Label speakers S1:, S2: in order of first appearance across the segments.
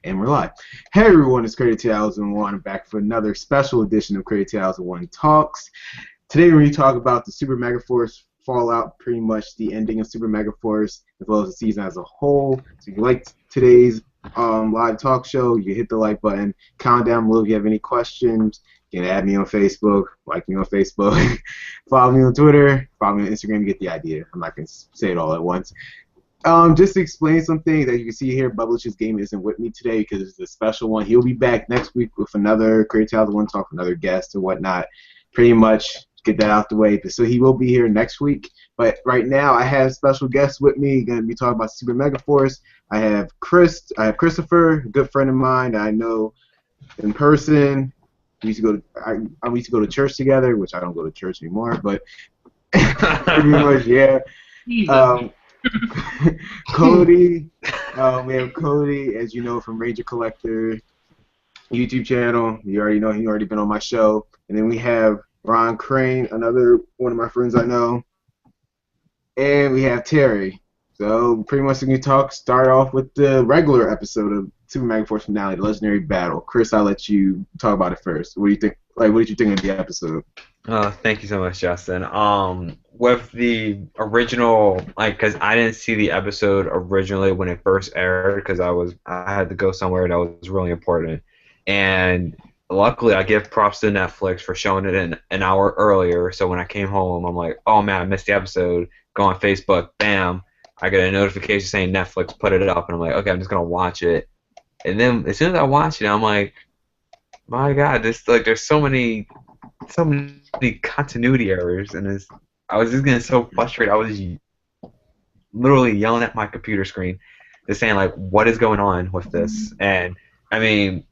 S1: And we're live. Hey everyone, it's Crater2001. I'm back for another special edition of Crater2001 Talks. Today we're going to talk about the Super Megaforce fallout, pretty much the ending of Super Megaforce, as well as the season as a whole. So if you like today's live talk show, you can hit the like button, comment down below if you have any questions. You can add me on Facebook, like me on Facebook, follow me on Twitter, follow me on Instagram, you get the idea. I'm not going to say it all at once. Just to explain something that you can see here, Bubblish's game isn't with me today because it's a special one. He'll be back next week with another Crater2001 Talk, another guest or whatnot. Pretty much get that out the way. So he will be here next week. But right now I have special guests with me. Going to be talking about Super Megaforce. I have Christopher, a good friend of mine that I know in person. We used to go to church together, which I don't go to church anymore, but pretty much, yeah. Cody, we have Cody, as you know, from Ranger Collector YouTube channel. You already know he already been on my show. And then we have Ron Crane, another one of my friends I know. And we have Terry. So pretty much we can start off with the regular episode of Super Megaforce finale, the Legendary Battle. Chris, I'll let you talk about it first. What do you think? Like, what did you think of the episode?
S2: Thank you so much, Justin. With the original, because I didn't see the episode originally when it first aired, because I had to go somewhere that was really important, and luckily I give props to Netflix for showing it an hour earlier. So when I came home, I'm like, oh man, I missed the episode. Go on Facebook, bam, I get a notification saying Netflix put it up, and I'm like, okay, I'm just gonna watch it. And then as soon as I watch it, I'm like, my God, there's so many continuity errors, and I was just getting so frustrated. I was literally yelling at my computer screen, just saying like, what is going on with this? And I mean,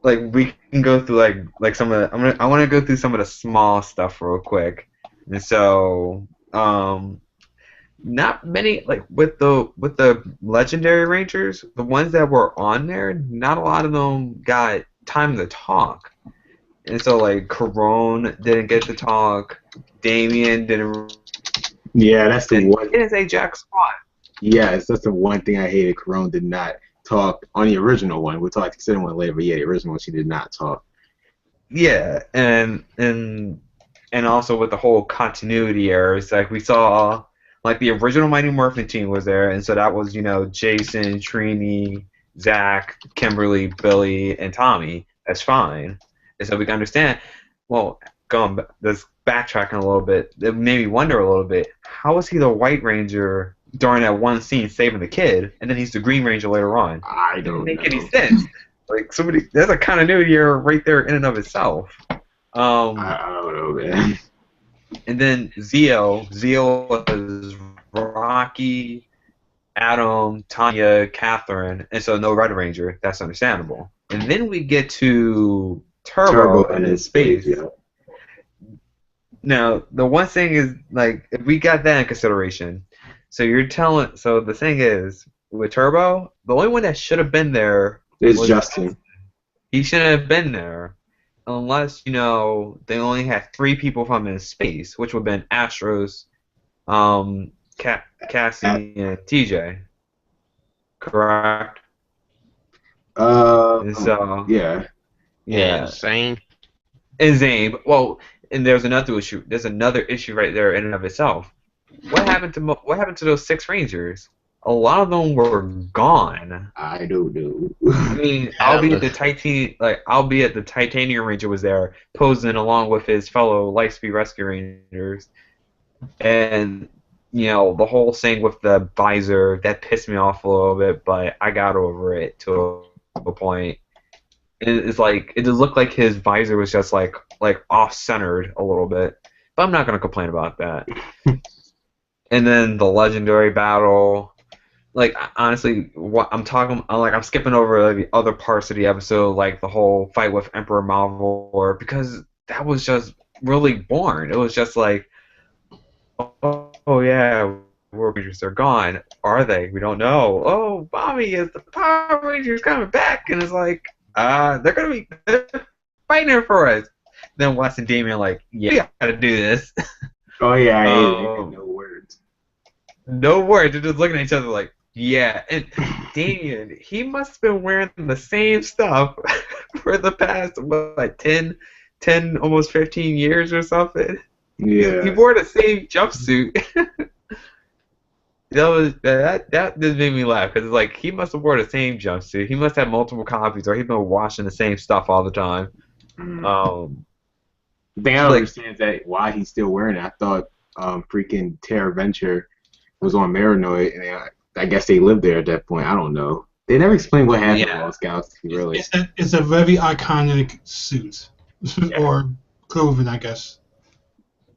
S2: we can go through like some of the, I want to go through some of the small stuff real quick. And so not many, with the legendary rangers, the ones that were on there, not a lot of them got time to talk. And so, Corone didn't get to talk. Damien didn't.
S1: Yeah, that's the one.
S2: He didn't say jack squat.
S1: Yes, that's the one thing I hated. Corone did not talk on the original one. We'll talk to the second one later, but yeah, the original one, she did not talk.
S2: Yeah, and also with the whole continuity errors, we saw, the original Mighty Morphin team was there, and so that was, Jason, Trini, Zach, Kimberly, Billy, and Tommy. That's fine. And so we can understand, well, just backtracking a little bit, it made me wonder a little bit, how is he the White Ranger during that one scene saving the kid, and then he's the Green Ranger later on?
S1: I don't know.
S2: It doesn't make any sense. There's a continuity error right there in and of itself.
S1: I don't know, man.
S2: And then Zio was Rocky, Adam, Tanya, Catherine, and so no Red Ranger. That's understandable. And then we get to Turbo and his space.
S1: Yeah.
S2: Now, the one thing is, if we got that in consideration, so the thing is, with Turbo, the only one that should have been there
S1: is Justin.
S2: He shouldn't have been there unless, they only had 3 people from his space, which would have been Astros, Cassie, and TJ. Correct? So,
S1: yeah.
S3: Zane.
S2: And Zane. Well, and there's another issue. There's another issue right there in and of itself. What happened to those 6 Rangers? A lot of them were gone.
S1: I don't know.
S2: I mean, albeit the Titanium Ranger was there, posing along with his fellow Lightspeed Rescue Rangers, and the whole thing with the visor that pissed me off a little bit, but I got over it to a point. It just looked like his visor was just off-centered a little bit, but I'm not gonna complain about that. And then the legendary battle, honestly, I'm skipping over the other parts of the episode, like the whole fight with Emperor Malvor, because that was just really boring. It was just oh yeah, World Rangers are gone. Are they? We don't know. Oh, Bobby, is the Power Rangers coming back? And it's they're fighting for us. Then Wes and Damien yeah, we gotta do this.
S1: Oh yeah, I hate it. No words.
S2: No words. They're just looking at each other Yeah, and Damien, he must have been wearing the same stuff for the past, what, 10, almost 15 years or something. He
S1: Yeah.
S2: wore the same jumpsuit. That just made me laugh because it's like he must have wore the same jumpsuit. He must have multiple copies, or he's been washing the same stuff all the time.
S1: The thing I don't
S2: Like,
S1: understand is that why he's still wearing it. I thought freaking Terra Venture was on Marinoid, and I guess they lived there at that point. I don't know. They never explained what happened to Lost Galaxy, really.
S4: It's a very iconic suit or clothing, I guess.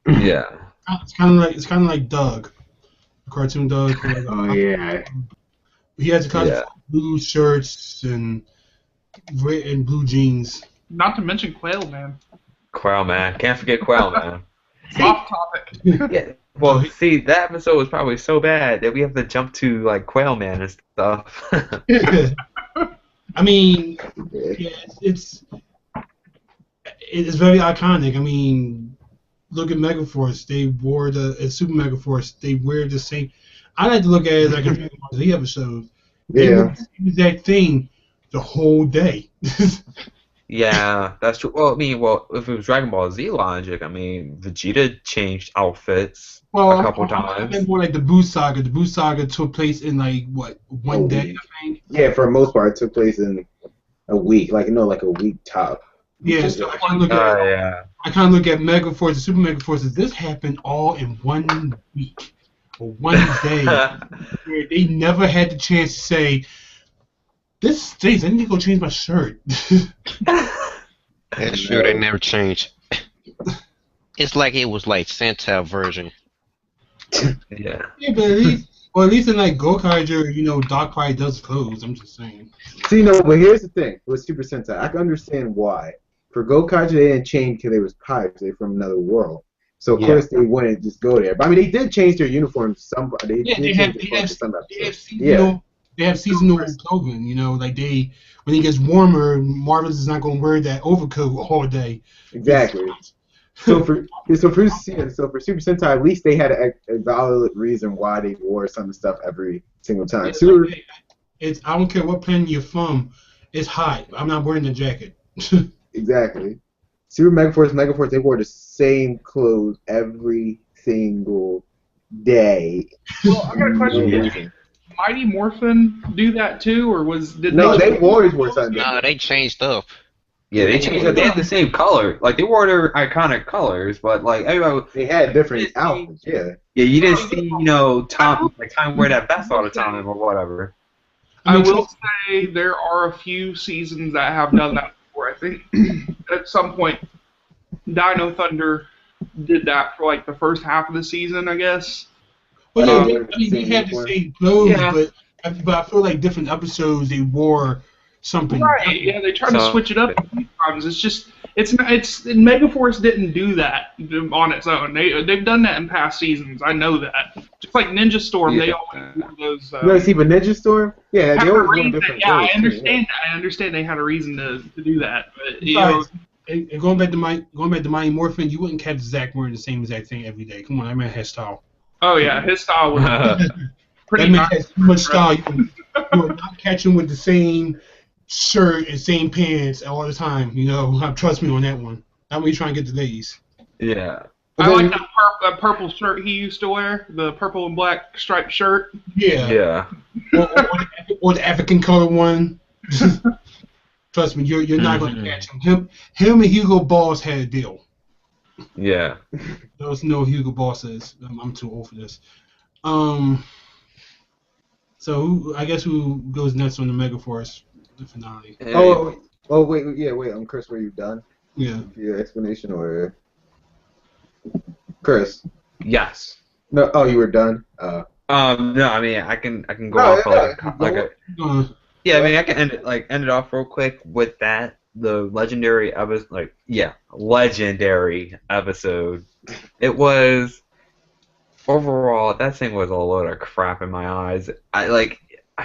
S2: yeah.
S4: It's kind of like Doug, the cartoon Doug.
S1: Oh yeah.
S4: He has blue shirts and red and blue jeans.
S5: Not to mention Quail Man.
S2: Quail Man. Can't forget Quail Man.
S5: Off topic.
S2: Yeah. Well, see, that episode was probably so bad that we have to jump to like Quail Man and stuff.
S4: I mean, yeah, it's very iconic. I mean, look at Megaforce. They wore Super Megaforce. They wear the same. I like to look at it like a Dragon Ball Z episode. They
S1: Yeah.
S4: wore the exact thing the whole day.
S2: Yeah, that's true. Well, I mean, if it was Dragon Ball Z logic, I mean, Vegeta changed outfits a couple
S4: I
S2: times.
S4: think more like the Buu Saga. The Buu Saga took place in like what, one day, I think.
S1: Yeah, for the most part, it took place in a week, like a week top.
S4: Yeah, so I kind of look at Megaforce, the Super Megaforce. This happened all in 1 week or 1 day, where they never had the chance to say, "This stinks. I need to go change my shirt."
S3: That's true. They never changed. It's like it was like Sentai version.
S2: Yeah.
S4: Yeah, but at least in like Gokaiger, Doc probably does clothes. I'm just saying.
S1: See, no, but here's the thing with Super Sentai. I can understand why. For Gokaiger, they didn't change because they was pirates. They're from another world. So, of course, they wouldn't just go there. But, I mean, they did change their uniforms. They
S4: have seasonal clothing, like when it gets warmer, Marvelous is not going to wear that overcoat all day.
S1: Exactly. So for Super Sentai, at least they had a valid reason why they wore some of the stuff every single time.
S4: I don't care what planet you're from, it's hot. I'm not wearing a jacket.
S1: Exactly. Super Megaforce, they wore the same clothes every single day.
S5: Well, I got a question. Did Mighty Morphin do that too, or
S1: they always wore something?
S3: No, they changed up.
S2: Yeah, they changed up. They had the same color. Like, they wore their iconic colors, but, like, everybody...
S1: They had different outfits, yeah.
S2: Yeah, you didn't see, Tom wear that vest all the time or whatever.
S5: I will say there are a few seasons that have done that before. I think at some point Dino Thunder did that for, like, the first half of the season, I guess.
S4: Well, yeah, they had the same clothes, but I feel like different episodes they wore something.
S5: Right? Yeah, they tried to switch it up a few times. Megaforce didn't do that on its own. They've done that in past seasons. I know that. Just like Ninja Storm, they always wore those.
S1: No, see, but Ninja Storm, they always wore different.
S5: Yeah, I understand that. I understand they had a reason to do that. But
S4: and going back to Mighty Morphin, you wouldn't catch Zack wearing the same exact thing every day. Come on, I mean his style.
S5: Oh yeah, his style was pretty
S4: nice. That man has too much style. You're not catching with the same shirt and same pants all the time. Trust me on that one. Not when you try and get the ladies.
S2: Yeah.
S5: I like that purple shirt he used to wear, the purple and black striped shirt.
S4: Yeah.
S2: Yeah.
S4: Or the African color one. Trust me, you're not going to catch him. Him and Hugo Boss had a deal.
S2: Yeah.
S4: Those know Hugo Boss is. I'm too old for this. So I guess who goes next on the Megaforce, the finale?
S1: Wait, Chris, were you done?
S4: Yeah.
S1: Your explanation, or Chris?
S2: Yes.
S1: No. Oh, you were done.
S2: No, I mean I can go off yeah, I mean I can end it off real quick with that. The legendary episode, legendary episode. It was overall, that thing was a load of crap in my eyes. I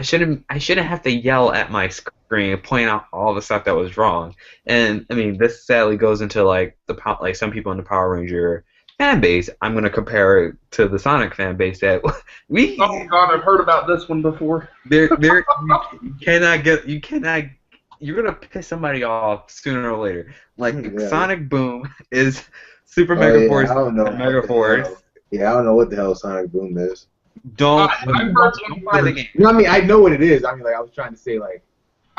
S2: shouldn't have to yell at my screen and point out all the stuff that was wrong. And I mean, this sadly goes into some people in the Power Ranger fan base, I'm going to compare it to the Sonic fan base that we.
S5: Oh God, I've heard about this one before.
S2: You cannot. You're gonna piss somebody off sooner or later. Like Sonic Boom is Super Megaforce.
S1: I don't know.
S2: Megaforce.
S1: Yeah, I don't know what the hell Sonic Boom is.
S2: Don't.
S5: I've heard one
S2: play the game.
S1: You know what I mean? I know what it is. I mean, like I was trying to say, like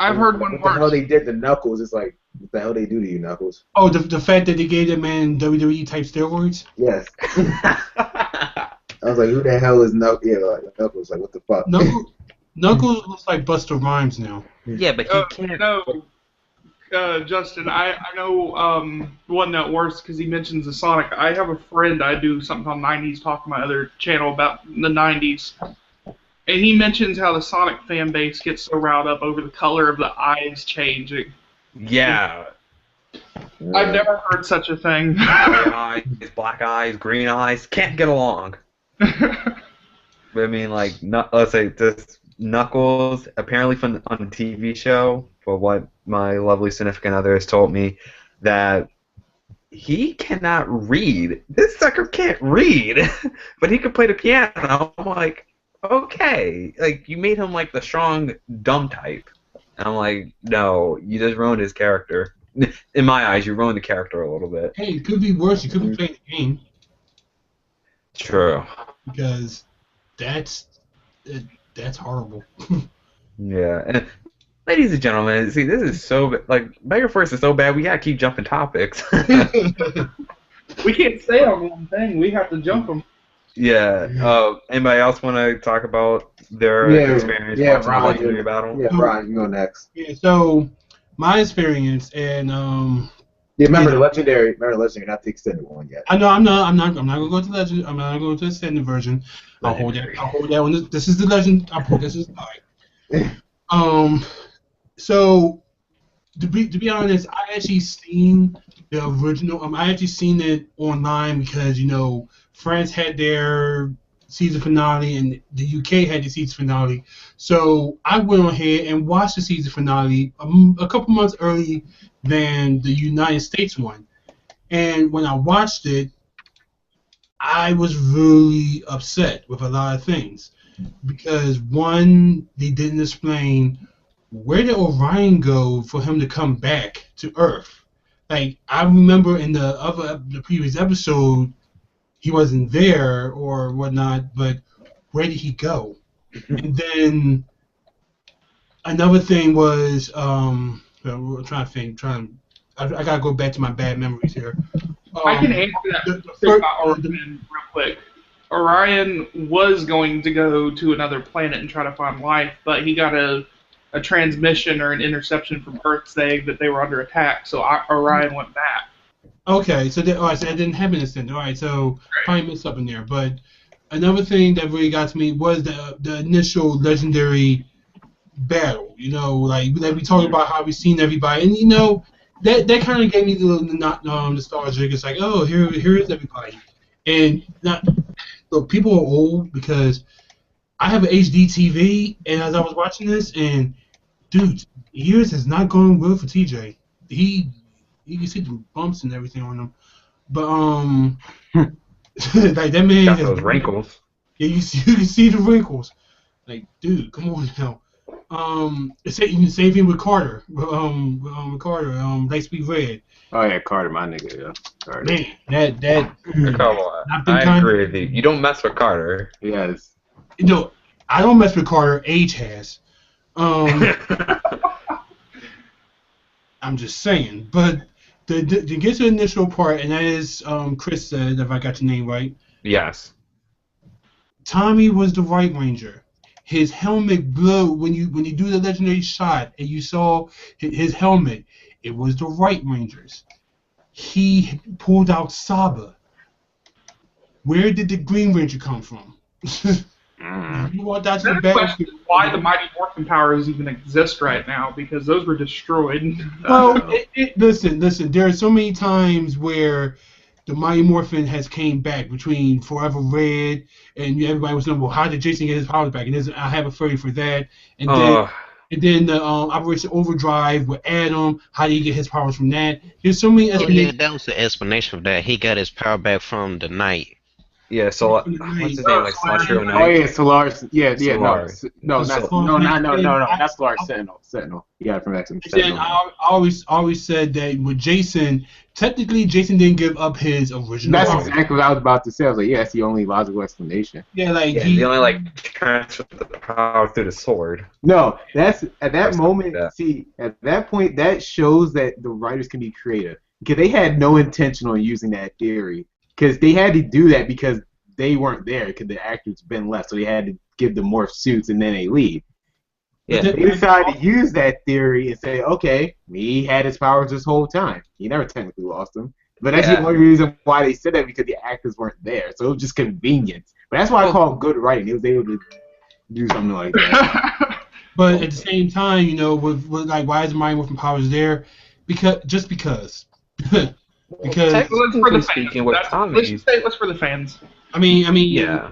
S5: I've heard one
S1: what the hell they did to Knuckles. It's like, what the hell they do to you, Knuckles?
S4: Oh, the fact that they gave that man WWE type steroids?
S1: Yes. I was like, who the hell is Knuckles? Yeah, like, Knuckles. Like, what the fuck?
S4: Knuckles looks like Busta Rhymes now.
S2: Yeah, but he can't.
S5: No, Justin, I know one that works because he mentions the Sonic. I have a friend, I do something on 90s Talk on my other channel about the 90s. And he mentions how the Sonic fan base gets so riled up over the color of the eyes changing.
S2: Yeah.
S5: I've never heard such a thing.
S2: Black eyes, green eyes, can't get along. I mean, like, let's say this Knuckles, apparently on a TV show, for what my lovely significant other has told me, that he cannot read. This sucker can't read, but he can play the piano. I'm like, okay. Like, you made him like the strong, dumb type. And I'm like, no, you just ruined his character. In my eyes, you ruined the character a little bit.
S4: Hey, it could be worse. You could be playing the game.
S2: True.
S4: Because that's horrible.
S2: Yeah. And ladies and gentlemen, see, this is so like Megaforce is so bad. We gotta keep jumping topics.
S5: We can't stay on one thing. We have to jump them.
S2: Yeah. Anybody else want to talk about their experience watching the Legendary Battle?
S1: Yeah, Brian, you go next.
S4: Yeah. So my experience and
S1: remember the Legendary, not the extended one yet.
S4: I know. I'm not gonna go to Legend. I'm not gonna go to the extended version. I'll hold that one. This is the Legend. This is all right. So to be honest, I actually seen the original. I actually seen it online because France had their season finale and the UK had the season finale. So I went on ahead and watched the season finale a couple months early than the United States one. And when I watched it, I was really upset with a lot of things. Because one, they didn't explain where did Orion go for him to come back to Earth. Like, I remember in the previous episode, he wasn't there or whatnot, but where did he go? And then another thing was, I'm trying to think, I gotta go back to my bad memories here.
S5: I can answer that about Orion real quick. Orion was going to go to another planet and try to find life, but he got a transmission or an interception from Earth saying that they were under attack, so Orion went back.
S4: Okay, so that didn't happen this time. All right, so probably missed something there. But another thing that really got to me was the initial Legendary battle. Like we talked about how we seen everybody, and that kind of gave me a little nostalgic. It's like, oh, here is everybody, and look, people are old because I have an HD TV, and as I was watching this, and dude, years is not going well for TJ. You can see the bumps and everything on him, but like that man
S2: got
S4: has
S2: those wrinkles.
S4: Yeah, you can see the wrinkles. Like, dude, come on now. Same thing with Carter. With Carter, Lightspeed Red.
S1: Oh yeah, Carter, my nigga. Yeah, Carter.
S4: Man, that.
S2: Come on. I agree with you. You don't mess with Carter.
S1: Yes.
S4: I don't mess with Carter. Age has. I'm just saying, but to get to the initial part, and that is Chris said, if I got your name right.
S2: Yes.
S4: Tommy was the Right Ranger. His helmet blew when you do the legendary shot, and you saw his helmet. It was the Right Rangers. He pulled out Saba. Where did the Green Ranger come from? You want that to the battlefield.
S5: Why the Mighty Morphin powers even exist right now, because those were destroyed.
S4: Well, listen. There are so many times where the Mighty Morphin has came back between Forever Red, and everybody was saying, well, how did Jason get his powers back? And I have a theory for that. And then And then the Operation Overdrive with Adam. How do you get his powers from that? There's so many
S3: Yeah,
S4: explanations.
S3: that was the explanation of that. He got his power back from the night.
S2: Yeah, so
S4: From the
S2: what's his
S4: night.
S2: name? Like Celestial
S1: Oh
S2: Knight?
S1: yeah, Solaris. Yeah,
S2: Solar.
S1: no,
S2: So-
S1: not Solaris. Sentinel. You got it from X-Men.
S4: And then I always said that with Jason, technically Jason didn't give up his original.
S1: That's
S4: power.
S1: exactly what I was about to say. I was like, yeah, that's the only logical explanation.
S4: Yeah, like
S2: Yeah,
S4: he
S2: they only like transfer the power through the sword.
S1: No, that's at that
S2: Something
S1: moment.
S2: like that.
S1: See, at that point, that shows that the writers can be creative because they had no intention on using that theory because they had to do that because they weren't there because the actors been left, so they had to give them more suits and then they leave.
S2: Yeah.
S1: They decided to use that theory and say, okay, he had his powers this whole time. He never technically lost them. But that's the
S2: Yeah.
S1: only reason why they said that because the actors weren't there. So it was just convenient. But that's why I call it good writing. They was able to do something like that.
S4: But at the same time, you know, with like why is Mind Morphin powers there? Because because. Because
S5: Well, it's for the
S2: Speaking
S5: fans.
S2: with
S5: Let's
S2: Tommy.
S5: say it's for the fans.
S4: I mean,
S2: Yeah.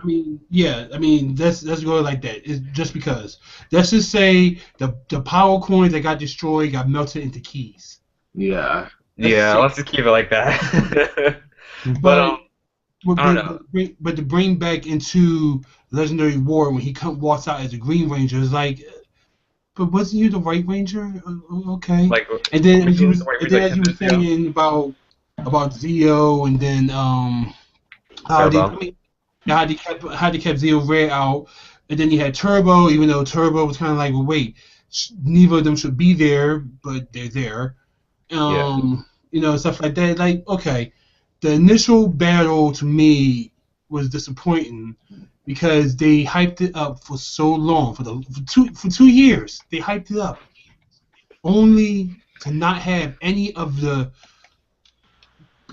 S4: let's go like that. It's just because. Let's just say the power coins that got destroyed got melted into keys.
S1: Yeah.
S2: Yeah, let's just keep it like that.
S4: But
S2: I don't know.
S4: But to bring back into Legendary War when he walks out as a Green Ranger, it's like, but wasn't you the White Ranger? Okay.
S2: Like,
S4: And then
S2: which
S4: as you
S2: was
S4: was,
S2: the White
S4: and then
S2: Ranger
S4: as you were
S2: that did
S4: saying about Zeo, and then how they,
S2: Turbo.
S4: I mean, how they kept Zeo Red out, and then you had Turbo, even though Turbo was kind of like, well, wait, neither of them should be there, but they're there. You know, stuff like that. Like, okay, the initial battle to me was disappointing because they hyped it up for so long, for 2 years. They hyped it up, only to not have any of the,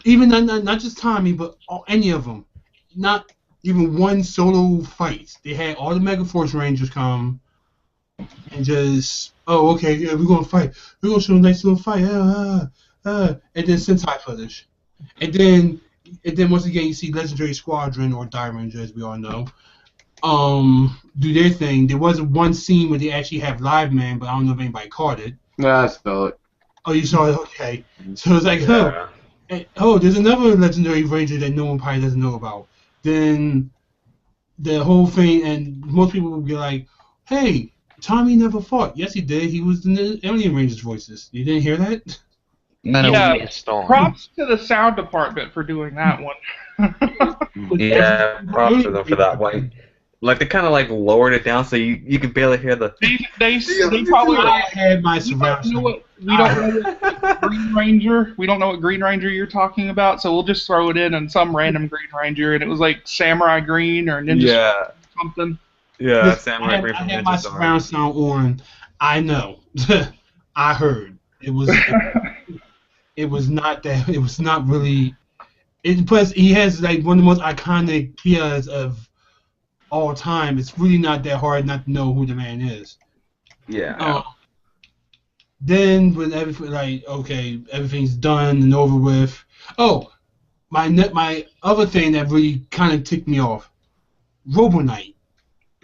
S4: even not just Tommy, but any of them, not even one solo fight. They had all the Megaforce Rangers come and just, oh, okay, yeah, we're gonna fight. We're gonna show a nice little fight. And then Sentai footage. And then once again you see Legendary Squadron or Die Ranger, as we all know, do their thing. There was one scene where they actually have Live Man, but I don't know if anybody caught it.
S1: No, I saw it.
S4: Oh, you saw it? Okay. So it's like, there's another Legendary Ranger that no one probably doesn't know about. Then the whole thing, and most people will be like, hey, Tommy never fought. Yes, he did. He was in the Alien Rangers voices. You didn't hear that?
S5: Yeah, props to the sound department for doing that one.
S2: Yeah, props to them for that one. Like they kind of like lowered it down so you can barely hear the.
S5: They probably
S4: I had my surround sound.
S5: we don't know what Green Ranger. We don't know what Green Ranger you're talking about, so we'll just throw it in on some random Green Ranger, and it was like Samurai Green or Ninja something.
S2: Yeah,
S4: Listen,
S2: Samurai Green
S4: I
S2: from
S4: had my
S2: Ninja Storm.
S4: surround sound on. I know. I heard. It was. It was not that. It was not really. Plus, he has like one of the most iconic Kias of all time. It's really not that hard not to know who the man is.
S2: Yeah.
S4: Then when everything like okay, everything's done and over with. Oh, my other thing that really kind of ticked me off, Robo Knight.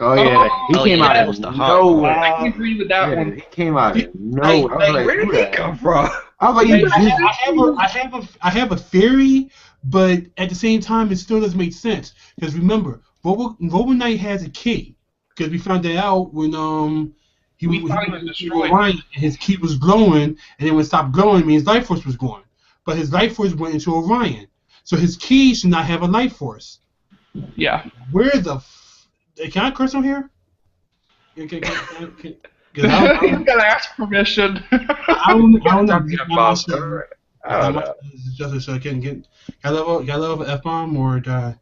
S1: Oh yeah, he came out
S3: that
S1: of
S3: was the
S1: nowhere.
S5: I can agree with that one.
S1: He came out of nowhere. I was like,
S2: Where
S1: who
S2: did he
S1: the-
S2: come from?
S1: I was like,
S4: I have a theory, but at the same time, it still doesn't make sense. Because remember, Robo Knight has a key. Because we found that out when he
S5: We
S4: was
S5: thought he was destroyed.
S4: Orion, and his key was glowing, and then when it stopped glowing, it means life force was gone. But his life force went into Orion, so his key should not have a life force.
S5: Yeah.
S4: Where the can I curse on here? Can,
S5: He's gotta ask permission.
S4: I don't know.
S2: I don't know.
S4: Just so I can get. Got level for F bomb or die?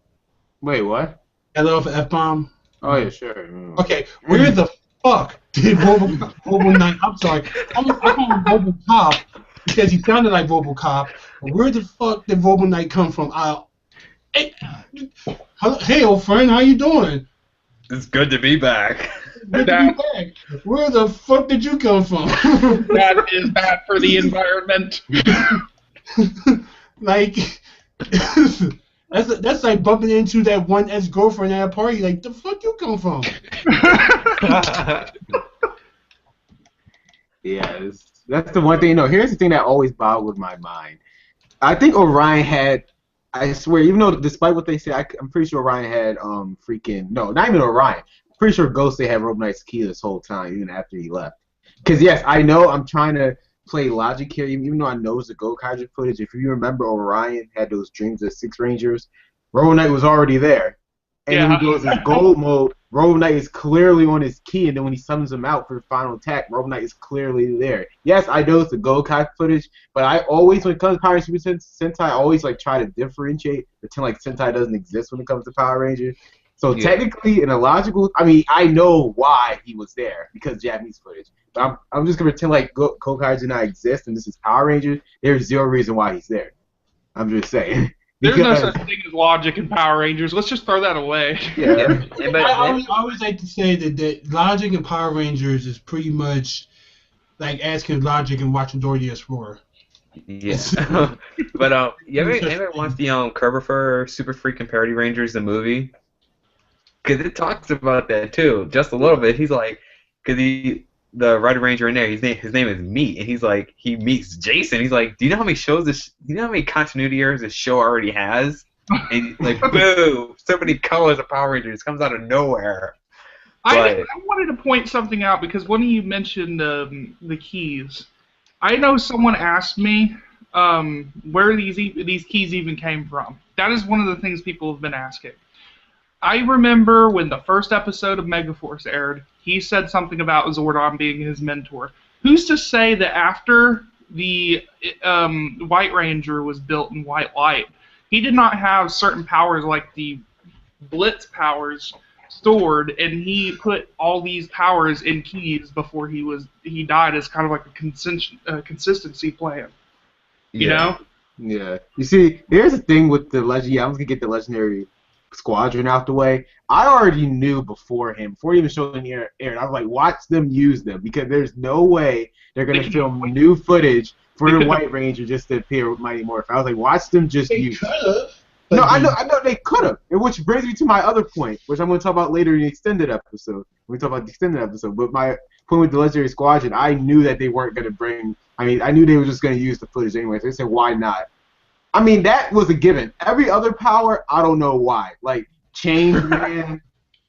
S1: wait, what?
S4: Got level for F bomb?
S1: Oh yeah, sure.
S4: Okay, where the fuck did Robo Knight? I'm sorry, I call him Robo Cop because he sounded like Robo Cop. But where the fuck did Robo Knight come from? Hey, old friend, how you doing?
S2: It's good to be back.
S4: Good to be back. Where the fuck did you come from?
S5: That is bad for the environment.
S4: Like, that's like bumping into that one ex-girlfriend at a party. Like, the fuck you come from?
S1: Yeah, that's the one thing. No, here's the thing that always boggled my mind. I think Orion had. I swear, even though despite what they say, I'm pretty sure Orion had freaking no, not even Orion. I'm pretty sure Ghost they had Robe Knight's key this whole time, even after he left. Because yes, I know I'm trying to play logic here, even though I know it's the Gokaiger footage. If you remember, Orion had those dreams of Six Rangers. Robe Knight was already there. And then
S5: Yeah.
S1: he goes in gold mode. Robe Knight is clearly on his key, and then when he summons him out for the final attack, Robe Knight is clearly there. Yes, I know it's the Gokai footage, but I always, when it comes to Power Rangers Sentai, I always like try to differentiate, pretend like Sentai doesn't exist when it comes to Power Rangers. So technically, in a logical, I mean, I know why he was there because Japanese footage. But I'm just gonna pretend like Gokai do not exist, and this is Power Rangers. There's zero reason why he's there. I'm just saying.
S5: There's no such thing as logic in Power Rangers. Let's just throw that away.
S1: Yeah.
S4: I always like to say that logic in Power Rangers is pretty much like asking logic and watching Dora the Explorer.
S2: Yeah. But anybody wants the Kerber Super Freaking Parody Rangers the movie? Because it talks about that too, just a little bit. He's like, because the Red Ranger in there, his name is Meat, and he's like, he meets Jason. He's like, do you know how many shows do you know how many continuity errors this show already has? And like, boo, so many colors of Power Rangers comes out of nowhere.
S5: I wanted to point something out because when you mentioned the keys, I know someone asked me where these keys even came from. That is one of the things people have been asking. I remember when the first episode of Megaforce aired, he said something about Zordon being his mentor. Who's to say that after the White Ranger was built in White Light, he did not have certain powers like the Blitz powers stored, and he put all these powers in keys before he died as kind of like a consistency plan. You know?
S1: Yeah. You see, here's the thing with the legend. Yeah, I'm gonna get the legendary squadron out the way. I already knew before he even showed in the air. I was like, watch them use them because there's no way they're gonna film new footage for the White Ranger just to appear with Mighty Morphin. I was like, watch them just use it. No, I know they could have. Which brings me to my other point, which I'm going to talk about later in the extended episode. We talk about the extended episode. But my point with the Legendary Squadron, I knew that they weren't going to bring. I mean, I knew they were just going to use the footage anyway. So they said, why not? I mean, that was a given. Every other power, I don't know why. Like Changeman,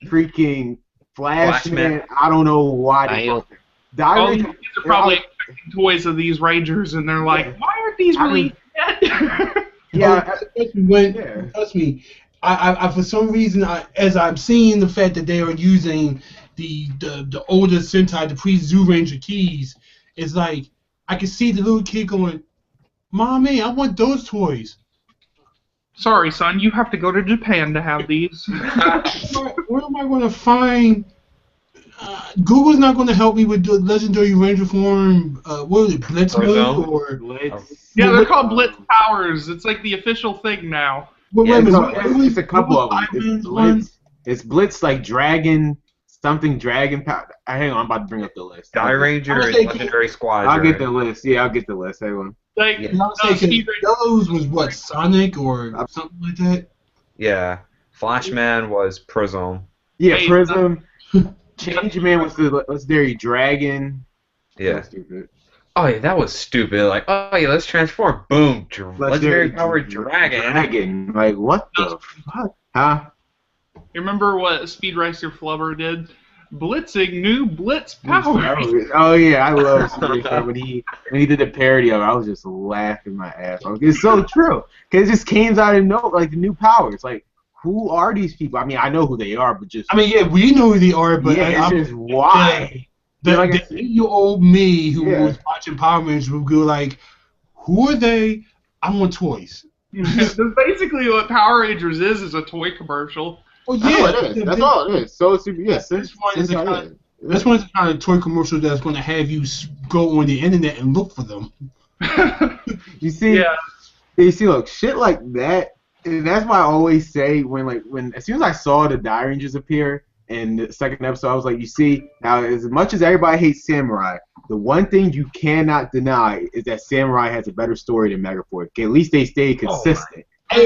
S1: freaking Flashman, I don't know why they brought them.
S5: All these kids are probably expecting toys of these Rangers, and they're like, why aren't these released yet?
S1: Yeah,
S4: trust me. I for some reason, as I'm seeing the fact that they are using the older Sentai, the pre-Zoo Ranger keys, it's like I can see the little kid going, "Mommy, I want those toys."
S5: Sorry, son, you have to go to Japan to have these.
S4: Where am I going to find? Google's not going to help me with the Legendary Ranger form. What is it, Blitz mode or
S1: Blitz?
S5: Yeah, they're called Blitz powers. It's like the official thing now.
S1: It's a couple of them. It's Blitz like Dragon, something Dragon power. Hang on, I'm about to bring up the list.
S2: Die Ranger and Legendary Squadron.
S1: I'll get the list. Yeah, I'll get the list. Hang on.
S5: Like,
S4: those was what, Sonic or something like that?
S2: Yeah. Flashman was Prism.
S1: Yeah, Prism. Changeman was the Legendary Dragon.
S2: Yeah. Oh yeah, that was stupid. Like, oh yeah, let's transform. Boom, Legendary powered Dragon.
S1: Like, what the fuck? Huh?
S5: You remember what Speed Racer Flubber did? Blitzing new Blitz powers.
S1: Oh yeah, I love Speed Racer when he did the parody of it. I was just laughing my ass off. It's so true because it just came out of like the new powers. Like, who are these people? I mean, I know who they are, but just
S4: yeah, we know who they are, but
S1: yeah, it's just why.
S4: The 8-year-old me who was watching Power Rangers would go like, "Who are they? I want toys."
S5: That's basically what Power Rangers is a toy commercial.
S4: Oh yeah,
S1: it is. That's all it is. So super. Yes,
S4: that's one of the kind of toy commercials that's going to have you go on the internet and look for them.
S1: You see, look, shit like that. And that's why I always say when as soon as I saw the Die Rangers appear in the second episode, I was like, you see, now as much as everybody hates Samurai, the one thing you cannot deny is that Samurai has a better story than Megaforce. At least they stay consistent.
S5: I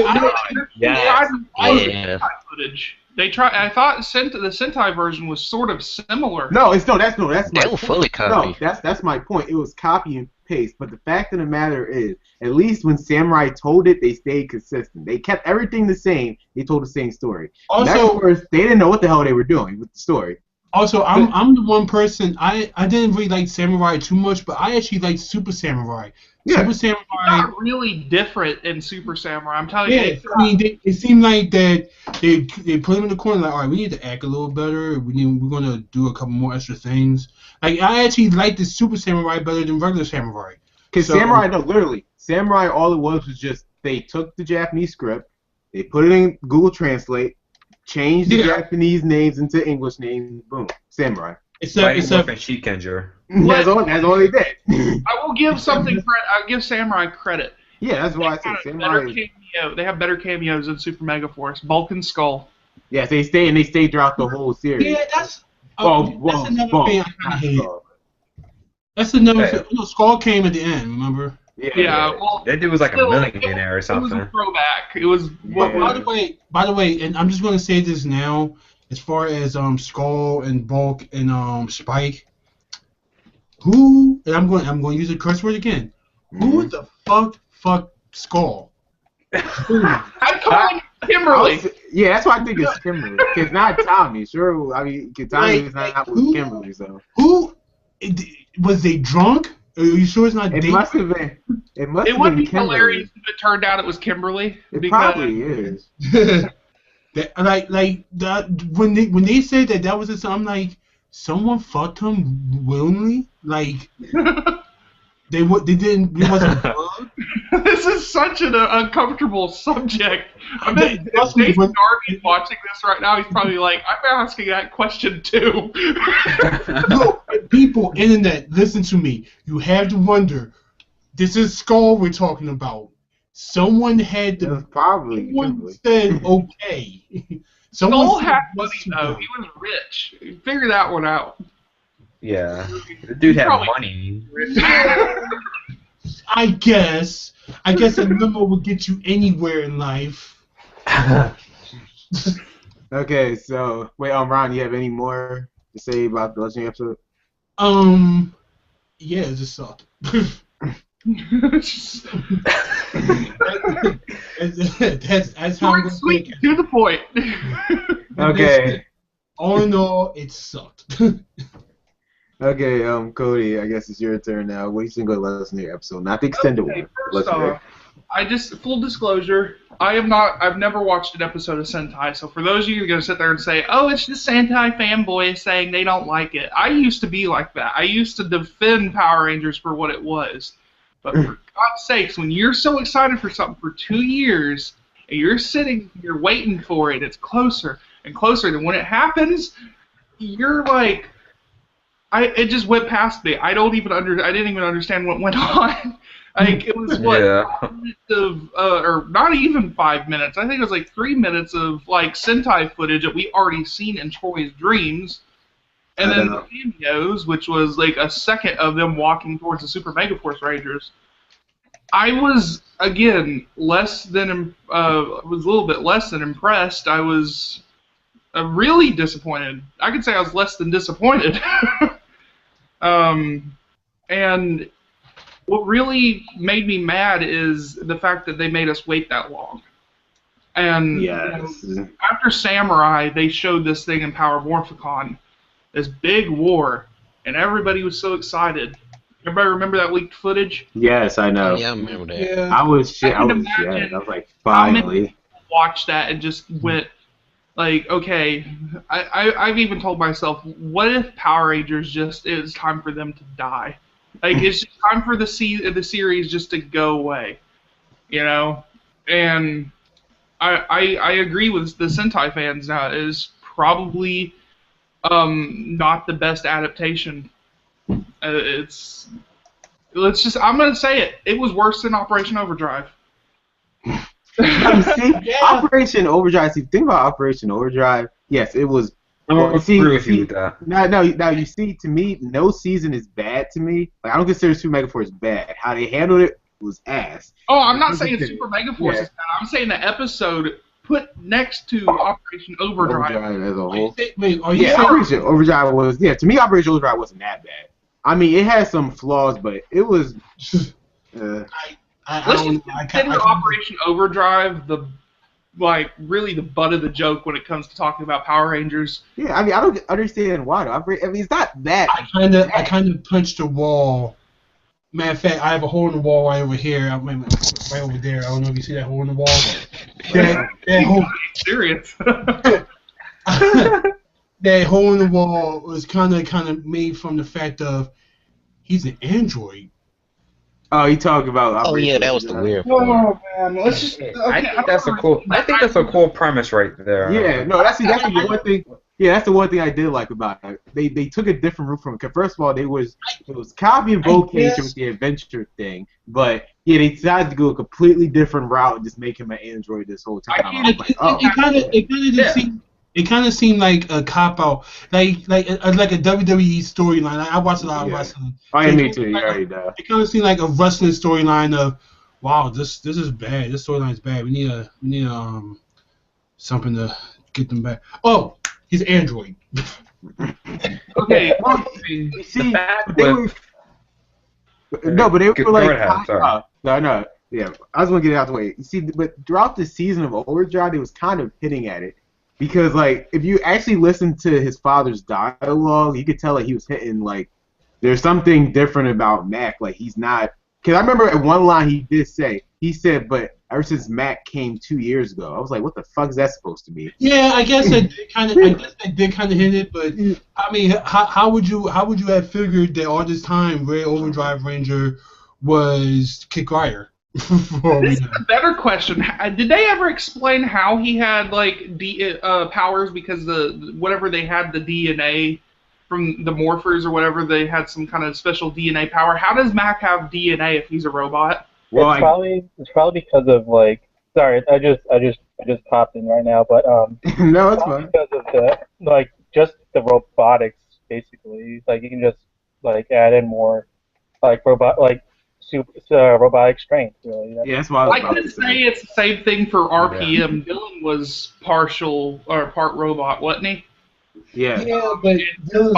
S5: I thought the Sentai version was sort of similar.
S1: That's my
S3: They were fully copied.
S1: No, that's my point. It was copy and paste. But the fact of the matter is, at least when Samurai told it, they stayed consistent. They kept everything the same. They told the same story. Also, they didn't know what the hell they were doing with the story.
S4: Also, I'm the one person, I didn't really like Samurai too much, but I actually liked Super Samurai.
S1: Yeah.
S4: Super Samurai.
S5: It's not really different in Super Samurai. I'm telling you.
S4: I mean, it seemed like that they put him in the corner, like, all right, we need to act a little better. We're going to do a couple more extra things. Like, I actually liked the Super Samurai better than regular Samurai.
S1: Because Samurai, no, literally, Samurai, all it was just they took the Japanese script, they put it in Google Translate, changed the Japanese names into English names, boom, Samurai.
S2: Except Shikenja.
S1: That's all they did.
S5: I will give I'll give Samurai credit.
S1: Yeah, that's why I said Samurai.
S5: They have better cameos than Super Megaforce. Bulk and Skull.
S1: Yes, they stay throughout the whole series.
S4: Yeah, that's another thing I kind of hate. That's another thing. You know, Skull came at the end, remember?
S5: Yeah. Well,
S2: that dude was like a millionaire or something.
S5: It was a throwback. It was.
S4: By the way, and I'm just going to say this now, as far as Skull and Bulk and Spike, and I'm going to use a curse word again. Who the fuck Skull?
S5: I'm calling Kimberly.
S1: That's why I think it's Kimberly. It's not Tommy. Sure, I mean, Tommy is not with Kimberly. So
S4: who was they drunk? Are you sure it's not?
S1: It must have been. It
S5: would be
S1: Kimberly.
S5: hilarious if it turned out it was Kimberly.
S1: It probably is.
S4: Like that when they said that was it, I'm like, someone fucked him willingly, like. They didn't. It wasn't blood.
S5: This is such an uncomfortable subject. I bet Dave Darby's watching this right now. He's probably like, I'm asking that question too.
S4: No, people, internet, listen to me. You have to wonder. This is Skull we're talking about. Someone had to.
S1: Probably.
S4: Someone said okay.
S5: Skull had money though. He was rich. Figure that one out.
S2: Yeah, the dude had money.
S4: I guess a limo will get you anywhere in life.
S1: Okay, so wait, Ron, you have any more to say about the Legendary episode?
S4: Yeah, it just sucked. That's how I'm going to make it.
S5: To the point.
S1: Okay.
S4: All in all, it sucked.
S1: Okay, Cody, I guess it's your turn now. What do you think of the Legendary episode? Not the extended one.
S5: First off, full disclosure, I've never watched an episode of Sentai, so for those of you who are going to sit there and say, oh, it's just Sentai fanboys saying they don't like it, I used to be like that. I used to defend Power Rangers for what it was. But for God's sakes, when you're so excited for something for 2 years, and you're sitting, you're waiting for it, it's closer and closer, then when it happens, you're like, it just went past me. I didn't even understand what went on. Like it was 5 minutes of, or not even 5 minutes. I think it was like 3 minutes of like Sentai footage that we already seen in Troy's dreams, and then the cameos, which was like a second of them walking towards the Super Megaforce Rangers. I was again was a little bit less than impressed. I was really disappointed. I could say I was less than disappointed. And what really made me mad is the fact that they made us wait that long. And after Samurai, they showed this thing in Power Morphicon, this big war, and everybody was so excited. Everybody remember that leaked footage?
S1: Yes, I know.
S3: Yeah, I remember that.
S1: Yeah. I was like, finally.
S5: Watched that and just went, like, okay, I've even told myself, what if Power Rangers it's time for them to die? Like, it's just time for the series just to go away, you know? And I agree with the Sentai fans now. It is probably not the best adaptation. I'm going to say it. It was worse than Operation Overdrive.
S1: Operation Overdrive. See, think about Operation Overdrive. Yes, it was.
S2: I agree with you with that.
S1: Now, you see, to me, no season is bad to me. Like, I don't consider Super Megaforce bad. How they handled it was ass.
S5: Oh, I'm not saying Super Megaforce is bad. I'm saying the episode put next to Operation Overdrive.
S1: Overdrive as a whole.
S4: Wait, are you
S1: Yeah,
S4: saying?
S1: Operation Overdrive was, to me, Operation Overdrive wasn't that bad. I mean, it had some flaws, but it was.
S5: Let's just consider Operation Overdrive really the butt of the joke when it comes to talking about Power Rangers.
S1: Yeah, I mean, I don't understand why though. I mean, it's not that.
S4: I kind of punched the wall. Matter of fact, I have a hole in the wall right over here. Right over there. I don't know if you see that hole in the wall. That hole.
S5: Serious.
S4: That hole in the wall was kind of made from the fact of he's an android.
S1: Oh, you talking about?
S3: Oh yeah, that was the weird
S5: Oh
S3: part.
S5: man, let's just.
S2: I think that's a cool. I think that's a cool premise right there.
S1: Yeah, no, that's the one thing. Yeah, that's the one thing I did like about it. They took a different route from it. 'Cause first of all, it was copy and vocation with the adventure thing, but yeah, they decided to go a completely different route and just make him an android this whole time.
S4: It kind of seemed like a cop out, like a WWE storyline. Like, I watched a lot of wrestling.
S1: Oh yeah, me too. You already know.
S4: It kind of seemed like a wrestling storyline of, wow, this is bad. This storyline is bad. We need something to get them back. Oh, he's Android.
S5: Okay.
S1: See,
S2: But
S1: they were like, no, yeah. I was gonna get it out the way. You see, but throughout the season of Overdrive, it was kind of hitting at it. Because, like, if you actually listen to his father's dialogue, you could tell that he was hitting, like, there's something different about Mac. Like, he's not. Because I remember at one line he said, but ever since Mac came 2 years ago, I was like, what the fuck is that supposed to be?
S4: Yeah, I guess I did kind of hit it, but I mean, how would you have figured that all this time Ray Overdrive Ranger was Kid Ryder?
S5: This is a better question. Did they ever explain how he had like powers because whatever they had the DNA from the morphers or whatever, they had some kind of special DNA power. How does Mac have DNA if he's a robot?
S6: Well, it's probably because of like. Sorry, I just popped in right now, but
S1: no, it's fine.
S6: Because of just the robotics basically. Like you can just like add in more robotic strength, really.
S1: Yeah, that's why I
S5: couldn't say it's the same thing for RPM. Yeah. Dylan was partial or part robot, wasn't he?
S1: Yeah.
S4: Yeah, but
S5: his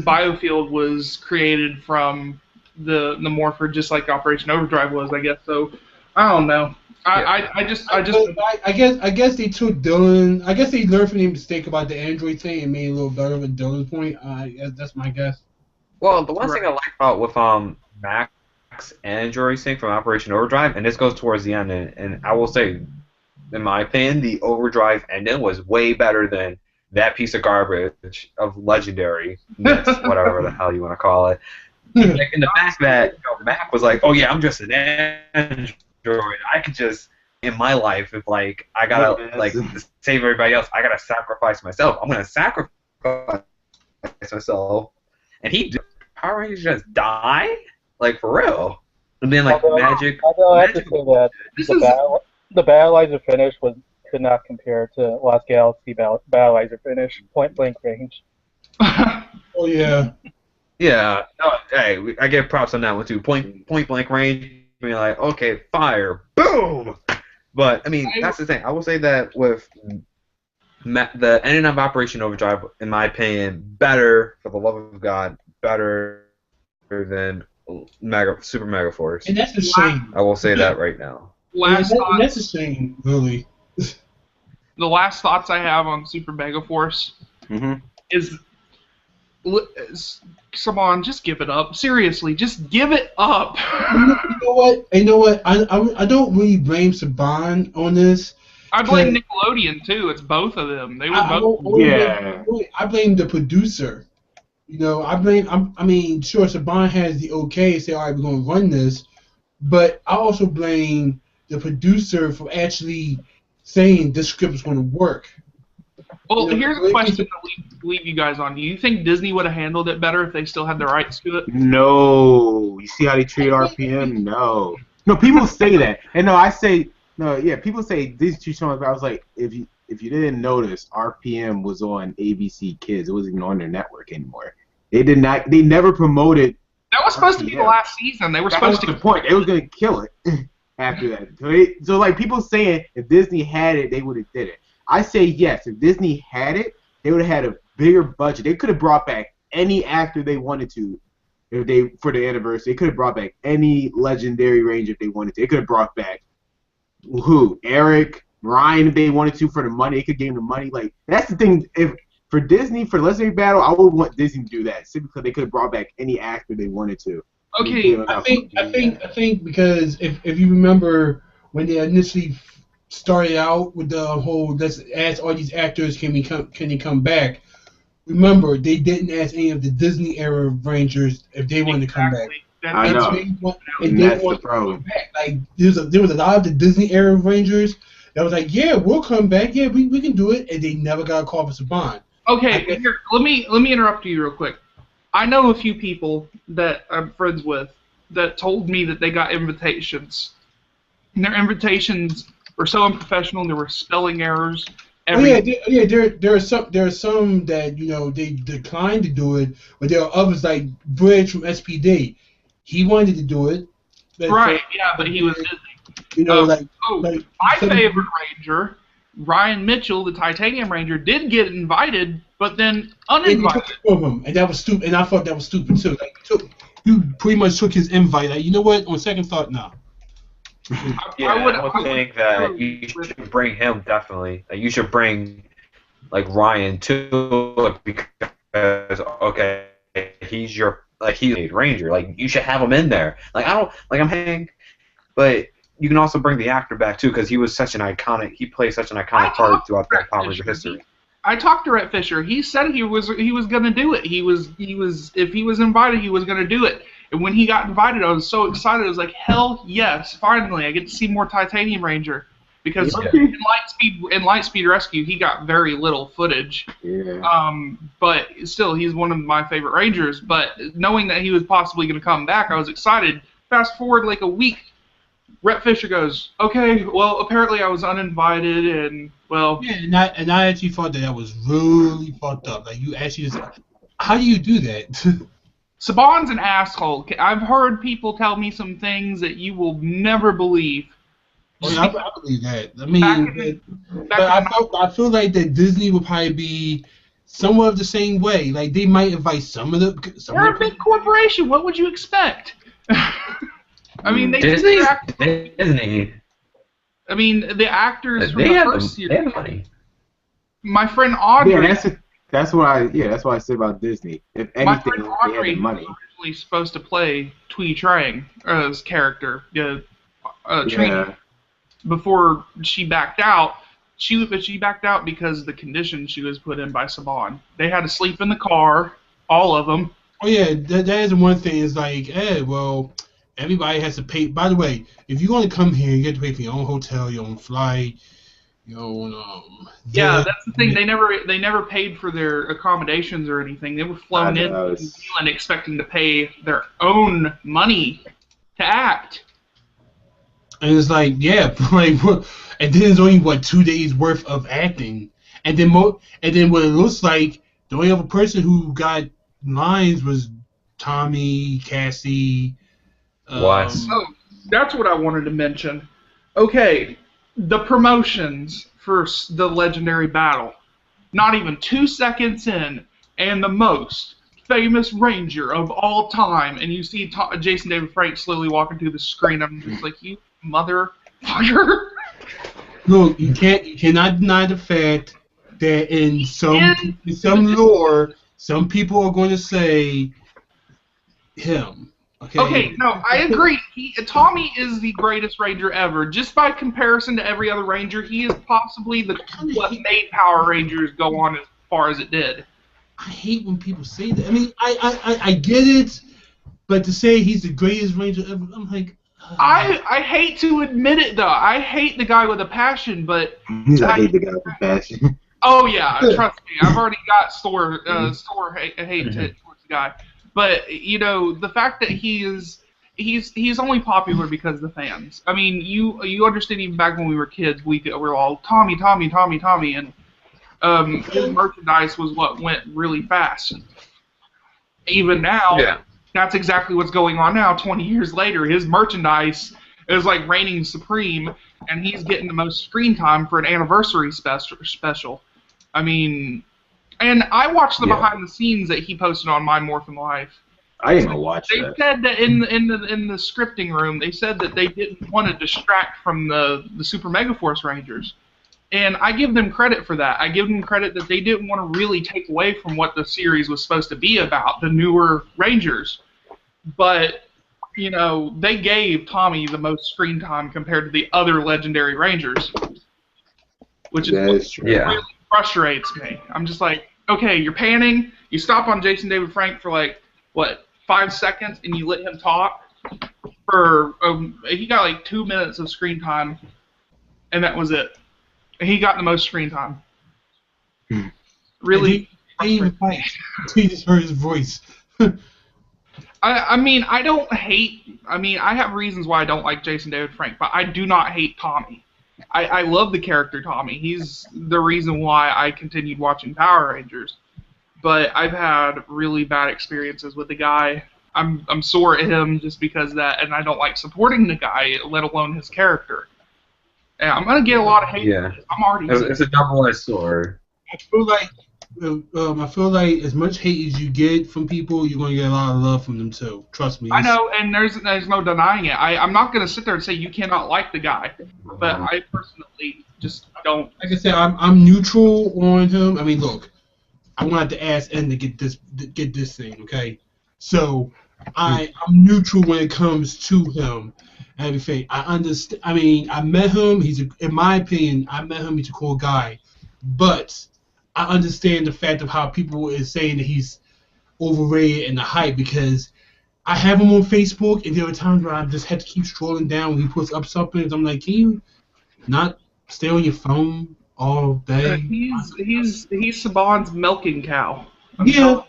S5: biofield was created from the morpher, just like Operation Overdrive was, I guess. So I don't know. I
S4: guess they took Dylan. I guess they learned from the mistake about the Android thing and made it a little better with Dylan's point. That's my guess.
S2: Well, the one thing I like about with Mac's Android thing from Operation Overdrive, and this goes towards the end, and I will say, in my opinion, the Overdrive ending was way better than that piece of garbage of Legendary, whatever the hell you want to call it. Like, in the fact that Mac was like, oh yeah, I'm just an Android. I could just, in my life, if like I gotta like save everybody else, I gotta sacrifice myself. I'm gonna sacrifice myself, and Power Rangers just die, like for real. And then like magic.
S6: Although I have to say that the Battleizer finish could not compare to Lost Galaxy Battleizer finish, point blank range.
S4: Oh yeah.
S2: Yeah. Oh, hey, I give props on that one too. Point blank range. Being like, okay, fire, boom. But I mean, that's the thing. I will say that with the ending of Operation Overdrive, in my opinion, better, for the love of God, better than Super Megaforce.
S4: And that's a shame.
S2: I will say that right now.
S4: That's a shame, really.
S5: The last thoughts I have on Super Megaforce is, come on, just give it up. Seriously, just give it up.
S4: You know what? I don't really blame Saban on this.
S5: I blame Nickelodeon too. It's both of them. They were both.
S4: I blame the producer. You know, I mean, sure, Saban has the okay, say, all right, we're going to run this, but I also blame the producer for actually saying this script is going to work.
S5: Well, here's a question to leave you guys on. Do you think Disney would have handled it better if they still had the rights to it?
S1: No. You see how they treat RPM? No. No, people say that. And no, I say, no, yeah, people say these two songs, I was like, if you didn't notice, RPM was on ABC Kids. It wasn't even on their network anymore. They never promoted.
S5: That was supposed to be the last season. They were supposed to.
S1: That was the point. They was going to kill it. after that. So like people saying if Disney had it, they would have did it. I say yes. If Disney had it, they would have had a bigger budget. They could have brought back any actor they wanted to. If they for the anniversary, they could have brought back any legendary ranger if they wanted to. They could have brought back who? Eric, Ryan if they wanted to for the money. They could give them the money. Like that's the thing. If for Disney for Legendary Battle, I would want Disney to do that simply because they could have brought back any actor they wanted to.
S4: Okay, I think because if you remember when they initially started out with the whole let's ask all these actors can they come back. Remember, they didn't ask any of the Disney era Rangers if they wanted to come back.
S1: I know.
S4: And that's the problem. Like there was a lot of the Disney era Rangers that was like, yeah, we'll come back, yeah, we can do it, and they never got a call for Saban.
S5: Okay, here, let me interrupt you real quick. I know a few people that I'm friends with that told me that they got invitations. And their invitations were so unprofessional. There were spelling errors.
S4: There are some that they declined to do it, but there are others like Bridge from SPD. He wanted to do it.
S5: Right? Yeah, but he was busy. My favorite Ranger, Ryan Mitchell, the Titanium Ranger, did get invited, but then uninvited.
S4: And that was stupid. And I thought that was stupid too. Like you pretty much took his invite. Like, you know what? On second thought, no.
S2: I would think that you should bring him definitely. Like, you should bring like Ryan too, because okay, he's a Ranger. Like you should have him in there. Like I'm Hank, but you can also bring the actor back too because he was such an iconic. He played such an iconic part throughout the Power Ranger history.
S5: I talked to Rhett Fisher. He said he was going to do it. He was if he was invited, he was going to do it. And when he got invited, I was so excited. I was like, hell yes! Finally, I get to see more Titanium Ranger. Because in Lightspeed Rescue, he got very little footage.
S1: Yeah.
S5: But still, he's one of my favorite Rangers. But knowing that he was possibly going to come back, I was excited. Fast forward like a week, Rhett Fisher goes, okay, well, apparently I was uninvited, and, well...
S4: Yeah, and I actually thought that was really fucked up. Like, you actually just... How do you do that?
S5: Saban's an asshole. I've heard people tell me some things that you will never believe.
S4: Well, I believe that. I mean, I feel like that Disney would probably be somewhat of the same way. Like, they might invite some of the...
S5: They're a big corporation. What would you expect? I mean,
S2: Disney.
S5: I mean, the actors from the first series.
S2: They have money.
S5: My friend Audrey.
S1: Yeah, that's what I say about Disney. If anything,
S5: my friend Audrey,
S1: they had the money.
S5: was originally supposed to play Twee Trang's character, Trini, before she backed out. She backed out because of the conditions she was put in by Saban. They had to sleep in the car, all of them.
S4: Oh yeah, that is one thing. Is like, well, everybody has to pay. By the way, if you want to come here, you have to pay for your own hotel, your own flight, your own.
S5: Yeah, that's the thing. They never paid for their accommodations or anything. They were flown in New Zealand expecting to pay their own money to act.
S4: And it's like, yeah, like, and then it's only 2 days worth of acting, and then what it looks like, the only other person who got lines was Tommy, Cassie.
S5: Oh, that's what I wanted to mention. Okay, the promotions for the Legendary Battle. Not even 2 seconds in, and the most famous Ranger of all time, and you see Jason David Frank slowly walking through the screen. I'm just like, you motherfucker.
S4: Look, you cannot deny the fact that in some lore, some people are going to say him.
S5: Okay, no, I agree. Tommy is the greatest Ranger ever. Just by comparison to every other Ranger, he is possibly what made Power Rangers go on as far as it did.
S4: I hate when people say that. I mean, I get it, but to say he's the greatest Ranger ever, I'm like...
S5: I hate to admit it, though. I hate the guy with a passion, but...
S1: I hate the guy with a passion.
S5: Oh, yeah, trust me. I've already got store hate towards the guy. But, you know, the fact that he's only popular because of the fans. I mean, you understand even back when we were kids, we were all, Tommy, Tommy, Tommy, Tommy, and his merchandise was what went really fast. Even now, that's exactly what's going on now. 20 years later, his merchandise It was like reigning supreme, and he's getting the most screen time for an anniversary special. I mean, and I watched the behind the scenes that he posted on My Morphin Life.
S1: I didn't watch
S5: they
S1: that.
S5: They said that in the scripting room, they said that they didn't want to distract from the Super Megaforce Rangers. And I give them credit for that. I give them credit that they didn't want to really take away from what the series was supposed to be about, the newer Rangers. But, you know, they gave Tommy the most screen time compared to the other legendary Rangers. Which is what really frustrates me. I'm just like, okay, you're panning, you stop on Jason David Frank for like, what, 5 seconds, and you let him talk for, he got like 2 minutes of screen time, and that was it. He got the most screen time. Really?
S4: I didn't even fight. He just heard his voice.
S5: I mean, I don't hate... I mean, I have reasons why I don't like Jason David Frank, but I do not hate Tommy. I love the character Tommy. He's the reason why I continued watching Power Rangers. But I've had really bad experiences with the guy. I'm sore at him just because of that, and I don't like supporting the guy, let alone his character. And I'm gonna get a lot of hate.
S2: Yeah,
S5: I'm already.
S2: It's a double-edged sword.
S4: I feel like as much hate as you get from people, you're gonna get a lot of love from them too. Trust me.
S5: I know, and there's no denying it. I'm not gonna sit there and say you cannot like the guy, but I personally just don't.
S4: Like I said, I'm neutral on him. I mean, look, I wanted to ask N to get this thing, okay? So I'm neutral when it comes to him. Everything. I understand. I mean, I met him. In my opinion, he's a cool guy, but I understand the fact of how people is saying that he's overrated and the hype, because I have him on Facebook, and there are times where I just had to keep scrolling down when he puts up something. And I'm like, can you not stay on your phone all day?
S5: He's Saban's milking cow.
S4: Yeah.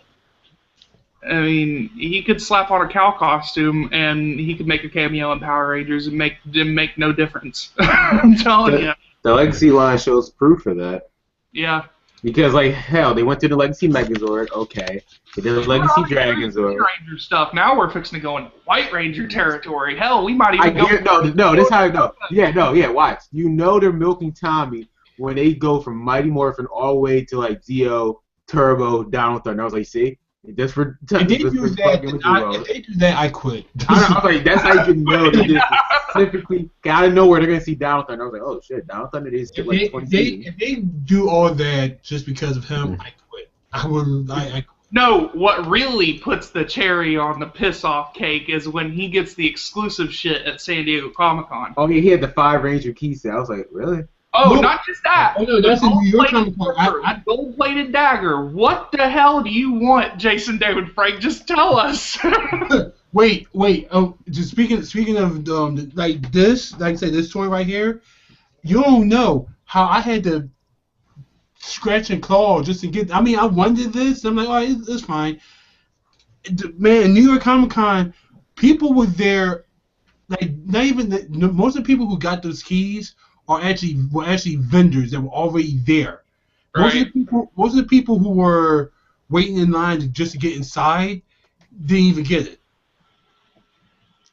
S5: I mean, he could slap on a cow costume and he could make a cameo in Power Rangers and make no difference. I'm telling you.
S1: The Legacy line shows proof of that.
S5: Yeah.
S1: Because, like, hell, they went through the Legacy Megazord, okay. They did the Legacy Dragonzord.
S5: Ranger stuff. Now we're fixing to go in White Ranger territory. Hell, we might even go...
S1: No, this is how I know. Yeah, watch. You know they're milking Tommy when they go from Mighty Morphin all the way to, like, Zeo, Turbo, Down with Thunder. I was like, see? Just for
S4: if they do that, I quit.
S1: I was like, that's how you can know they just specifically gotta know where they're gonna see Down Thunder. I was like, oh shit, Down Thunder is skip like 20.
S4: If they do all that just because of him, I quit. I would. I
S5: No, what really puts the cherry on the piss-off cake is when he gets the exclusive shit at San Diego Comic-Con.
S1: Oh, yeah, he had the 5 Ranger key set. I was like, really?
S5: Oh, not just that.
S4: Oh, no, that's in New York Comic-Con.
S5: Gold-plated dagger. What the hell do you want, Jason David Frank? Just tell us.
S4: Wait. Just speaking of like this, like I say, this toy right here, you don't know how I had to scratch and claw just to get. I mean, I wanted this. I'm like, oh, it's fine. Man, in New York Comic Con, people were there. Like, not even most of the people who got those keys were actually vendors that were already there.
S5: Right.
S4: Most of the people who were waiting in line just to get inside didn't even get it.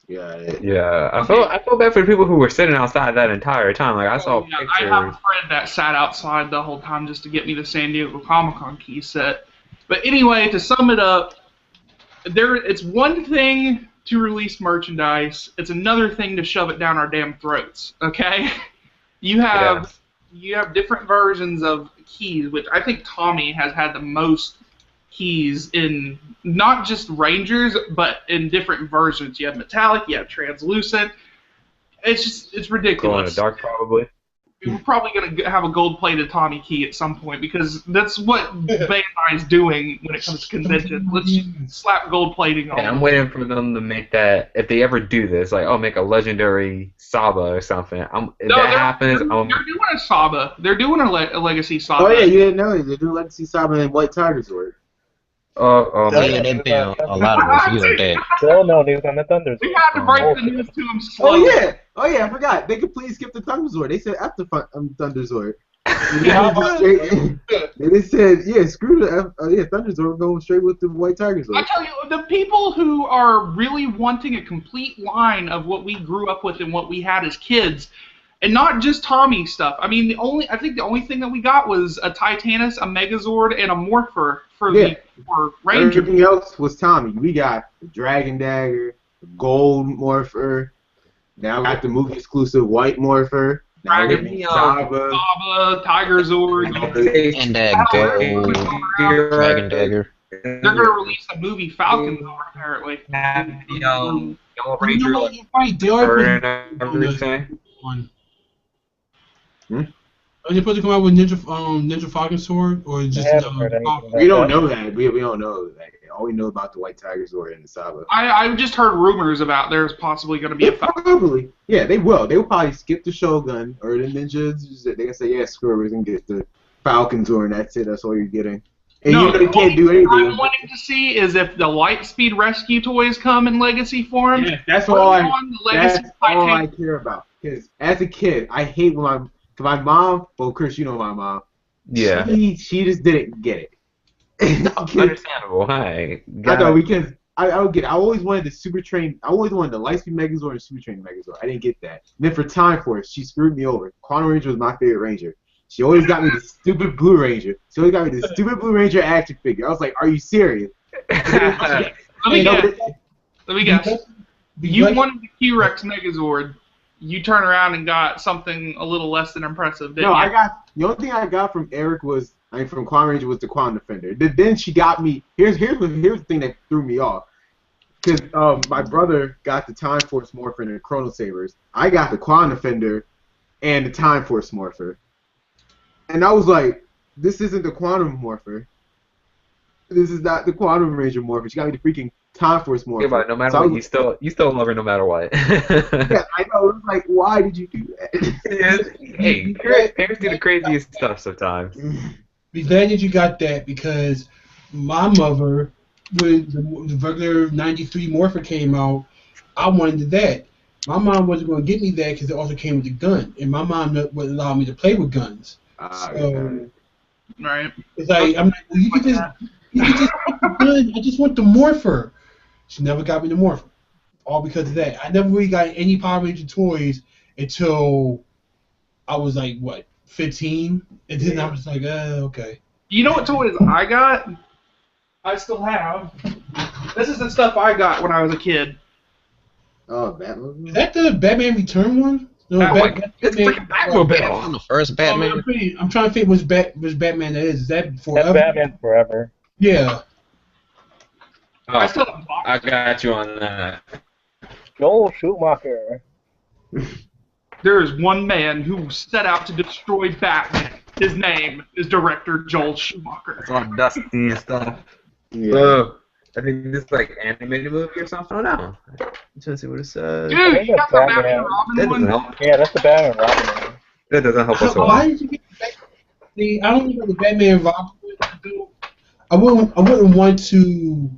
S2: Yeah. I feel bad for the people who were sitting outside that entire time. Like, I saw pictures.
S5: I have a friend that sat outside the whole time just to get me the San Diego Comic-Con key set. But anyway, to sum it up, it's one thing to release merchandise. It's another thing to shove it down our damn throats. Okay? You have different versions of keys, which I think Tommy has had the most keys in not just Rangers, but in different versions. You have metallic, you have translucent. It's ridiculous.
S2: Glow in the dark, probably.
S5: We're probably going to have a gold-plated Tommy key at some point, because that's what Bandai is doing when it comes to conventions. Let's slap gold plating on it.
S2: I'm waiting for them to make that, if they ever do this, like, make a legendary Saba or something. If that happens,
S5: they're doing a Saba. They're doing a Legacy Saba.
S1: Oh, yeah, you didn't know. They're doing Legacy Saba and White Tiger's work.
S3: Yeah, they've been a lot of reviews of that.
S6: Still no news on the Thunders.
S5: We had to break the news to them slowly.
S1: Oh yeah, I forgot. They could please skip the Thunderzord. They said after Thunderzord. They just said, yeah, screw the Thunderzord, going straight with the White Tiger Zord.
S5: I tell you, the people who are really wanting a complete line of what we grew up with and what we had as kids, and not just Tommy stuff. I mean, I think the only thing that we got was a Titanus, a Megazord, and a Morpher for Ranger.
S1: Everything else was Tommy. We got the Dragon Dagger, the Gold Morpher. Now we got the movie exclusive White Morpher.
S5: Dragon Saba, Tiger Zord,
S3: and that Gold Dragon Dagger.
S5: They're gonna release a movie, Falcon Zord, apparently.
S2: Yellow Ranger,
S4: you know what? You're right. They are
S2: everything.
S4: Are they supposed to come out with Ninja Falcon Sword, or just
S1: we don't know that. We don't know that. All we know about the White Tiger Zord and the Saba.
S5: I just heard rumors about there's possibly going to be a Falcon.
S1: Probably. Yeah, they will. They will probably skip the Shogun or the Ninjas. They can say, yeah, screw it, we're going to get the Falcon Zord, and that's it. That's all you're getting. And
S5: no,
S1: you know, you can't do anything.
S5: What I'm wanting to see is if the Lightspeed Rescue toys come in Legacy form.
S1: Yeah, that's all I care about. Because as a kid, I hate when my mom, well, Chris, you know my mom.
S2: Yeah.
S1: She just didn't get it.
S2: Understandable. I
S1: know, because I don't get it. I always wanted the Super Train. I always wanted the Lightspeed Megazord and Super Train Megazord. I didn't get that. And then for Time Force, she screwed me over. Quantum Ranger was my favorite Ranger. She always got me the stupid Blue Ranger. She always got me the stupid Blue Ranger action figure. I was like, are you serious?
S5: Let me guess. You wanted the Q-Rex Megazord. You turn around and got something a little less than impressive, didn't you?
S1: The only thing I got from Eric was, from Quantum Ranger was the Quantum Defender. Then she got me, here's the thing that threw me off. Because my brother got the Time Force Morpher and the Chrono Sabers. I got the Quantum Defender and the Time Force Morpher. And I was like, this isn't the Quantum Morpher. This is not the Quantum Ranger Morpher. She got me the freaking Time Force Morpher.
S2: Yeah, but no matter what, you still love her no matter what.
S1: Yeah, I know. It was like, why did you do that?
S2: Hey, parents do the craziest stuff sometimes.
S4: Be glad that you got that, because my mother, when the regular 93 Morpher came out, I wanted that. My mom wasn't going to get me that because it also came with a gun, and my mom wouldn't allow me to play with guns.
S5: Right.
S4: It's like, I'm like, well, you can just put the gun. I just want the Morpher. She never got me the Morpher. All because of that. I never really got any Power Ranger toys until I was like, 15? And then I was like, okay.
S5: You know what toys I got? I still have. This is the stuff I got when I was a kid.
S1: Oh, Batman?
S4: Is that the Batman Return one? No,
S2: it's freaking Batmobile.
S3: The first Batman.
S4: I'm trying to think which Batman that is. Is that Forever?
S6: That's Batman Forever.
S4: Yeah.
S2: Oh, I got you on that.
S6: Joel Schumacher.
S5: There is one man who set out to destroy Batman. His name is Director Joel Schumacher.
S2: It's all dusty and stuff. Yeah. I think this is like animated movie or something. I don't know. I'm trying to see what it says.
S5: Dude, you got the Batman Robin
S2: that
S5: one?
S2: doesn't help.
S6: Yeah, that's the Batman Robin one.
S2: That doesn't help us at all.
S4: Why did you get the I don't know the Batman Robin one. I wouldn't want to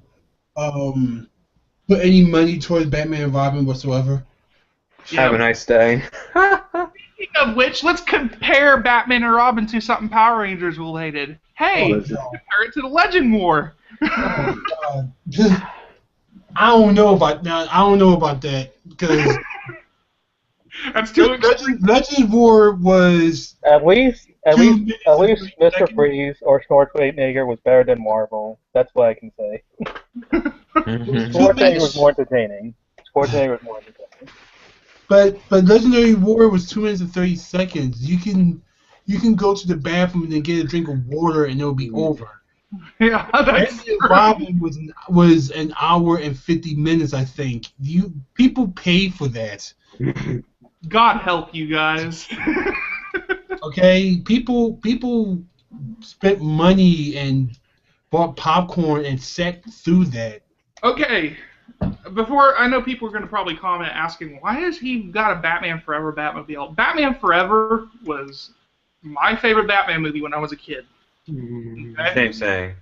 S4: put any money towards Batman and Robin whatsoever.
S5: Yeah.
S2: Have a nice day.
S5: Speaking of which, let's compare Batman and Robin to something Power Rangers related. Hey, compare it to the Legend War.
S4: Oh, God. I don't know about that because
S5: that's too extreme.
S4: Legend War was
S6: at least Mr. Freeze or Schwarzenegger was better than Marvel. That's what I can say. Schwarzenegger was more entertaining.
S4: But Legendary War was 2 minutes and 30 seconds. You can go to the bathroom and then get a drink of water and it'll be over.
S5: Yeah, that's true.
S4: Robin was an hour and 50 minutes, I think. People pay for that.
S5: God help you guys.
S4: Okay, people spent money and bought popcorn and sat through that.
S5: Okay, before I know people are going to probably comment asking why has he got a Batman Forever Batmobile? Batman Forever was my favorite Batman movie when I was a kid. Okay?
S2: Same.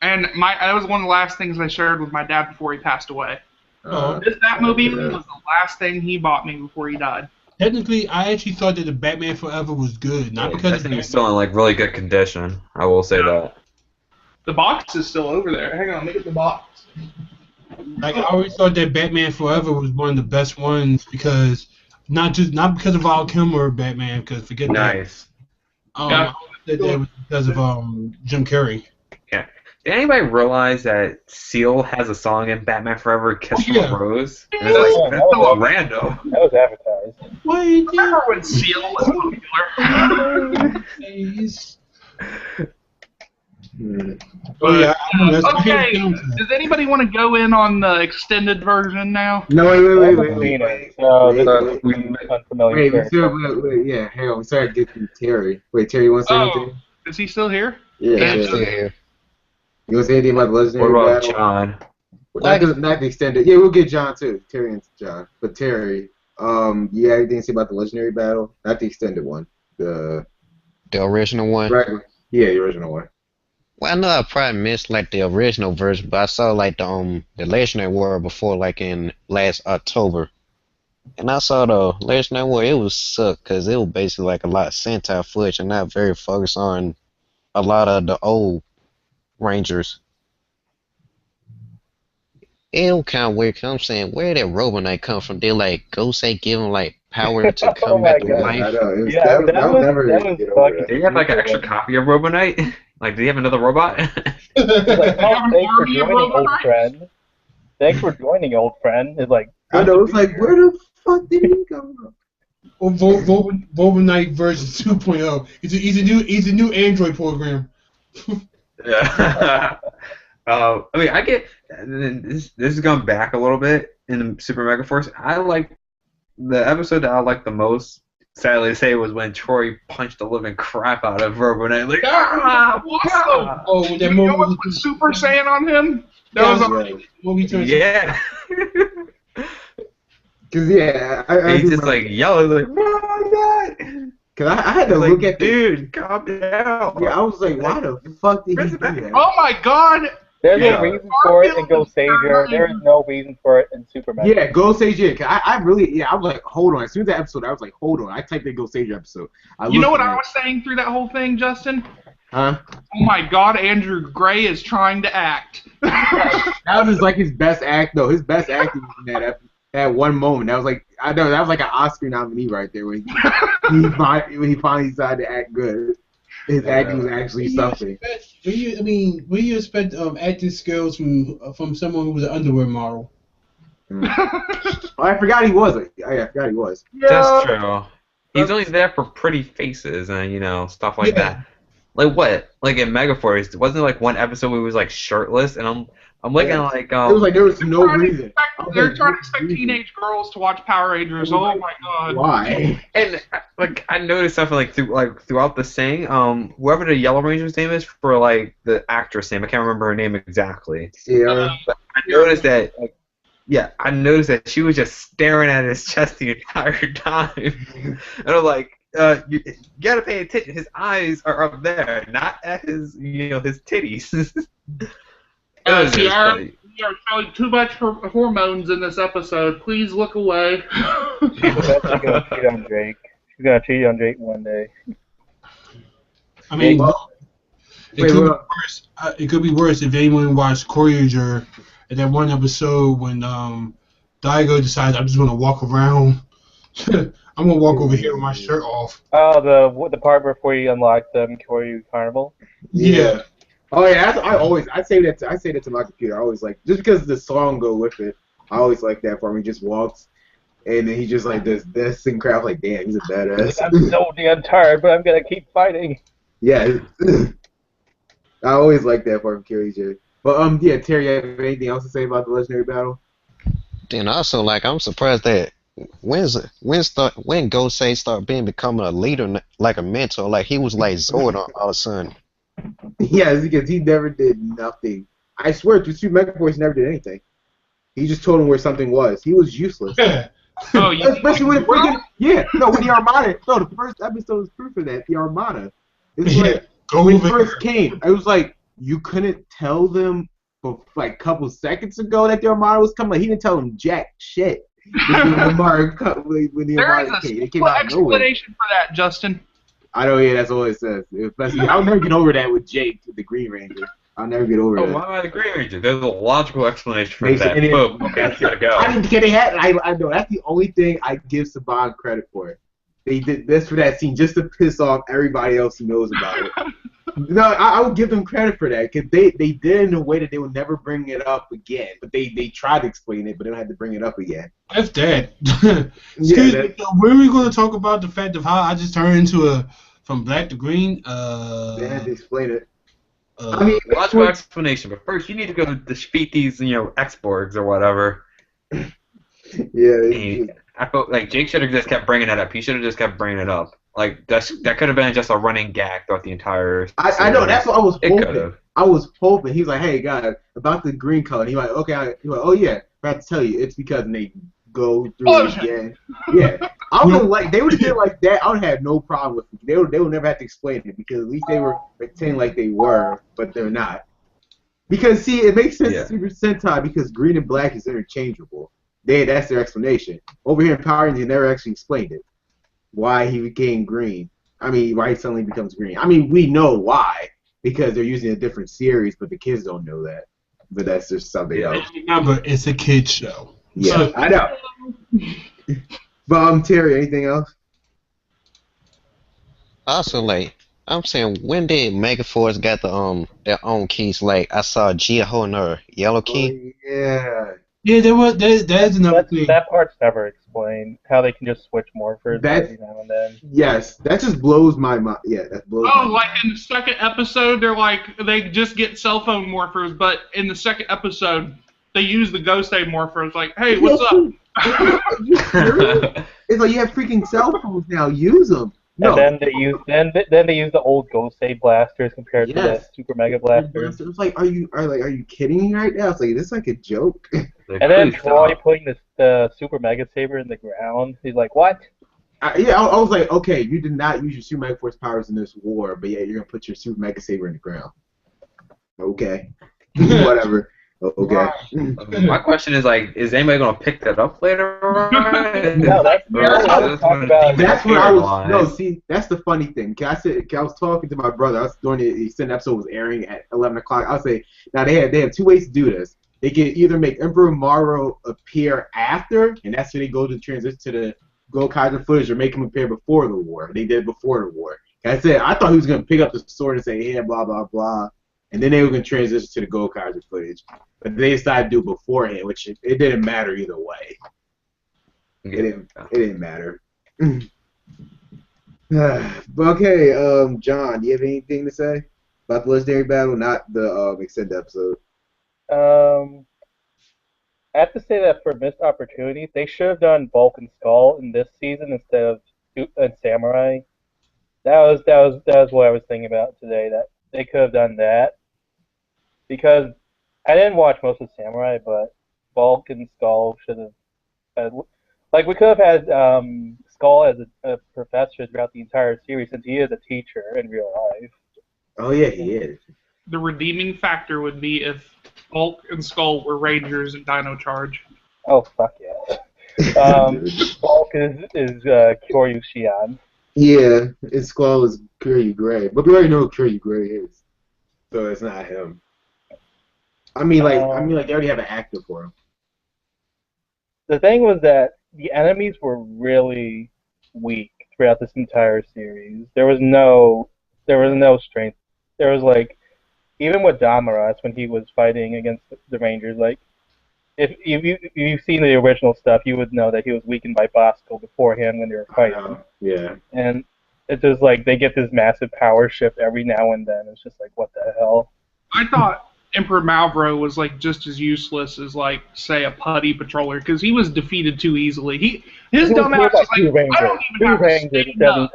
S5: And that was one of the last things I shared with my dad before he passed away. This Batmobile was the last thing he bought me before he died.
S4: Technically, I actually thought that the Batman Forever was good, not because
S2: that thing's still in like really good condition. I will say that.
S5: The box is still over there. Hang on, look at the box.
S4: like I always thought that Batman Forever was one of the best ones because not because of Val Kilmer Batman, because forget
S2: Nice.
S4: that.
S5: Yeah.
S4: That was because of Jim Carrey.
S2: Yeah. Did anybody realize that Seal has a song in Batman Forever, "Kiss from a Rose"? And it's like that's so random.
S6: That was advertised.
S5: Remember when Seal was popular?
S4: Oh yeah.
S5: Okay. Does anybody want to go in on the extended version now?
S1: No, wait.
S6: Unfamiliar.
S1: Wait, yeah, hang on. We started to get through Terry. Wait, Terry, you want to say anything?
S5: Is he still here?
S1: Yeah,
S3: I'm still here.
S1: You want to say anything about the
S2: What
S1: legendary
S2: about
S1: battle?
S2: John?
S1: Not the extended. Yeah, we'll get John too. Terry and John. But Terry, you have anything to say about the legendary battle? Not the extended one. The
S3: original one.
S1: regular. Yeah, the original one.
S3: Well, I know I probably missed like the original version, but I saw like the Legendary War before, like in last October, and I saw the Legendary War. It was suck because it was basically like a lot of Sentai footage and not very focused on a lot of the old Rangers. It was kind of weird. Cause I'm saying, where did Robo Knight come from? Did like Gosei give him like power to come back to
S6: God.
S3: life?
S1: I know. It was,
S6: Yeah,
S1: that was never
S6: that was
S1: get over
S6: fucking-
S1: that.
S2: Did he have like an extra copy of Robonite? Like, did he have another robot?
S6: It's like, oh, thanks for joining, old friend. Thanks for joining, old friend. It's like,
S1: I know. It's like, where the fuck did he come from?
S4: Or Volvanite version 2.0. He's a new Android program.
S2: Yeah. I mean, I get this is going back a little bit in Super Megaforce. I like the episode that I liked the most. Sadly to say, was when Troy punched the living crap out of Robonite. Like,
S4: Oh, with that
S5: You know
S4: moment.
S5: what was Super Saiyan on him? That was
S4: When we turned
S2: yeah.
S1: Cause yeah, I
S2: He's
S1: do
S2: just
S1: remember-
S2: like yelling like, "Robonite!"
S1: Cause I had to
S2: Like,
S1: look at the
S2: dude, calm down.
S1: Yeah, I was like, why the fuck did he do that?
S5: Oh my god!
S6: there's
S2: Yeah.
S6: no reason for it in Ghost Savior. There is no reason for it in Superman.
S1: Yeah, Go Sage. Yeah, 'cause I really, I was like, hold on. As soon as that episode, I was like, hold on. I typed in Go Sage episode.
S5: You know what
S1: looked
S5: I
S1: at
S5: was saying through that whole thing, Justin?
S1: it. Huh?
S5: Oh my god, Andrew Gray is trying to act.
S1: That was like his best act, though. His best acting was in that one moment. That was like, I know that was like an Oscar nominee right there when he finally decided to act good. His acting was actually something.
S4: Where do you expect acting skills from someone who was an underwear model?
S1: Oh, I forgot he was. I forgot he was.
S2: That's true. He's only there for pretty faces and stuff like that. Like what? Like in Megaforce, wasn't there like one episode where he was like shirtless? And I'm looking like
S1: It was like there was no reason.
S5: They're trying to expect teenage girls to watch Power Rangers. Oh my god.
S1: Why?
S2: and like I noticed something throughout the thing. Whoever the Yellow Ranger's name is for like the actress name, I can't remember her name exactly.
S1: Yeah.
S2: But I noticed that. I noticed that she was just staring at his chest the entire time, and I'm like, you gotta pay attention. His eyes are up there, not at his titties.
S5: We are showing too much hormones in this episode. Please look away.
S6: She's gonna cheat on Drake. She's gonna cheat on Drake one day.
S4: I mean,
S1: Wait,
S4: it could be worse. It could be worse if anyone watched Courager in that one episode when Daigo decides I'm just gonna walk around. I'm gonna walk over here with my shirt off.
S6: Oh, the part before you unlock the Kyoryu Carnival.
S1: Yeah. Oh yeah, I say that to my computer. I always like, just because the song go with it. I always like that part when he just walks and then he just like does this and crap. Like, damn, he's a badass.
S6: I'm so damn tired, but I'm gonna keep fighting.
S1: Yeah. I always like that part from Kyoji. But yeah, Terry, you have anything else to say about the legendary battle?
S3: Then also, like, I'm surprised that when Gosei start becoming a leader, like a mentor, like he was like Zord all of a sudden.
S1: Yeah, because he never did nothing. I swear, Super Megaforce never did anything. He just told him where something was. He was useless.
S5: Oh, you
S1: Especially when when the Armada. No, the first episode was proof of that. The Armada. It's like when it first came, it was like you couldn't tell them for like a couple seconds ago that the Armada was coming. Like, he didn't tell them jack shit. When the
S5: There is
S1: Amari
S5: a
S1: came, it came
S5: simple
S1: out of nowhere.
S5: explanation for that, Justin.
S1: I know, yeah, that's all it says. I'll never get over that with Jake, the Green Ranger. I'll never get over that.
S2: Oh, why the Green Ranger? There's a logical explanation for
S1: Makes
S2: that.
S1: it-
S2: Boom. Okay, I gotta go.
S1: I didn't get it. I know that's the only thing I give Saban credit for. They did this for that scene just to piss off everybody else who knows about it. No, I would give them credit for that because they did it in a way that they would never bring it up again. But they tried to explain it, but they don't have to bring it up again.
S4: That's that. Excuse me. Where are we going to talk about the fact of how I just turned into from black to green?
S1: They had to explain it.
S2: I mean, logical explanation, but first you need to go defeat these, X-Borgs or whatever.
S1: Yeah.
S2: I felt like Jake should have just kept bringing it up. He should have just kept bringing it up. Like that could have been just a running gag throughout the entire.
S1: I know that's what I was hoping.
S2: It could have.
S1: I was hoping he was like, "Hey guys, about the green color." And he's like, "Okay." He's like, "Oh yeah, I have to tell you, it's because they go through it again." Yeah, I would like they would have did like that. I would have no problem with it. They would never have to explain it because at least they were pretending like they were, but they're not. Because see, it makes sense to Super Sentai because green and black is interchangeable. That's their explanation. Over here in Power Rangers, they never actually explained it. Why he became green. I mean, why he suddenly becomes green. I mean, we know why. Because they're using a different series, but the kids don't know that. But that's just something else.
S4: Remember, it's a kid's show.
S1: Yeah, so, I know. But Terry, anything else?
S3: Also, like, I'm saying, when did Megaforce got their own keys? Like, I saw Gia holding her yellow key.
S1: Oh, yeah.
S4: Yeah, there's another thing.
S6: That part's never explained. How they can just switch morphers every now and then.
S1: Yes, that just blows my mind. Yeah, that blows my mind.
S5: Like in the second episode, they just get cell phone morphers, but in the second episode, they use the Ghost A morphers. Like, hey, what's up?
S1: It's like you have freaking cell phones now. Use them. No.
S6: And then they use the old Ghost A blasters compared to the Super Mega blasters.
S1: It's like, are you kidding me right now? It's like, is this like a joke?
S6: And then Troy putting the Super Mega Saber in the ground. He's like, what?
S1: I was like, okay, you did not use your Super Mega Force powers in this war, but yeah, you're gonna put your Super Mega Saber in the ground. Okay, whatever. Okay.
S2: My question is is anybody gonna pick that up later?
S6: No, that's what I was talking about.
S1: That's what I was. No, see, that's the funny thing. I was talking to my brother. I was during the extended episode was airing at 11 o'clock. I was say, now they have two ways to do this. They can either make Emperor Morrow appear after, and that's when they go to transition to the Go-Kaiser footage, or make him appear before the war. They did before the war. I said, I thought he was going to pick up the sword and say, yeah, blah, blah, blah, and then they were going to transition to the Go-Kaiser footage. But they decided to do it beforehand, which it didn't matter either way. It didn't matter. But okay, John, do you have anything to say about the Legendary Battle, not the extended episode?
S6: I have to say that for missed opportunities, they should have done Bulk and Skull in this season instead of Samurai. That was what I was thinking about today. That they could have done that because I didn't watch most of Samurai, but Bulk and Skull should have. We could have had Skull as a professor throughout the entire series since he is a teacher in real life.
S1: Oh yeah, he is.
S5: The redeeming factor would be if Bulk and Skull were Rangers in Dino Charge.
S6: Oh fuck yeah! Bulk is Kyoryu Shion.
S1: Yeah, and Skull is Kyoryu Gray, but we already know who Kyoryu Gray is, so it's not him. I mean, they already have an actor for him.
S6: The thing was that the enemies were really weak throughout this entire series. There was no strength. There was even with Damaras when he was fighting against the Rangers, if you've seen the original stuff, you would know that he was weakened by Bosco beforehand when they were fighting.
S1: Yeah.
S6: And it's just they get this massive power shift every now and then. It's just what the hell?
S5: I thought Emperor Malvro was just as useless as say a putty patroller because he was defeated too easily. His dumbass was I don't even have to stand up.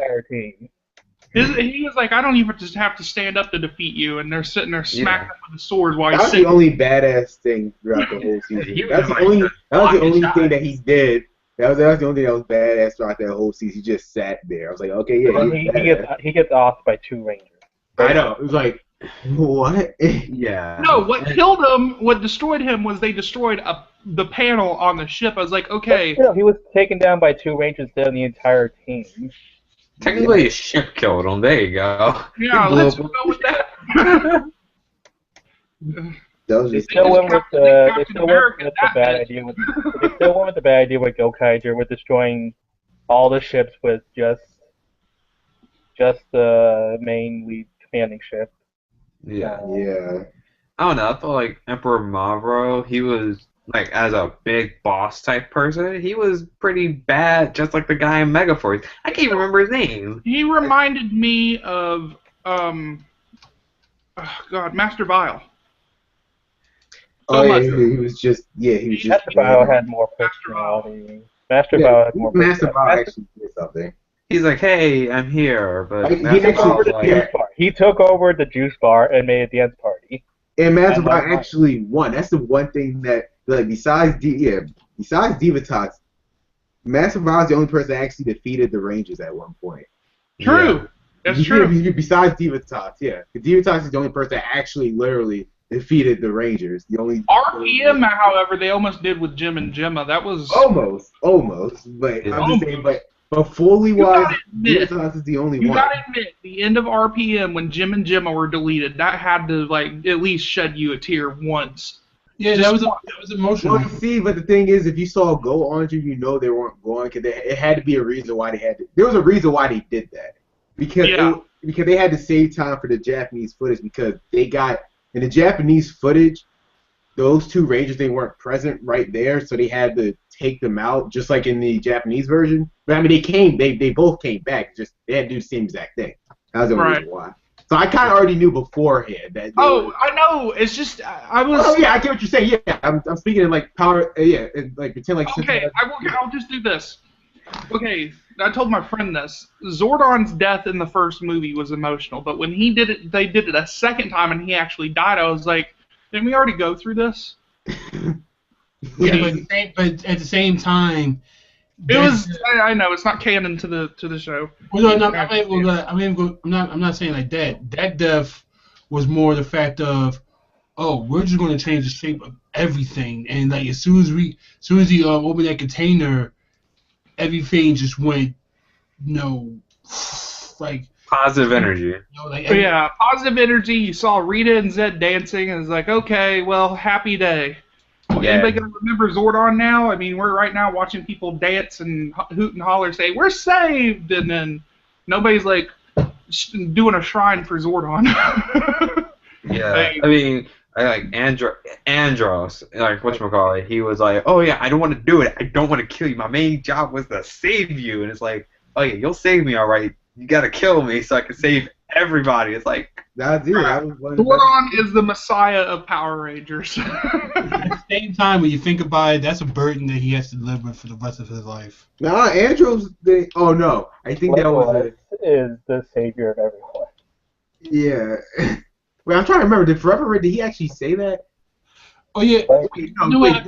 S5: He was I don't even just have to stand up to defeat you, and they're sitting there smacking him with the sword while he's sitting.
S1: That was the only badass thing throughout the whole season. That was the only thing that he did. That was the only thing that was badass throughout that whole season. He just sat there. I was like, okay, yeah.
S6: He gets off by two Rangers.
S1: I know. It was What?
S2: Yeah.
S5: No, what killed him, what destroyed him, was they destroyed the panel on the ship. I was like, okay.
S6: But, he was taken down by 2 Rangers than the entire team.
S2: Technically, a ship killed him. There you go.
S5: Yeah, let's go with that.
S6: They still went with the bad idea. They still went with the bad idea with Gokaiger, with destroying all the ships with just the main lead commanding ship.
S2: Yeah.
S1: Yeah.
S2: I don't know. I felt like Emperor Mavro, he was, like, as a big boss type person, he was pretty bad, just like the guy in Megaforce. I can't even remember his name.
S5: He reminded me of, Master Vile.
S1: Oh, yeah, he was just.
S6: Master Vile had more personality. Master Vile had more personality.
S1: Master Vile actually did something.
S2: He's like, hey, I'm here, but
S1: he
S2: Master Vile's like,
S6: He took over the juice bar and made it dance party.
S1: And Master Vile actually won. That's the one thing that, like, besides Divatox, Master Vile's the only person that actually defeated the Rangers at one point.
S5: True. That's true.
S1: Besides Divatox, yeah. Divatox is the only person that actually literally defeated the Rangers. The only
S5: RPM, however, they almost did with Jim and Gemma. That was
S1: almost. But I'm just saying, but fully wise, Divatox is the only one.
S5: You gotta admit, the end of RPM when Jim and Gemma were deleted, that had to like at least shed you a tear once.
S4: Yeah, that was emotional.
S1: Well, see, but the thing is, if you saw Go Orange, you know they weren't going because it had to be a reason why they had to. There was a reason why they did that because they had to save time for the Japanese footage because they got in the Japanese footage, those 2 Rangers, they weren't present right there, so they had to take them out, just like in the Japanese version. But I mean, they both came back, just they had to do the same exact thing. That was the only reason why. So I kind of already knew beforehand that.
S5: I know. It's just I was.
S1: Oh yeah, I get what you're saying. Yeah, I'm speaking in like power. Yeah, like pretend like.
S5: Okay, I'll just do this. Okay, I told my friend this. Zordon's death in the first movie was emotional, but when they did it a second time and he actually died, I was like, didn't we already go through this?
S4: Yeah, but at the same time,
S5: it was. I know it's not canon to the show.
S4: Well, no, I'm not saying like that. That death was more the fact of, we're just going to change the shape of everything, and like as soon as he opened that container, everything just went, like
S2: positive energy.
S5: Positive energy. You saw Rita and Zed dancing, and it's like, okay, well, happy day. Anybody gonna remember Zordon now? I mean, we're right now watching people dance and hoot and holler, say we're saved, and then nobody's like doing a shrine for Zordon.
S2: I mean, like Andros, like whatchamacallit, he was like, oh yeah, I don't want to do it. I don't want to kill you. My main job was to save you, and it's like, oh yeah, you'll save me, all right. You gotta kill me so I can save everybody. It's like.
S5: Zordon is the messiah of Power Rangers.
S4: At the same time, when you think about it, that's a burden that he has to live with for the rest of his life.
S1: Nah, Andros. Oh no, I think that was
S6: is the savior of everyone.
S1: Yeah. Wait, I'm trying to remember. Did he actually say that?
S4: Oh yeah.
S1: Did Andros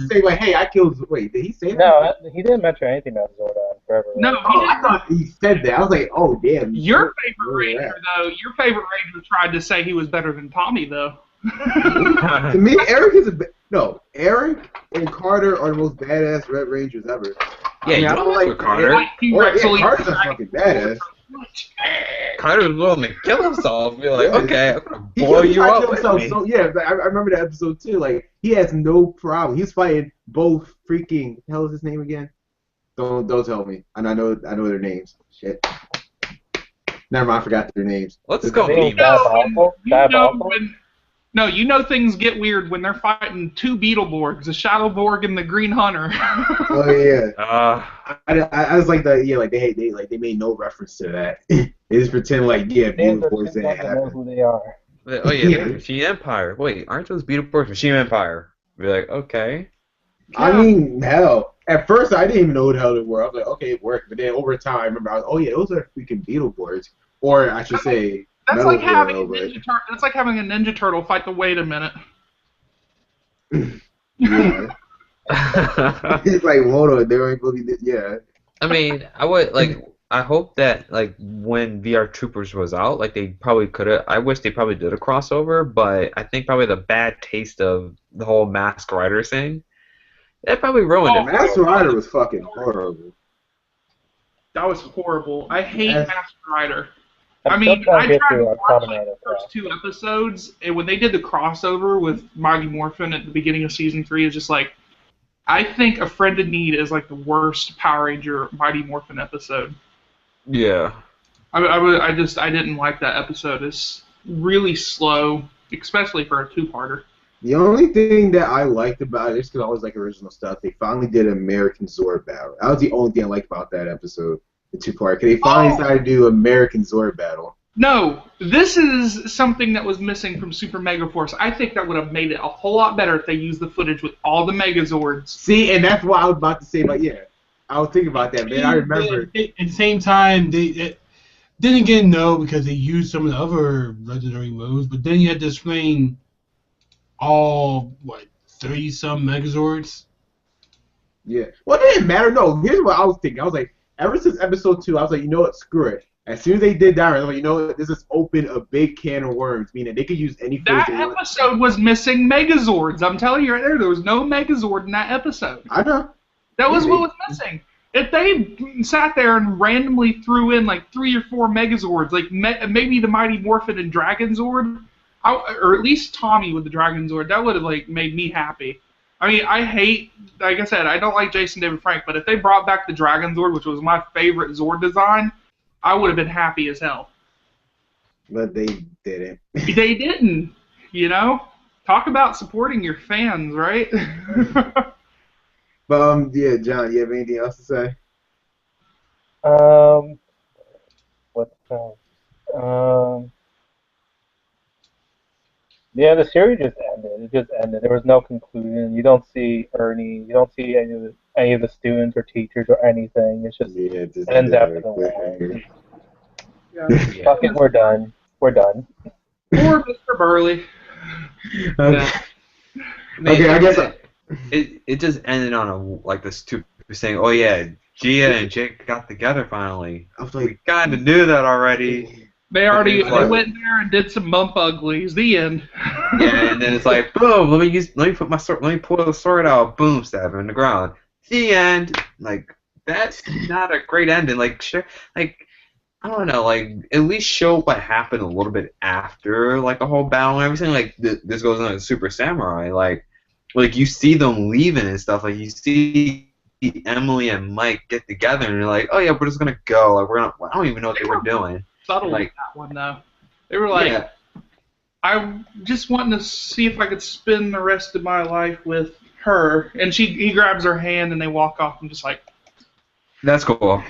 S1: say like, "Hey, I killed"? Wait, did he say that?
S6: No, he didn't mention anything about Zordon forever.
S5: No,
S1: I thought he said that. I was like, oh damn.
S5: Your favorite Ranger, though. Your favorite Ranger tried to say he was better than Tommy, though.
S1: To me, Eric Eric and Carter are the most badass Red Rangers ever.
S2: Yeah,
S1: I don't like
S2: Carter.
S1: Carter's a fucking badass.
S2: Carter's willing to kill himself. Be like, okay, I'm gonna blow you up with me.
S1: So yeah, I remember that episode too. Like he has no problem. He's fighting both freaking. Hell is his name again? Don't tell me. And I know their names. Shit. Never mind, I forgot their names.
S2: Let's go.
S5: You know things get weird when they're fighting 2 Beetleborgs, the Shadowborg and the Green Hunter.
S1: Oh yeah. I was like they made no reference to that. They just pretend like Beetleborgs didn't happen.
S6: Know who they are.
S2: Oh yeah, Machine Empire. Wait, aren't those Beetleborgs Machine Empire? Be like, okay.
S1: I mean, hell. At first, I didn't even know who the hell they were. I was like, okay, it worked. But then over time, I remember, those are freaking Beetleborgs. Or I should say,
S5: that's like having a Ninja Turtle fight the Wait a Minute.
S1: Yeah. It's like, hold on, there ain't really, yeah.
S2: I mean, I I hope that like when VR Troopers was out, like they probably could have. I wish they probably did a crossover, but I think probably the bad taste of the whole Mask Rider thing, that probably ruined it.
S1: Master Rider was fucking horrible.
S5: That was horrible. I hate Master Rider.
S6: I
S5: mean, I tried to watch
S6: like
S5: the first 2 episodes, and when they did the crossover with Mighty Morphin at the beginning of season 3, it's just like, I think A Friend in Need is like the worst Power Ranger Mighty Morphin episode.
S2: Yeah.
S5: I didn't like that episode. It's really slow, especially for a 2-parter.
S1: The only thing that I liked about it, just because I always like original stuff, they finally did an American Zord battle. That was the only thing I liked about that episode, the 2-part. Because they finally decided to do American Zord battle.
S5: No, this is something that was missing from Super Megaforce. I think that would have made it a whole lot better if they used the footage with all the Megazords.
S1: See, and that's what I was about to say, but yeah. I was thinking about that, man. I remember.
S4: At the same time, then again, no, because they used some of the other legendary moves, but then you had to explain all, 30-some Megazords?
S1: Yeah. Well, it didn't matter. No, here's what I was thinking. I was like, ever since episode 2, I was like, you know what, screw it. As soon as they did that, I was like, you know what, this is open a big can of worms, meaning they could use any footage.
S5: That episode was missing Megazords. I'm telling you right there was no Megazord in that episode.
S1: I know.
S5: That was what was missing. If they sat there and randomly threw in like 3 or 4 Megazords, like maybe the Mighty Morphin and Dragon Zord, or at least Tommy with the Dragon Zord, that would have like made me happy. I mean, I hate, like I said, I don't like Jason David Frank, but if they brought back the Dragon Zord, which was my favorite Zord design, I would have been happy as hell.
S1: But they didn't.
S5: They didn't. You know, talk about supporting your fans, right?
S1: But yeah, John, you have anything else to say?
S6: What's yeah, the series just ended. It just ended. There was no conclusion. You don't see Ernie. You don't see any of the students or teachers or anything. It's just
S1: it
S6: ends after the war. Yeah. Fuck it, we're done. We're done.
S5: Poor Mr. Burley.
S1: Okay.
S2: Okay, I guess it just ended on like this stupid saying, oh yeah, Gia and Jake got together finally. I was like, we kind of knew that already.
S5: They went there and did some bump uglies. The end.
S2: Yeah, and then it's like, boom, let me pull the sword out, boom, stab him in the ground. The end. Like, that's not a great ending. Like, sure, like, I don't know, like, at least show what happened a little bit after, like, the whole battle and everything. Like, this goes on in Super Samurai. Like, you see them leaving and stuff. Like, you see Emily and Mike get together, and you're like, oh, yeah, we're just going to go. Like, I don't even know what they were doing.
S5: Subtle like that one, though. They were like, yeah. I'm just wanting to see if I could spend the rest of my life with her. And he grabs her hand, and they walk off. I'm just like...
S2: That's cool.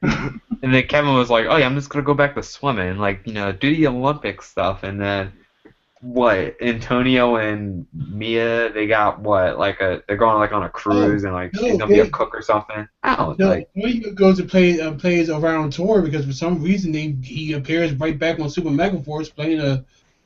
S2: And then Kevin was like, oh yeah, I'm just going to go back to swimming, like, you know, do the Olympic stuff. And then, Antonio and Mia, they got, they're going, like, on a cruise, and, like, she's going to be a cook or something. I don't know.
S4: No, he goes to plays around tour because for some reason he appears right back on Super Megaforce playing a...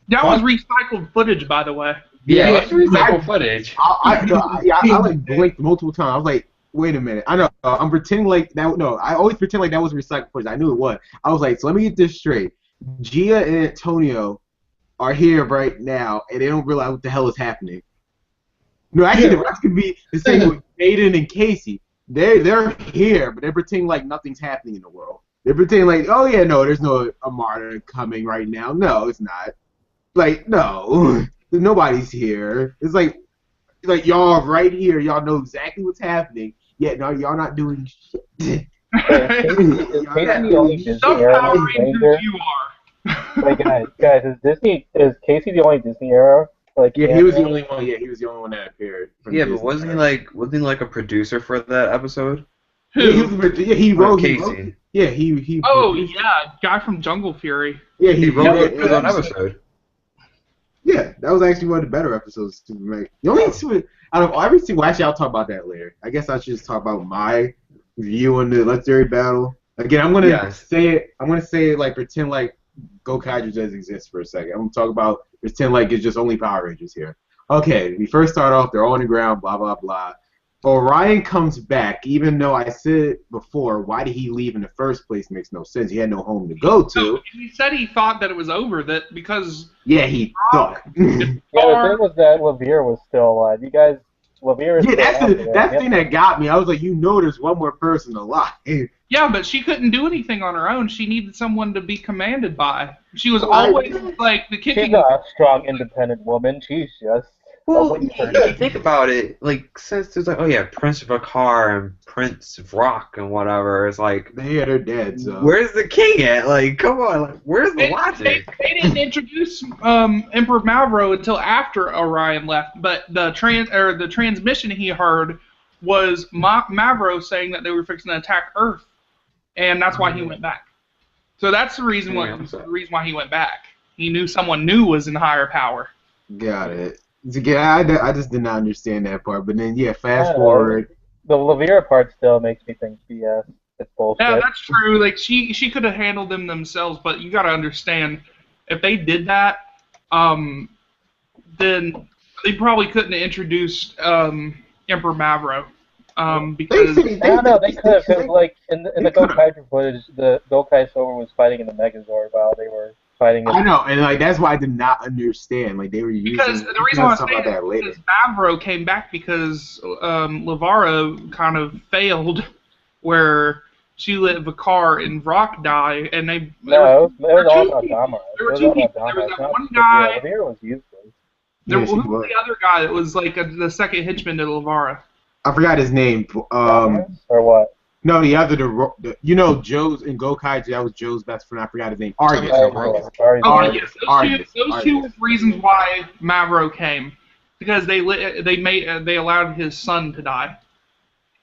S5: That was recycled footage, by the way.
S2: Yeah, it's recycled footage.
S1: I blinked multiple times. I was like, wait a minute. I know. I'm pretending like that. No, I always pretend like that was recycled footage. I knew it was. I was like, so let me get this straight. Gia and Antonio are here right now, and they don't realize what the hell is happening. No, actually, the rest could be the same with Aiden and Casey. They're here, but they're pretending like nothing's happening in the world. They're pretending like, oh yeah, no, there's no Armada coming right now. No, it's not. Like, no, nobody's here. It's like y'all are right here. Y'all know exactly what's happening. Yet no, y'all not doing shit.
S6: Is Casey the only Disney era Ranger?
S5: You are.
S6: Like, guys, is Casey the only Disney era? Like,
S1: yeah, he was the only one. Yeah, he was the only one that appeared.
S2: Yeah, but wasn't he like a producer for that episode?
S5: Who?
S1: Yeah, he wrote
S2: Casey.
S1: He.
S5: Oh yeah, guy from Jungle Fury.
S1: Yeah, he wrote
S2: it for that episode.
S1: Yeah, that was actually one of the better episodes to make. The only out of every single, actually, I'll talk about that later. I guess I should just talk about my view on the legendary battle. Again, I'm gonna say it. I'm gonna say it like pretend like Gokaiger does exist for a second. I'm gonna talk about pretend like it's just only Power Rangers here. Okay, we first start off. They're all on the ground. Blah blah blah. Orion comes back, even though I said before, why did he leave in the first place makes no sense. He had no home to go to.
S5: No, he said he thought that it was over, that because...
S1: Yeah, he thought.
S6: Yeah, the thing was that Lavere was still alive. You guys, Lavere is
S1: Yeah,
S6: still
S1: that's the thing that got me. I was like, there's one more person alive.
S5: Yeah, but she couldn't do anything on her own. She needed someone to be commanded by. She was always, like, the kicking...
S6: She's not a strong, independent woman. She's just...
S2: Well, you think about it, like, since there's like, oh yeah, Prince of Vakar and Prince of Rock and whatever, it's like,
S1: yeah, they're dead, so.
S2: Where's the king at? Like, come on, like, where's the logic?
S5: They didn't introduce Emperor Malvro until after Orion left, but the transmission he heard was Malvro saying that they were fixing to attack Earth, and that's why he went back. So that's the reason why he went back. He knew someone new was in higher power.
S1: Got it. Yeah, I just did not understand that part. But then, yeah, fast forward.
S6: The Lavere part still makes me think BS. It's bullshit.
S5: Yeah, that's true. Like, she could have handled them themselves, but you got to understand, if they did that, then they probably couldn't have introduced Emperor Mavro. Because
S6: I don't know, they could have, because, like, in the Gokaiger footage, the Gokai Silver was fighting in the Megazord while they were fighting.
S1: I know, and like that's why I did not understand. Like they were using
S5: because the reason why I'm saying that is Mavro came back because Lavara kind of failed, where she let Vakar and Vrock die, and they.
S6: No, it was all about Dama.
S5: There were two people. There was that one guy.
S6: Lavere was useless.
S5: There was the other guy that was like the second henchman to Lavara.
S1: I forgot his name.
S6: Or what?
S1: No, the other, Joe's in Gokaiger, that was Joe's best friend. I forgot his name. Argus.
S5: Yes. Those two were reasons why Mavro came, because they allowed his son to die.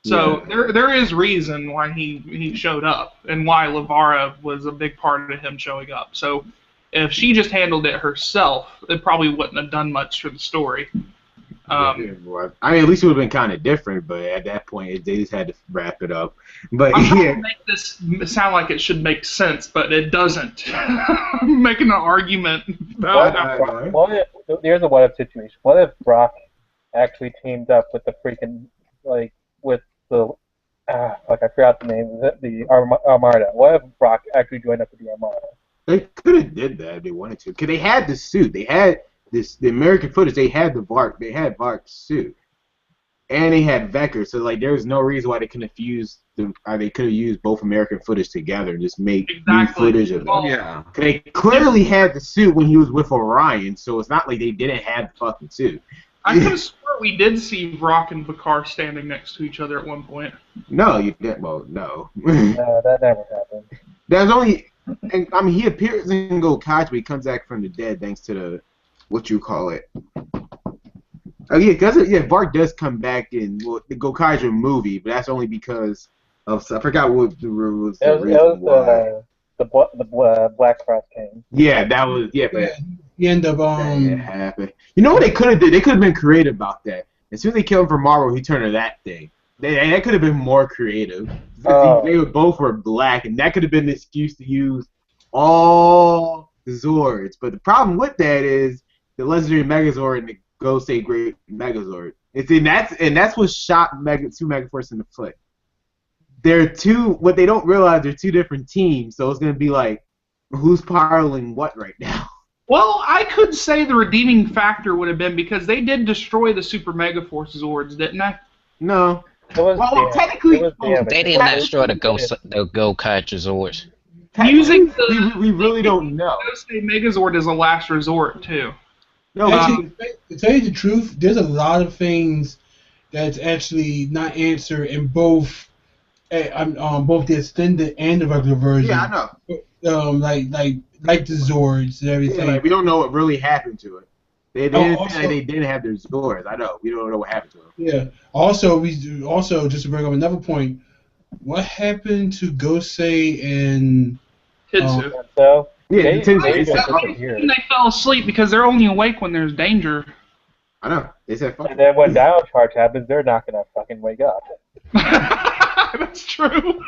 S5: So there is reason why he showed up, and why Lavara was a big part of him showing up. So if she just handled it herself, it probably wouldn't have done much for the story.
S1: I mean, at least it would have been kind of different, but at that point, they just had to wrap it up. But
S5: I'm trying to make this sound like it should make sense, but it doesn't. I'm making an argument.
S6: Here's a what-if situation. What if Brock actually teamed up with the freaking, like, with the, I forgot the name of it, the Armada. What if Brock actually joined up with the Armada?
S1: They could have did that if they wanted to, because they had the suit. They had the American footage. They had Vark's suit, and they had Vecker. So like, there was no reason why they couldn't have fused they could have used both American footage together and just make new footage of them.
S2: Yeah.
S1: They clearly had the suit when he was with Orion, so it's not like they didn't have the fucking suit.
S5: I could have sworn we did see Vrock and Vakar standing next to each other at one point.
S1: No, you didn't. Well, no.
S6: No, that never happened.
S1: There's only, and I mean, he appears in Gokaiger, but he comes back from the dead thanks to the, what you call it. Oh yeah, Vark does come back in the Gokaiger movie, but that's only because of, I forgot what the reason
S6: was. The Black Frost King.
S1: Yeah, that was but
S4: the end of
S1: that happened. You know what they could have did? They could have been creative about that. As soon as they killed him for Marvel, he turned to that thing. That could have been more creative. They both were black, and that could have been the excuse to use all the Zords. But the problem with that is the Legendary Megazord and the Gosei Great Megazord. That's what shot Super Megaforce in the foot. They're two. What they don't realize, they're two different teams. So it's gonna be like, who's piloting what right now?
S5: Well, I could say the redeeming factor would have been because they did destroy the Super Megaforce Zords, didn't they?
S1: No.
S3: Technically, they didn't destroy the Gokaiger Zords.
S5: Using
S1: we really don't know.
S5: Gosei Megazord is a last resort too.
S4: No, actually, to tell you the truth, there's a lot of things that's actually not answered in both the extended and the regular version.
S1: Yeah, I know.
S4: Like the Zords and everything.
S1: Yeah, like, we don't know what really happened to it. They didn't have their Zords. I know. We don't know what happened to them.
S4: Yeah. Also, just to bring up another point, what happened to Gosei and
S5: Tetsu?
S6: They
S5: fell asleep because they're only awake when there's danger.
S1: I know. They said fuck.
S6: And then when Dino Charge happens, they're not gonna fucking wake up.
S5: That's true.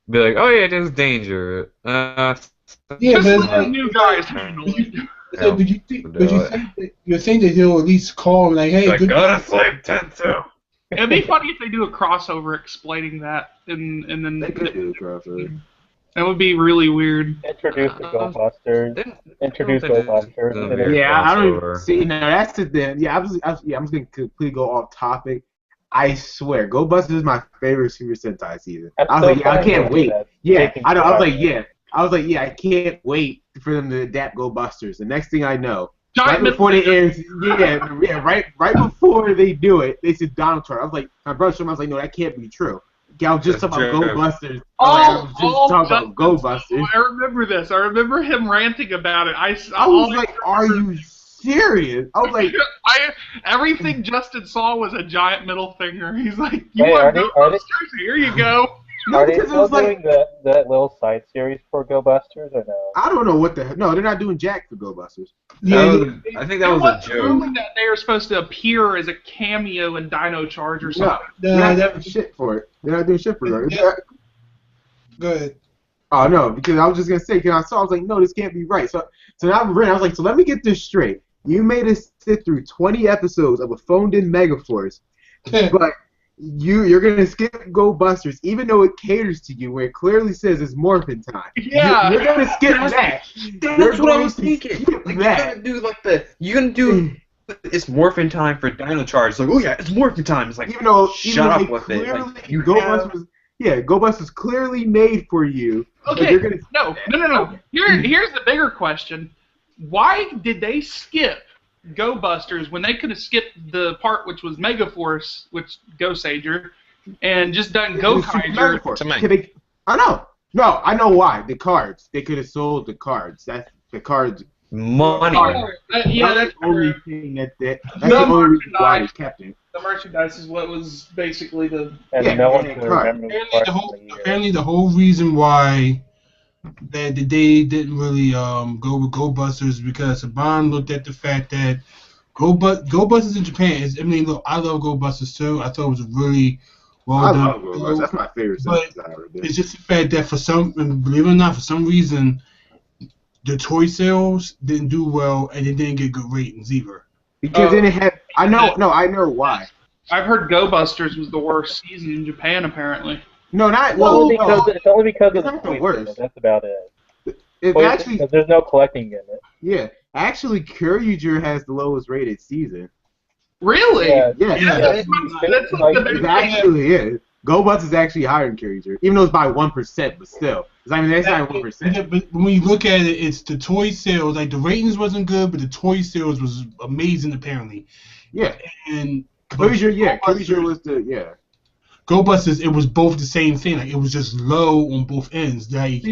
S2: Be like, oh yeah, there's danger.
S4: Yeah,
S5: just let the new guys handle it.
S4: Yeah, but you think that he'll at least call him like, hey,
S2: Like,
S4: good.
S2: go to sleep, Tensu.
S5: It'd be funny if they do a crossover explaining that, and then
S1: They could do a crossover.
S5: that would be really weird.
S6: Introduce the Go Busters. Introduce
S2: I don't
S6: Go
S2: think
S6: Busters.
S2: it's gonna be a
S1: Yeah, I don't
S2: crossover.
S1: see. No, that's the thing. Yeah, I'm just gonna completely go off topic. I swear, Go Busters is my favorite Super Sentai season. I was like, yeah, I can't wait. Yeah, I know. I was like, yeah, I can't wait for them to adapt Go Busters. The next thing I know, right before they air, right before they do it, they said Donald Trump. I was like, my brother, I was like, no, that can't be true. I was just talking about Go Busters. I was just talking about Go Busters.
S5: I remember this. I remember him ranting about it. I
S1: was like, are you serious? I was like,
S5: everything Justin saw was a giant middle finger. He's like,
S6: Hey,
S5: want Go Busters? Here you go.
S6: Are they still doing that little side series for Go Busters or no?
S1: I don't know what the hell. No, they're not doing Jack for Go Busters.
S2: I think that was a joke.
S5: Rumor that they were supposed to appear as a cameo in Dino Charge or something.
S1: No, they're not doing shit for it. They're not doing shit for it.
S4: Go ahead.
S1: Oh no, because I was just gonna say, because I was like, no, this can't be right. So now I was like, so let me get this straight. You made us sit through 20 episodes of a phoned-in Megaforce, but you're gonna skip Go Busters, even though it caters to you, where it clearly says it's morphin time.
S5: Yeah,
S1: you're gonna skip that.
S2: That's what I was thinking. Like, you're gonna do it's morphin time for Dino Charge. It's like, oh yeah, it's morphin time. It's like, shut up with it. Like,
S1: Go Busters clearly made for you.
S5: Okay, no. Here's the bigger question: why did they skip Go Busters when they could have skipped the part which was Megaforce, which Go Sager, and just done Go Kaiser?
S1: I know. No, I know why. The cards. They could have sold the cards. That's the cards.
S2: Money.
S1: That's the only thing that's the only reason why they kept it.
S5: The merchandise is what was basically the.
S6: And no one can remember
S4: apparently, the whole reason why that they didn't really go with Go Busters is because Saban looked at the fact that Go Busters in Japan is. I mean, look, I love Go Busters too. I thought it was a really well done.
S1: I love Go Busters. That's my favorite.
S4: But it's just the fact that believe it or not, for some reason, the toy sales didn't do well and it didn't get good ratings either.
S1: Because then it had. I know why.
S5: I've heard Go Busters was the worst season in Japan, apparently.
S1: No, not
S6: it's only because of the worst. That's about it. Because there's no collecting in it.
S1: Yeah, actually, Kyuger has the lowest rated season.
S5: Really?
S1: Yeah.
S5: That's
S1: it actually is. Go Busters is actually higher than Kyuger, even though it's by 1%, but still. That's not 1%.
S4: Yeah, but when you look at it, it's the toy sales. Like, the ratings wasn't good, but the toy sales was amazing, apparently.
S1: Yeah.
S4: And
S1: Kyuger was the
S4: Go Busters, it was both the same thing. Like, it was just low on both ends. Like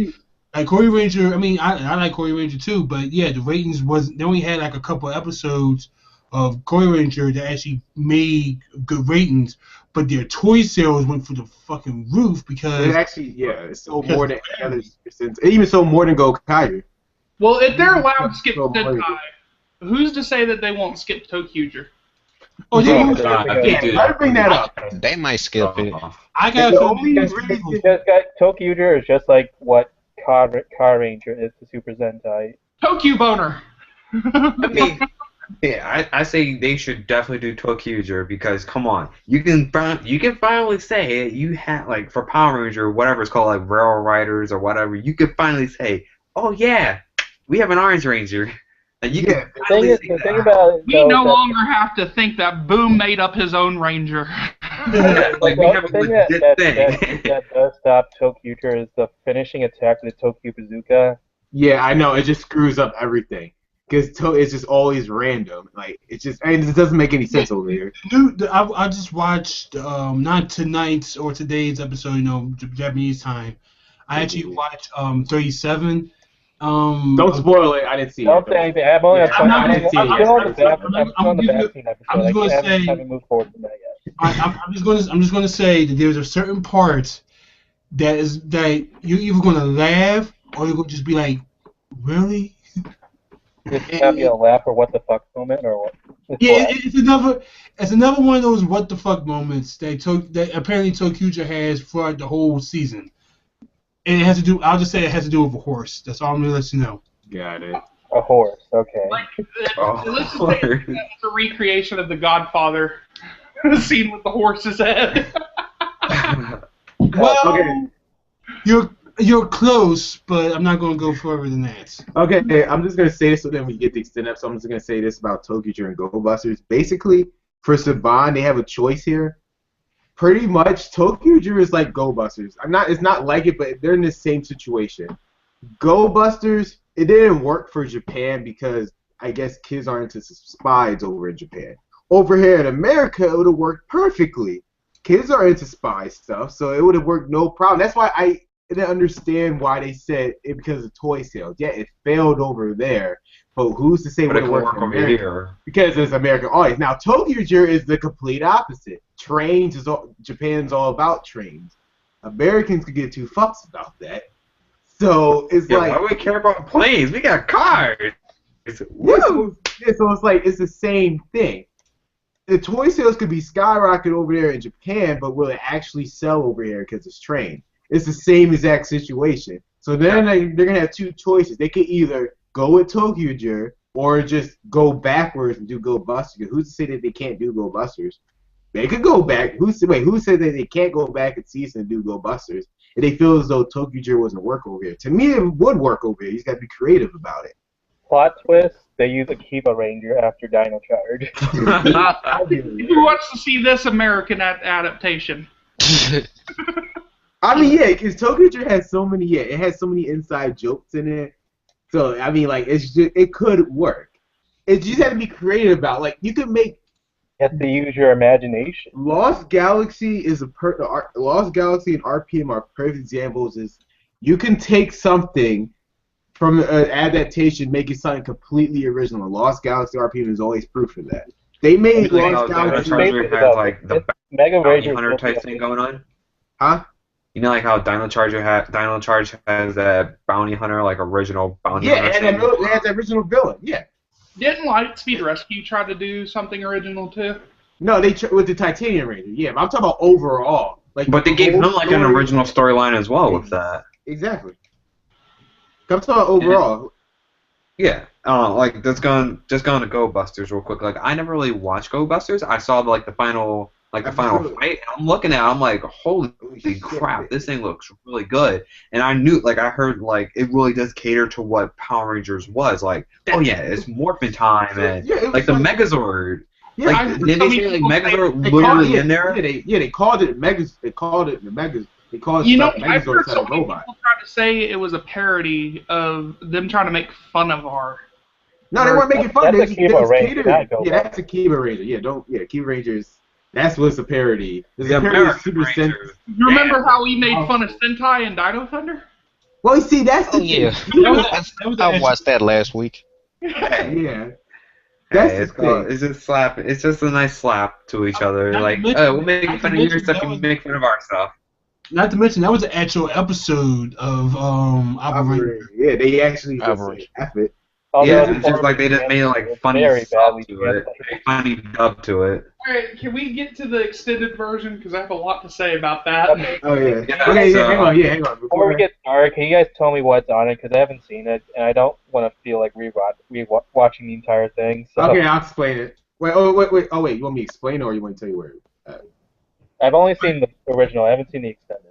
S4: Koi Ranger, I mean, I like Koi Ranger too, but yeah, the ratings wasn't. They only had like a couple of episodes of Koi Ranger that actually made good ratings, but their toy sales went through the fucking roof because
S1: it actually, it sold more than others. It even sold more than Go Kaiser.
S5: Well, if they're allowed to skip Sentai, who's to say that they won't skip ToQger?
S1: Oh, I bring that up.
S3: They might skip it.
S4: I got
S6: the only reason ToQger is just like what Car Ranger is to Super Sentai.
S5: Tokyo Boner.
S2: I mean, I say they should definitely do ToQger because come on, you can finally say you have like for Power Ranger or whatever it's called like Rail Riders or whatever. You can finally say, oh yeah, we have an Orange Ranger. And you can
S6: the thing about it,
S5: we no longer have to think that Boom made up his own Ranger.
S2: Like we have a legit thing.
S6: That does stop ToQger is the finishing attack of the Tokyo Bazooka.
S1: Yeah, I know. It just screws up everything. Because it's just always random. Like, it doesn't make any sense over here.
S4: Dude, I just watched, not tonight's or today's episode, Japanese time. I actually watched 37.
S1: Don't spoil it. I didn't see it.
S6: Don't say anything. I'm
S4: just gonna say that there's a certain part that you're either gonna laugh or you're gonna just be like, really?
S6: Just have you a laugh or what the fuck moment or what?
S4: It's another one of those what the fuck moments that apparently ToQger has throughout the whole season. And it has to do. I'll just say it has to do with a horse. That's all I'm gonna let you know.
S1: Got it.
S6: A horse, okay.
S5: Like, let's just say it's a recreation of The Godfather, the scene with the horse's head.
S4: Well,
S1: Okay.
S4: you're close, but I'm not going to go further than that.
S1: Okay, I'm just gonna say this so then we get the extended episode. I'm just gonna say this about Tokyo and Go Busters. Basically, for Saban, they have a choice here. Pretty much, Tokyo Drew is like Go Busters. It's not like it, but they're in the same situation. Go Busters, it didn't work for Japan because I guess kids aren't into spies over in Japan. Over here in America, it would have worked perfectly. Kids are into spy stuff, so it would have worked no problem. That's why I didn't understand why they said it because of toy sales. Yeah, it failed over there, but who's to say
S2: But
S1: what
S2: it
S1: it
S2: can
S1: worked
S2: work
S1: for
S2: over
S1: America?
S2: here.
S1: Because it's American audience. Now, Tokyo Drew is the complete opposite. Trains is all, Japan's all about trains. Americans could get two fucks about that. So it's
S2: Yeah,
S1: like,
S2: why do we care about planes? We got cars.
S1: woo! Yeah, so it's like it's the same thing. The toy sales could be skyrocketed over there in Japan, but will it actually sell over here because it's train? It's the same exact situation. So then they're gonna have two choices. They could either go with Tokyo Drew or just go backwards and do Go Busters. Who's to say that they can't do Go Busters? They could go back. Who said that they can't go back and season and do Go Busters? And they feel as though Tokyo Drew wasn't work over here. To me, it would work over here. You just got to be creative about it.
S6: Plot twist, they use Akiba Ranger after Dino Charge.
S5: Who wants to see this American adaptation?
S1: I mean, yeah, because Tokyo Drew has so many. Yeah, it has so many inside jokes in it. So I mean, like, it could work. It just had to be creative about. Like, you could make
S6: You have to use your imagination.
S1: Lost Galaxy Lost Galaxy and RPM are perfect examples. Is you can take something from an adaptation, make it something completely original. And Lost Galaxy RPM is always proof of that. They made Lost Galaxy.
S2: Charger has like the
S6: Mega
S2: bounty
S6: Ranger
S2: hunter type thing going on.
S1: Huh?
S2: You know, like how Dino Charge has that bounty hunter, like original bounty hunter.
S1: Yeah, and it has the original villain. Yeah.
S5: Didn't Lightspeed Rescue try to do something original too?
S1: No, with the Titanium Ranger. Yeah, but I'm talking about overall. Like,
S2: But they gave him like an original storyline as well with that.
S1: Exactly. I'm talking about overall.
S2: Yeah, like just going to Go Busters real quick. Like I never really watched Go Busters. I saw like the final fight, and I'm looking at it, I'm like, holy crap, this thing looks really good. And I heard like it really does cater to what Power Rangers was. Like, oh yeah, it's Morphin Time and like the Megazord.
S1: Yeah,
S2: like did they say like Megazord literally in there?
S1: Yeah, they called it Megazord. They called it the Megazord. They called it
S5: I've heard
S1: Megazord
S5: so many
S1: robot.
S5: people try to say it was a parody of them trying to make fun of our.
S1: No, they weren't making fun.
S6: That's Akiba Ranger.
S1: That's Akiba Ranger. Yeah, Akiba Rangers. That's what's a parody. It's
S2: The
S1: a parody of
S2: American
S1: Super
S2: Rangers.
S5: You remember how we made fun of Sentai and Dino Thunder?
S1: Well, you see, that's the
S3: Oh yeah, I watched that last week.
S1: yeah. That's
S2: Hey,
S1: the thing.
S2: it's just slap. It's just a nice slap to each other.
S4: Not to
S2: Like,
S4: mention-
S2: we'll make
S4: not
S2: fun
S4: to
S2: of your
S4: mention
S2: stuff
S4: that
S2: and
S4: was-
S2: make fun of our stuff.
S4: Not to mention that was an actual episode of Operation.
S1: Yeah, they actually just
S3: Operation.
S1: F it.
S2: Yeah, it's just like they just made like funny
S6: very
S2: stuff
S6: badly
S2: to it,
S6: translated.
S2: funny dub to it.
S5: Alright, can we get to the extended version? Because I have a lot to say about that.
S6: Okay.
S1: Oh yeah.
S2: Yeah,
S1: Okay,
S2: so-
S1: hang on.
S6: Before we get started, can you guys tell me what's on it? Because I haven't seen it, and I don't want to feel like watching the entire thing. So
S1: Okay, I'll explain it. Wait. You want me to explain it or you want me to tell you where?
S6: I've only seen the original. I haven't seen the extended.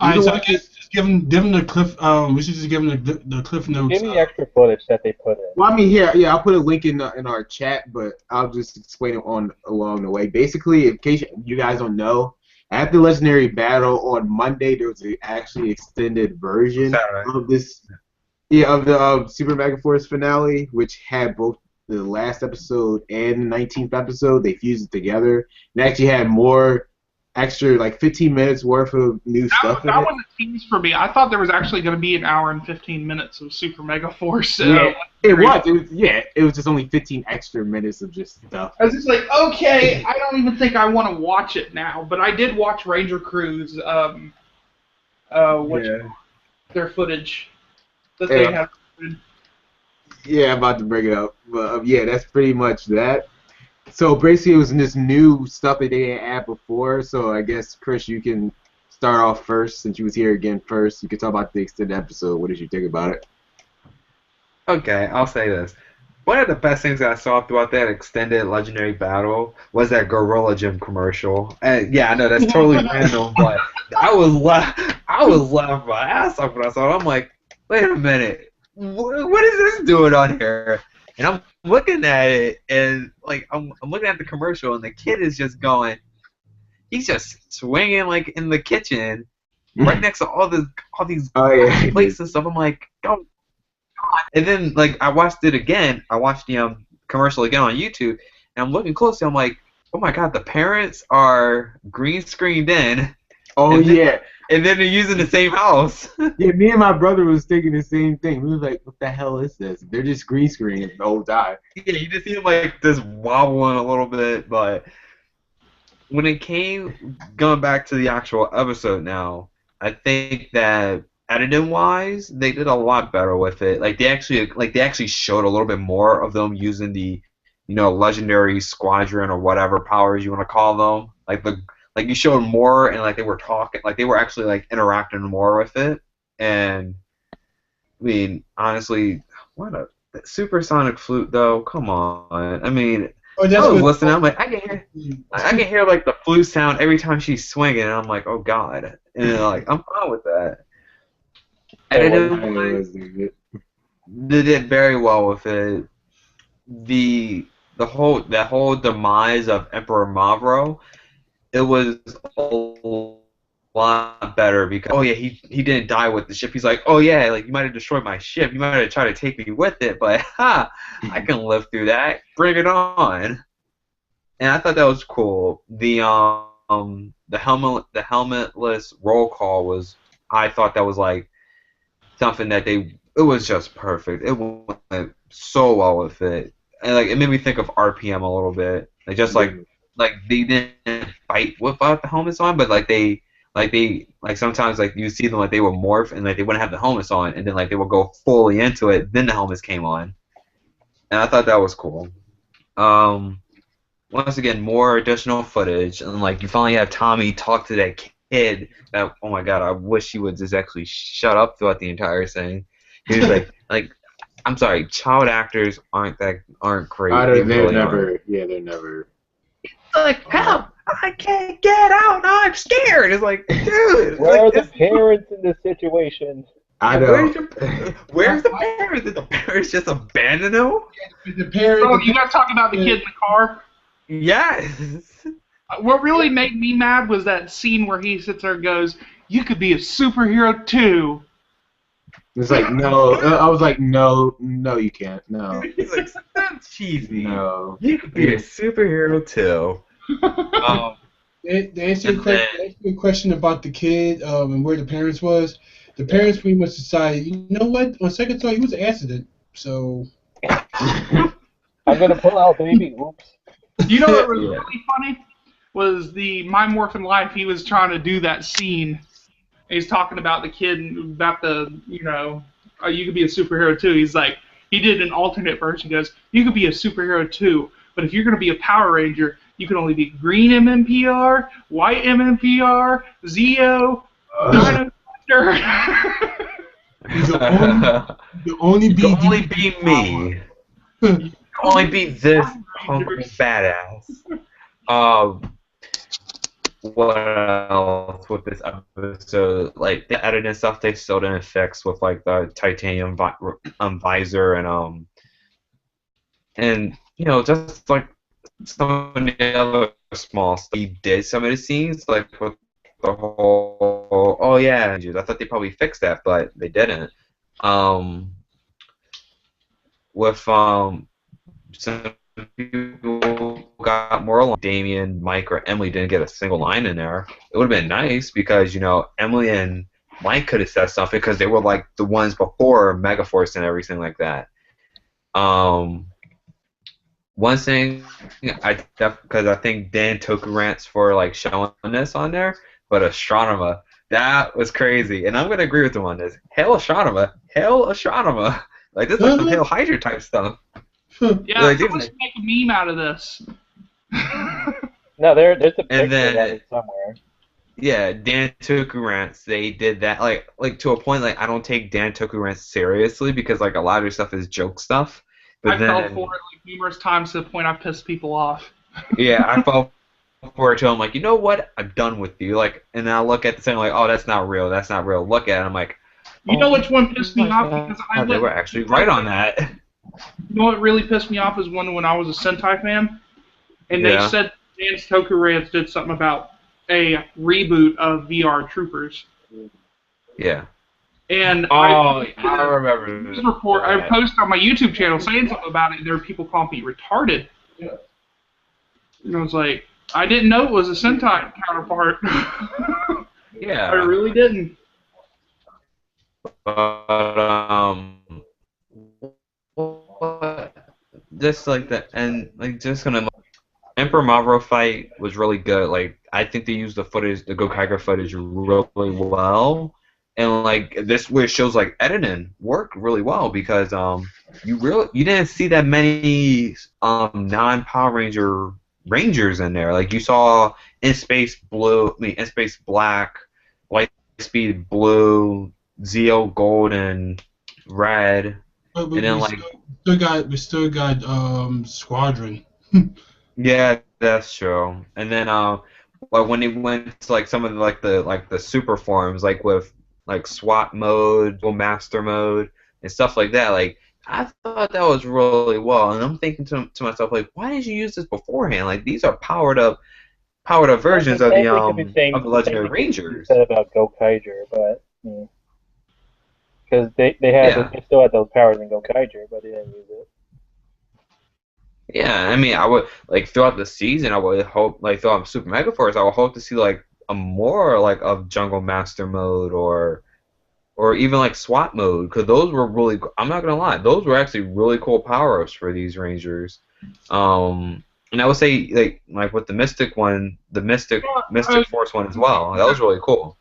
S4: All right, so I guess just give them the cliff. We should just give them the cliff notes.
S6: Give me the extra footage that they put in.
S1: Well, I mean, I'll put a link in our chat, but I'll just explain it along the way. Basically, in case you guys don't know, at the Legendary Battle on Monday, there was actually extended version of this, of the Super Megaforce finale, which had both the last episode and the 19th episode. They fused it together and actually had more extra, like 15 minutes worth of new stuff in
S5: That
S1: it.
S5: was a tease for me. I thought there was actually going to be an hour and 15 minutes of Super Megaforce.
S1: Yeah, it was. It was just only 15 extra minutes of just stuff.
S5: I was just like, okay, I don't even think I want to watch it now. But I did watch Ranger Crew's their footage that they have.
S1: Yeah, I'm about to bring it up. But yeah, that's pretty much that. So basically, it was this new stuff that they didn't add before. So I guess, Chris, you can start off first since you was here again first. You can talk about the extended episode. What did you think about it?
S2: Okay, I'll say this. One of the best things that I saw throughout that extended legendary battle was that Gorilla Gym commercial. And yeah, I know that's totally random, but I was laughing my ass off when I saw it. I'm like, wait a minute, what is this doing on here? And I'm looking at it, and like I'm looking at the commercial, and the kid is just going, he's just swinging like in the kitchen, right next to all these plates and stuff. I'm like, oh. And then, like, I watched it again. I watched the commercial again on YouTube, and I'm looking closely. I'm like, oh my god, the parents are green screened in.
S1: Oh
S2: and then,
S1: yeah.
S2: And then they're using the same house.
S1: Yeah, me and my brother was thinking the same thing. We was like, what the hell is this? They're just green screening the whole time.
S2: Yeah, you just see him like just wobbling a little bit, but when it came going back to the actual episode now, I think that editing wise, they did a lot better with it. Like they actually showed a little bit more of them using the, legendary squadron or whatever powers you want to call them. Like you showed more, and like they were talking, like they were actually like interacting more with it. And I mean, honestly, what a supersonic flute though. Come on. I mean, I was listening. I'm like, I can hear like the flute sound every time she's swinging, and I'm like, oh god. And like, I'm fine with that. They did very well with it. That whole demise of Emperor Mavro, it was a lot better because he didn't die with the ship. He's like, oh yeah, like you might have destroyed my ship, you might have tried to take me with it, but I can live through that. Bring it on. And I thought that was cool. The helmetless roll call I thought that was like something that it was just perfect. It went so well with it, and like it made me think of RPM a little bit. Like just like they didn't fight without the helmets on, but like sometimes like you see them like they would morph and like they wouldn't have the helmets on, and then like they would go fully into it, then the helmets came on, and I thought that was cool. Once again, more additional footage, and like you finally have Tommy talk to that kid. That, oh my god, I wish he would just actually shut up throughout the entire thing. He was like, I'm sorry, child actors aren't great.
S1: They're never.
S2: Like, help! I can't get out. I'm scared. It's like, dude.
S6: Where are the parents in this situation?
S1: I know.
S2: Where's the parents? Did the parents just abandon him?
S4: The parents.
S5: Oh, you guys talking about the kid in the car?
S2: Yes.
S5: What really made me mad was that scene where he sits there and goes, "You could be a superhero too."
S1: It's like, no. I was like, no, you can't. No.
S2: He's like, that's cheesy.
S1: No.
S2: You could be a superhero too.
S4: To answer your question about the kid and where the parents was, the parents pretty much decided, you know what? On second thought, he was an accident. So.
S6: I'm gonna pull out baby. Oops.
S5: You know what was really funny? Was the My Morphin Life, he was trying to do that scene. He's talking about the kid, about the, you could be a superhero too. He's like, he did an alternate version. He goes, you could be a superhero too, but if you're going to be a Power Ranger, you can only be green MMPR, white MMPR, Zeo, Dino Thunder.
S1: You can only be
S2: me. You can only be this punk badass. What else with this episode? Like the editing stuff, they still didn't fix with like the titanium visor and just like some of the other small stuff. He did some of the scenes like with the whole I thought they probably fixed that, but they didn't. With some people got more along. Damien, Mike, or Emily didn't get a single line in there. It would have been nice because Emily and Mike could have said something because they were like the ones before Megaforce and everything like that. One thing because I think Dan took rants for like showing this on there, but Astronema, that was crazy, and I'm gonna agree with him on this. Hail Astronema, like this is like some Hail Hydra type stuff.
S5: Yeah, like, someone should make a meme out of this.
S6: No, there's a picture of it somewhere.
S2: Yeah, Dan Toku they did that like to a point like I don't take Dan Toku seriously because like a lot of their stuff is joke stuff. But
S5: I fell for
S2: then
S5: it like numerous times to the point I pissed people off.
S2: yeah, I fell for it till I'm like, you know what? I'm done with you. Like, and then I look at the thing like, oh, that's not real. That's not real. Look at it. I'm like,
S5: You know
S2: oh
S5: which one pissed me
S2: my
S5: off because I
S2: god, they
S5: went.
S2: were actually right on that.
S5: You know what really pissed me off is when I was a Sentai fan, and they
S2: Yeah.
S5: said Dan's Toku Rants did something about a reboot of VR Troopers.
S2: Yeah.
S5: And
S2: Oh,
S5: I
S2: I remember
S5: news report. I
S2: that.
S5: posted on my YouTube channel saying something about it, and there were people calling me retarded. And I was like, I didn't know it was a Sentai counterpart.
S2: Yeah.
S5: I really didn't.
S2: But just like that, and like just gonna Emperor Mavro fight was really good. Like I think they used the footage, the Gokaiger footage, really well, and like this where it shows like editing worked really well because you didn't see that many non-Power Ranger Rangers in there. Like you saw in Space Blue, in Space Black, Light Speed Blue, Zeo Gold and Red,
S4: But
S2: and then like
S4: we still got Squadron.
S2: yeah, that's true. And then like when they went to like some of the super forms, like with like SWAT mode, or master mode, and stuff like that, like I thought that was really well. And I'm thinking to myself, like, why didn't you use this beforehand? Like these are powered up versions of the Legendary Rangers.
S6: Said about Gokaiger, but because they
S2: Yeah.
S6: they still had those powers in Gokaiger, but they didn't use it.
S2: Yeah, I mean, I would like throughout the season. I would hope, like throughout Super Megaforce, I would hope to see like a more like of Jungle Master mode or even like SWAT mode, because those were really. I'm not gonna lie, those were actually really cool power ups for these Rangers. And I would say like with the Mystic one, the Mystic Force one as well. That was really cool.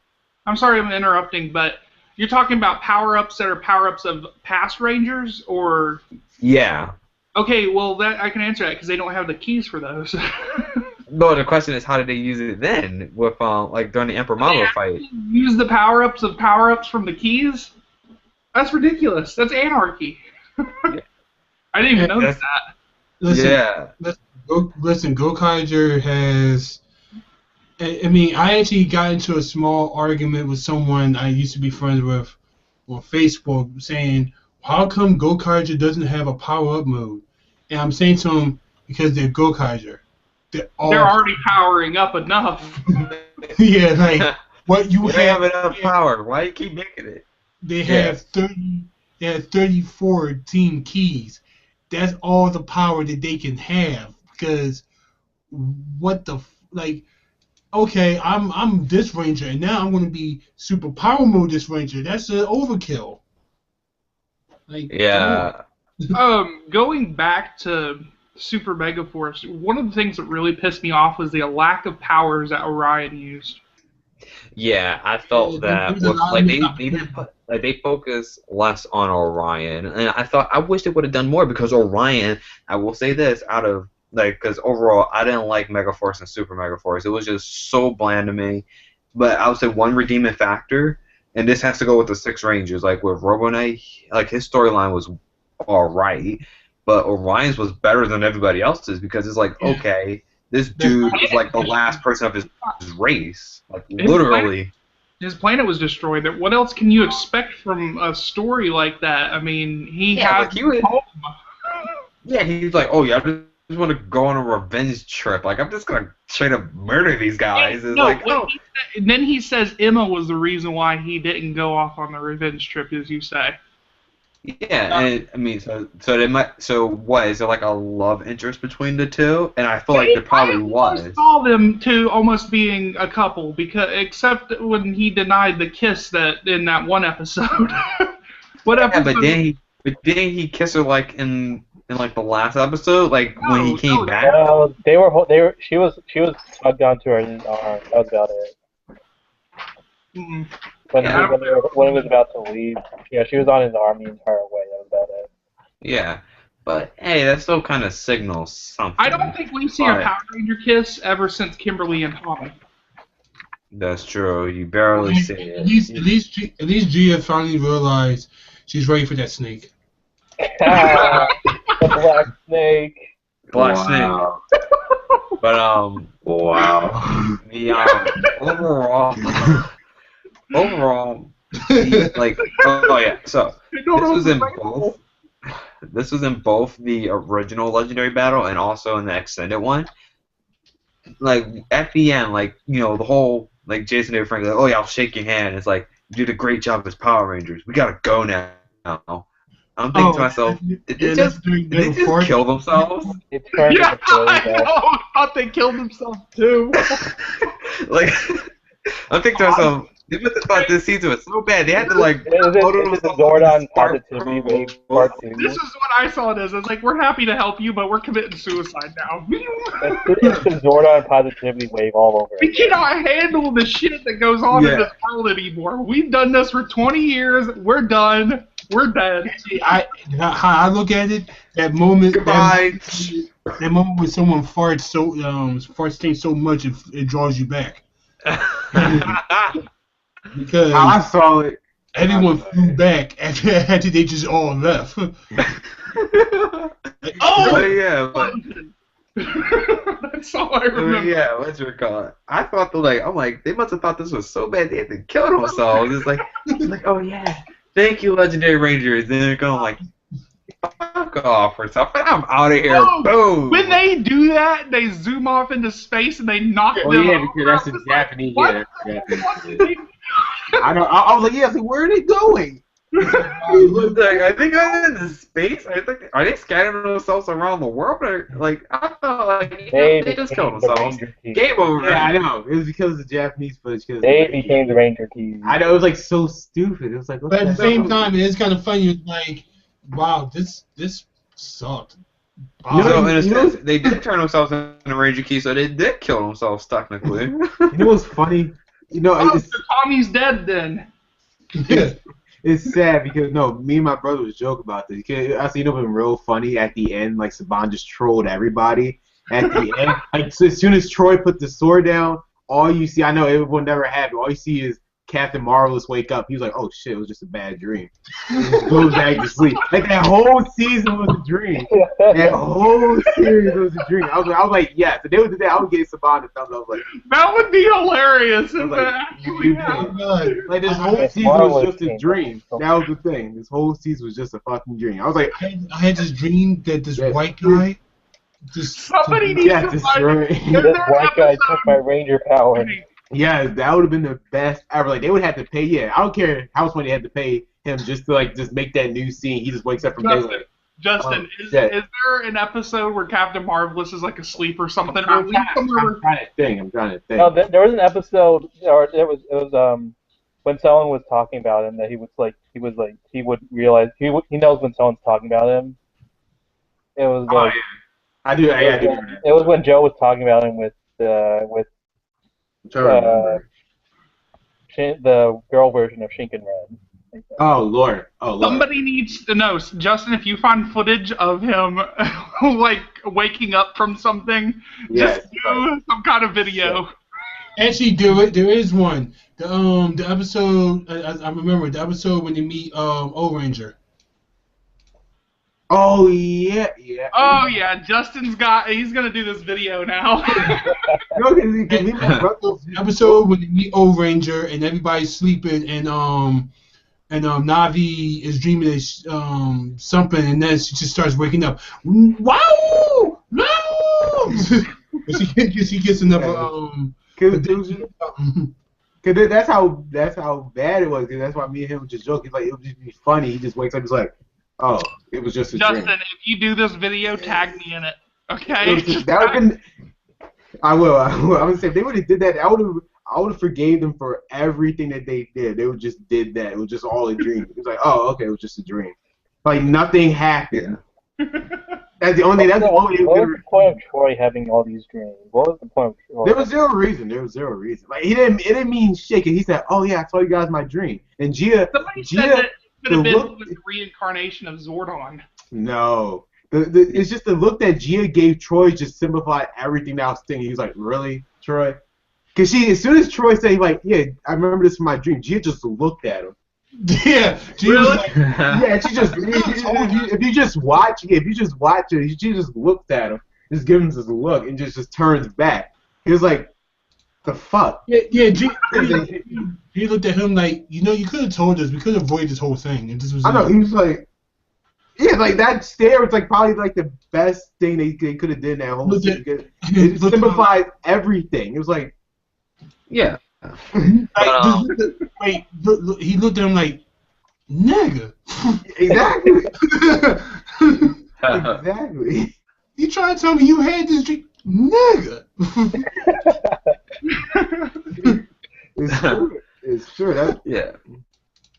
S5: I'm sorry I'm interrupting, but you're talking about power-ups that are power-ups of past Rangers, or...
S2: Yeah.
S5: Okay, well, that I can answer that because they don't have the keys for those.
S2: No, the question is, how did they use it then with like during the Emperor Mavo fight?
S5: Use the power-ups of power-ups from the keys? That's ridiculous. That's anarchy. I didn't even notice that.
S4: Listen, Gokaiger has... I mean, I actually got into a small argument with someone I used to be friends with on Facebook saying, how come Gokaiger doesn't have a power-up mode? And I'm saying to him, because they're Gokaiger.
S5: They're already powering up enough.
S4: Yeah, like, what you
S2: have enough power. Why do you keep making it?
S4: They have 34 team keys. That's all the power that they can have. Because what the like, okay, I'm this ranger, and now I'm going to be super power mode this ranger. That's an overkill. Like,
S2: yeah.
S5: Going back to Super Megaforce, one of the things that really pissed me off was the lack of powers that Orion used.
S2: Yeah, I felt that with, they focus less on Orion, and I wish they would have done more because Orion. I will say this because overall I didn't like Megaforce and Super Megaforce. It was just so bland to me. But I would say one redeeming factor, and this has to go with the 6 Rangers. Like with Robo Knight, like his storyline was alright, but Orion's was better than everybody else's because it's like, okay, this dude is like the last person of his race. Like literally.
S5: His planet was destroyed. What else can you expect from a story like that? I mean, he had home.
S2: Yeah, he's like, oh yeah, I just want to go on a revenge trip. Like, I'm just gonna straight up murder these guys. It's like,
S5: then he says Emma was the reason why he didn't go off on the revenge trip, as you say.
S2: Yeah, and I mean, so what is there like a love interest between the two? And I feel like there probably was.
S5: I saw them two almost being a couple, except when he denied the kiss that in that one episode.
S2: What episode? Yeah, but didn't he kiss her like in like the last episode, like when he came back?
S6: She was hugged onto her arm. That was about it.
S5: Mm-mm.
S6: When it was about to leave, she was on his arm the entire way. That was about it.
S2: Yeah, but hey, that still kind of signals something.
S5: I don't think we've seen a Power Ranger kiss ever since Kimberly and Tommy.
S2: That's true. You barely see it.
S4: At least Gia finally realized she's ready for that snake.
S6: The black snake.
S2: Black
S1: Wow.
S2: Snake. But
S1: Wow.
S2: the overall, like, oh yeah. So this was in both the original Legendary Battle and also in the extended one. Like at the end, like the whole like Jason David Frank, like, oh yeah, I'll shake your hand. It's like you did a great job as Power Rangers. We gotta go now. I'm thinking to myself, did they just kill themselves?
S6: It's trying
S5: Yeah,
S6: to kill
S5: I
S6: that.
S5: know. I thought they killed themselves too.
S2: Like, I'm thinking to myself, they must have thought this season was so bad. They had to like.
S6: Is it the Zordon Positivity Wave Part 2?
S5: This is what I saw it as. It's like, we're happy to help you, but we're committing suicide now.
S6: It's the Zordon Positivity Wave all over
S5: We
S6: again.
S5: cannot handle the shit that goes on in this world anymore. We've done this for 20 years. We're done. We're dead.
S4: How I look at it, that moment,
S2: Goodbye.
S4: that moment when someone farts things so much it draws you back. Because
S1: I saw it.
S4: everyone flew back after they just all left. Like,
S2: Oh yeah, but
S5: That's all I remember.
S2: yeah, what's your call it? I thought I'm like, they must have thought this was so bad they had to kill themselves. It's like, oh yeah, thank you, Legendary Rangers. Then they're going like, fuck off or something. I'm out of here.
S5: Oh,
S2: Boom.
S5: When they do that, they zoom off into space and they knock
S1: Oh
S5: them
S1: yeah,
S5: over.
S1: because that's in
S5: It's like,
S1: Japanese.
S5: what?
S1: Yeah, that's Japanese.
S5: What?
S1: I know. I was like, yeah. I was like, where are they going?
S2: I think I'm in space. I think are they scattering themselves around the world? Or, like I felt like they just killed themselves. Game over.
S1: Yeah, I know. It was because of the Japanese footage.
S6: They became the Ranger Keys.
S1: I know. It was like so stupid. It was like.
S4: but at the same time, it's kind of funny. It's like, wow, this sucked.
S2: So in a sense, they did turn themselves into Ranger Key, so they did kill themselves technically.
S1: You know what's funny?
S5: Oh, so Tommy's dead then.
S1: It's sad because me and my brother was joking about this. I seen it been real funny at the end. Like Saban just trolled everybody at the end. Like so as soon as Troy put the sword down, all you see, I know it will never happen. All you see is Captain Marvelous wake up. He was like, "Oh shit, it was just a bad dream." He just goes back to sleep. Like that whole season was a dream. That whole series was a dream. I was like, yes. If they would do that, I would give Saban a thumbs up. I was like,
S5: That would be hilarious if
S1: like,
S5: that actually happened.
S1: like this whole season was just a dream. That was the thing. This whole season was just a fucking dream. I was like,
S4: I had this dream that this white guy
S5: Somebody needs to
S1: destroy.
S6: This white guy took my Ranger power.
S1: Yeah, that would have been the best ever. Like they would have to pay. Yeah, I don't care how much money they had to pay him just to just make that new scene. He just wakes up from daylight.
S5: Justin, is there an episode where Captain Marvelous is like asleep or something?
S1: I'm trying to think.
S6: No, there was an episode, or it was when someone was talking about him that he would realize he knows when someone's talking about him. It was like
S1: I do.
S6: It was when Joe was talking about him with the girl version of Shinken Red.
S1: Oh Lord.
S5: Somebody needs to know, Justin. If you find footage of him like waking up from something, just do some kind of video.
S4: Actually, there is one. The episode I remember the episode when they meet O Ranger.
S1: Oh yeah.
S5: Oh yeah, he's gonna do this video now.
S4: Episode when they meet O Ranger and everybody's sleeping and Navi is dreaming of something and then she just starts waking up. Wow! No! she gets enough.
S1: Cause that's how bad it was. Cause that's why me and him would just joke. It's like it would just be funny. He just wakes up. He's like, "Oh, it was just a
S5: Justin,
S1: dream."
S5: if you do this video, tag me in it. Okay?
S1: That would been. I will. I would say if they would have did that, I would have forgave them for everything that they did. They would just did that. It was just all a dream. It was like, oh, okay, it was just a dream. Like nothing happened. That's the only. What was
S6: the point of Troy having all these dreams? What was the point of Troy?
S1: There was zero reason. Like it didn't mean shit. He said, "Oh yeah, I told you guys my dream." And
S5: somebody said that it could have been the reincarnation of Zordon.
S1: No, it's just the look that Gia gave Troy just simplified everything that I was thinking. He was like, "Really, Troy?" Cause as soon as Troy said, like, yeah, I remember this from my dream, Gia just looked at him.
S4: Yeah, she was like,
S1: Yeah, she just if you just watch it, she just looks at him, just gives him this look, and just turns back. He was like, the fuck?
S4: Yeah, he looked at him like, you know, you could have told us, we could have avoided this whole thing, and this was.
S1: I know, he was like, yeah, like that stare was like probably like the best thing they could have did in that whole scene. It simplified everything. It was like,
S2: yeah.
S4: Wait, look, he looked at him like, nigga.
S1: Exactly. Exactly.
S4: You trying to tell me you had this dream, nigga?
S1: It's true. It's true.
S2: Yeah.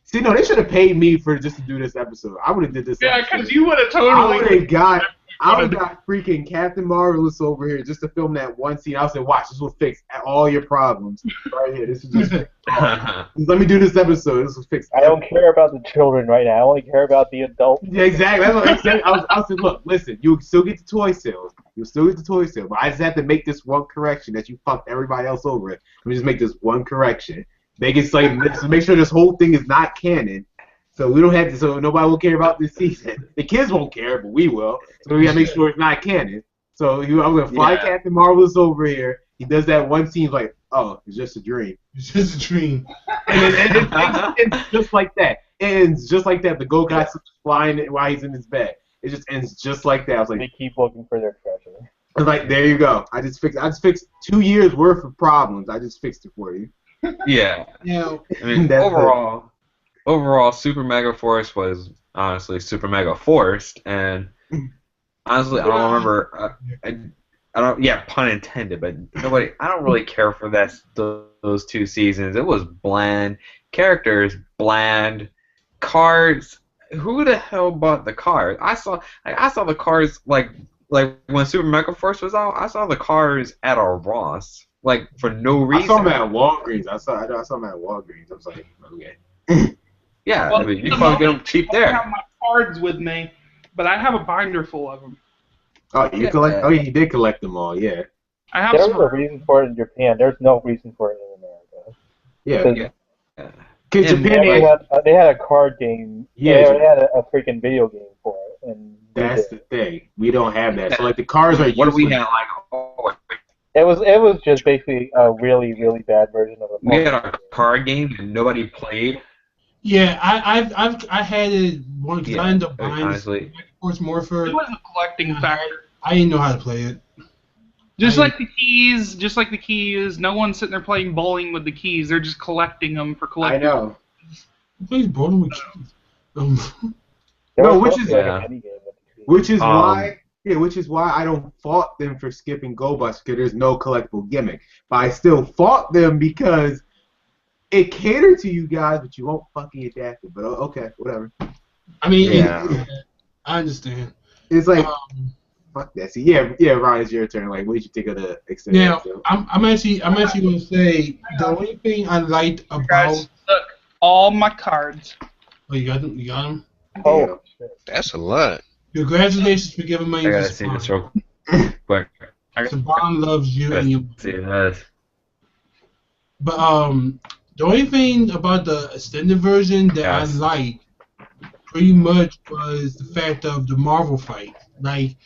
S1: See, no, they should have paid me for just to do this episode. I would have did this.
S5: Yeah, because you would have
S1: I would
S5: totally.
S1: have got freaking Captain Marvelous over here just to film that one scene. I was like, watch, this will fix all your problems right here. This is just let me do this episode. This will fix.
S6: I don't care about the children right now. I only care about the adults.
S1: Yeah, exactly. That's what I said. I was like, look, listen, you still get the toy sales. You'll still get the toy sale, but I just have to make this one correction that you fucked everybody else over it. Let me just make this one correction. Make it like make sure this whole thing is not canon. So we don't have to. So nobody will care about this season. The kids won't care, but we will. So we gotta make sure it's not canon. So I'm gonna fly Captain Marvelous over here. He does that one scene like, oh, it's just a dream.
S4: It's just a dream.
S1: And it's just like that. It ends just like that. The Go Guy's flying while he's in his bed. It just ends just like that. I was like,
S6: They keep looking for their treasure.
S1: I was like, there you go. I just fixed 2 years worth of problems. I just fixed it for you.
S2: Yeah.
S4: Yeah.
S2: I mean, overall, Super Megaforce was honestly Super Mega Forced, and honestly, I don't remember. I don't. Yeah, pun intended. But I don't really care for those 2 seasons. It was bland. Characters bland. Cards. Who the hell bought the cards? I saw the cards like when Super Megaforce was out. I saw the cards at a Ross. Like, for no reason.
S1: I saw them at Walgreens. I saw them at Walgreens. I was like, okay.
S2: Yeah,
S5: Well,
S2: I mean, you can probably get them cheap
S5: I
S2: there.
S5: don't have my cards with me, but I have a binder full of them.
S1: Oh, you collect? Oh, yeah, you did collect them all. Yeah.
S5: I have
S6: There's
S5: some.
S6: a reason for it in Japan. There's no reason for it in America.
S1: Yeah.
S2: Yeah.
S1: Because
S2: And
S1: Japan,
S6: They had a card game.
S1: Yeah,
S6: They had a freaking video game for it. And
S1: that's the thing. We don't have that. So like the cars are
S2: What do we
S1: useless.
S2: have? Like, oh,
S6: It was just basically a really, really bad version of a
S2: we had a card game and nobody played.
S4: Yeah, I had it one because I ended up buying
S2: honestly.
S4: Force Morpher.
S5: It was a collecting factor.
S4: I didn't know how to play it.
S5: Just like the keys, no one's sitting there playing bowling with the keys. They're just collecting them for
S1: I
S5: collecting.
S1: know.
S4: Who plays bowling with keys?
S6: There
S1: No,
S6: was
S1: which
S6: supposed
S1: is-
S6: to be like a mini game with the keys.
S1: Which is why I don't fault them for skipping Go Bus because there's no collectible gimmick. But I still fault them because it catered to you guys, but you won't fucking adapt it. But okay, whatever.
S4: I mean,
S2: Yeah.
S4: I understand.
S1: It's like
S4: Um,
S1: fuck that. See, yeah, Ryan, it's your turn. Like, what did you think of the extended
S4: now,
S1: episode?
S4: I'm actually going to say the only thing I liked about.
S5: Guys, look, all my cards.
S4: Oh, you got them. You got them.
S6: Oh, shit.
S3: That's a lot.
S4: Congratulations for giving
S2: I
S4: money
S2: gotta
S4: to
S2: see this
S4: Spawn.
S2: real quick.
S4: Saban loves you and your.
S2: See this.
S4: But the only thing about the extended version that
S2: Yes.
S4: I liked pretty much was the fact of the Marvel fight. Like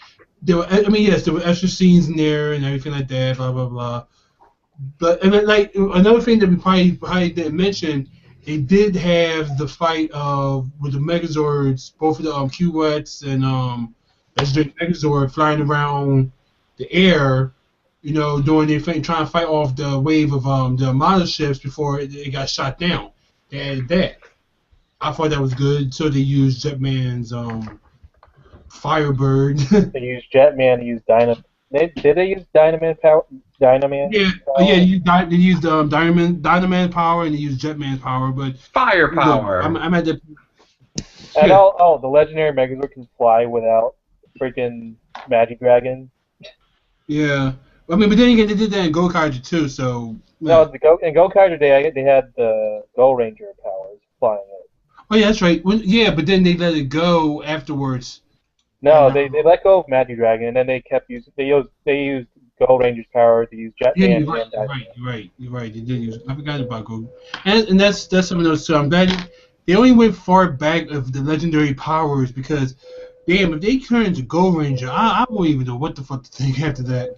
S4: there were, yes, there were extra scenes in there and everything like that, blah blah blah. But and then, like another thing that we probably didn't mention, they did have the fight with the Megazords, both of the Q-Wets and Legendary Megazord flying around the air, doing their thing, trying to fight off the wave of the Armada ships before it got shot down. They added that. I thought that was good. So they used Jetman's Firebird.
S6: They used Jetman. They used Dynam. Did they use Dynaman power? Dynaman.
S4: Yeah, they used Dynaman power and they used Jetman's power, but
S2: Firepower.
S4: I'm at the.
S6: And the legendary Megazord can fly without freaking Magic Dragon.
S4: Yeah, I mean, but then again, they did that in Gokaiger too. So
S6: No, in Gokaiger they had the Go Ranger powers flying it.
S4: Oh yeah, that's right. But then they let it go afterwards.
S6: No, they let go of Magic Dragon and then they kept using they used Gold Ranger's power to use jet
S4: Yeah,
S6: and
S4: you're right. They did use. I forgot about Gold, and that's something else too. I'm glad they only went far back of the legendary powers because, damn, if they turn into Gold Ranger, I won't even know what the fuck to think after that.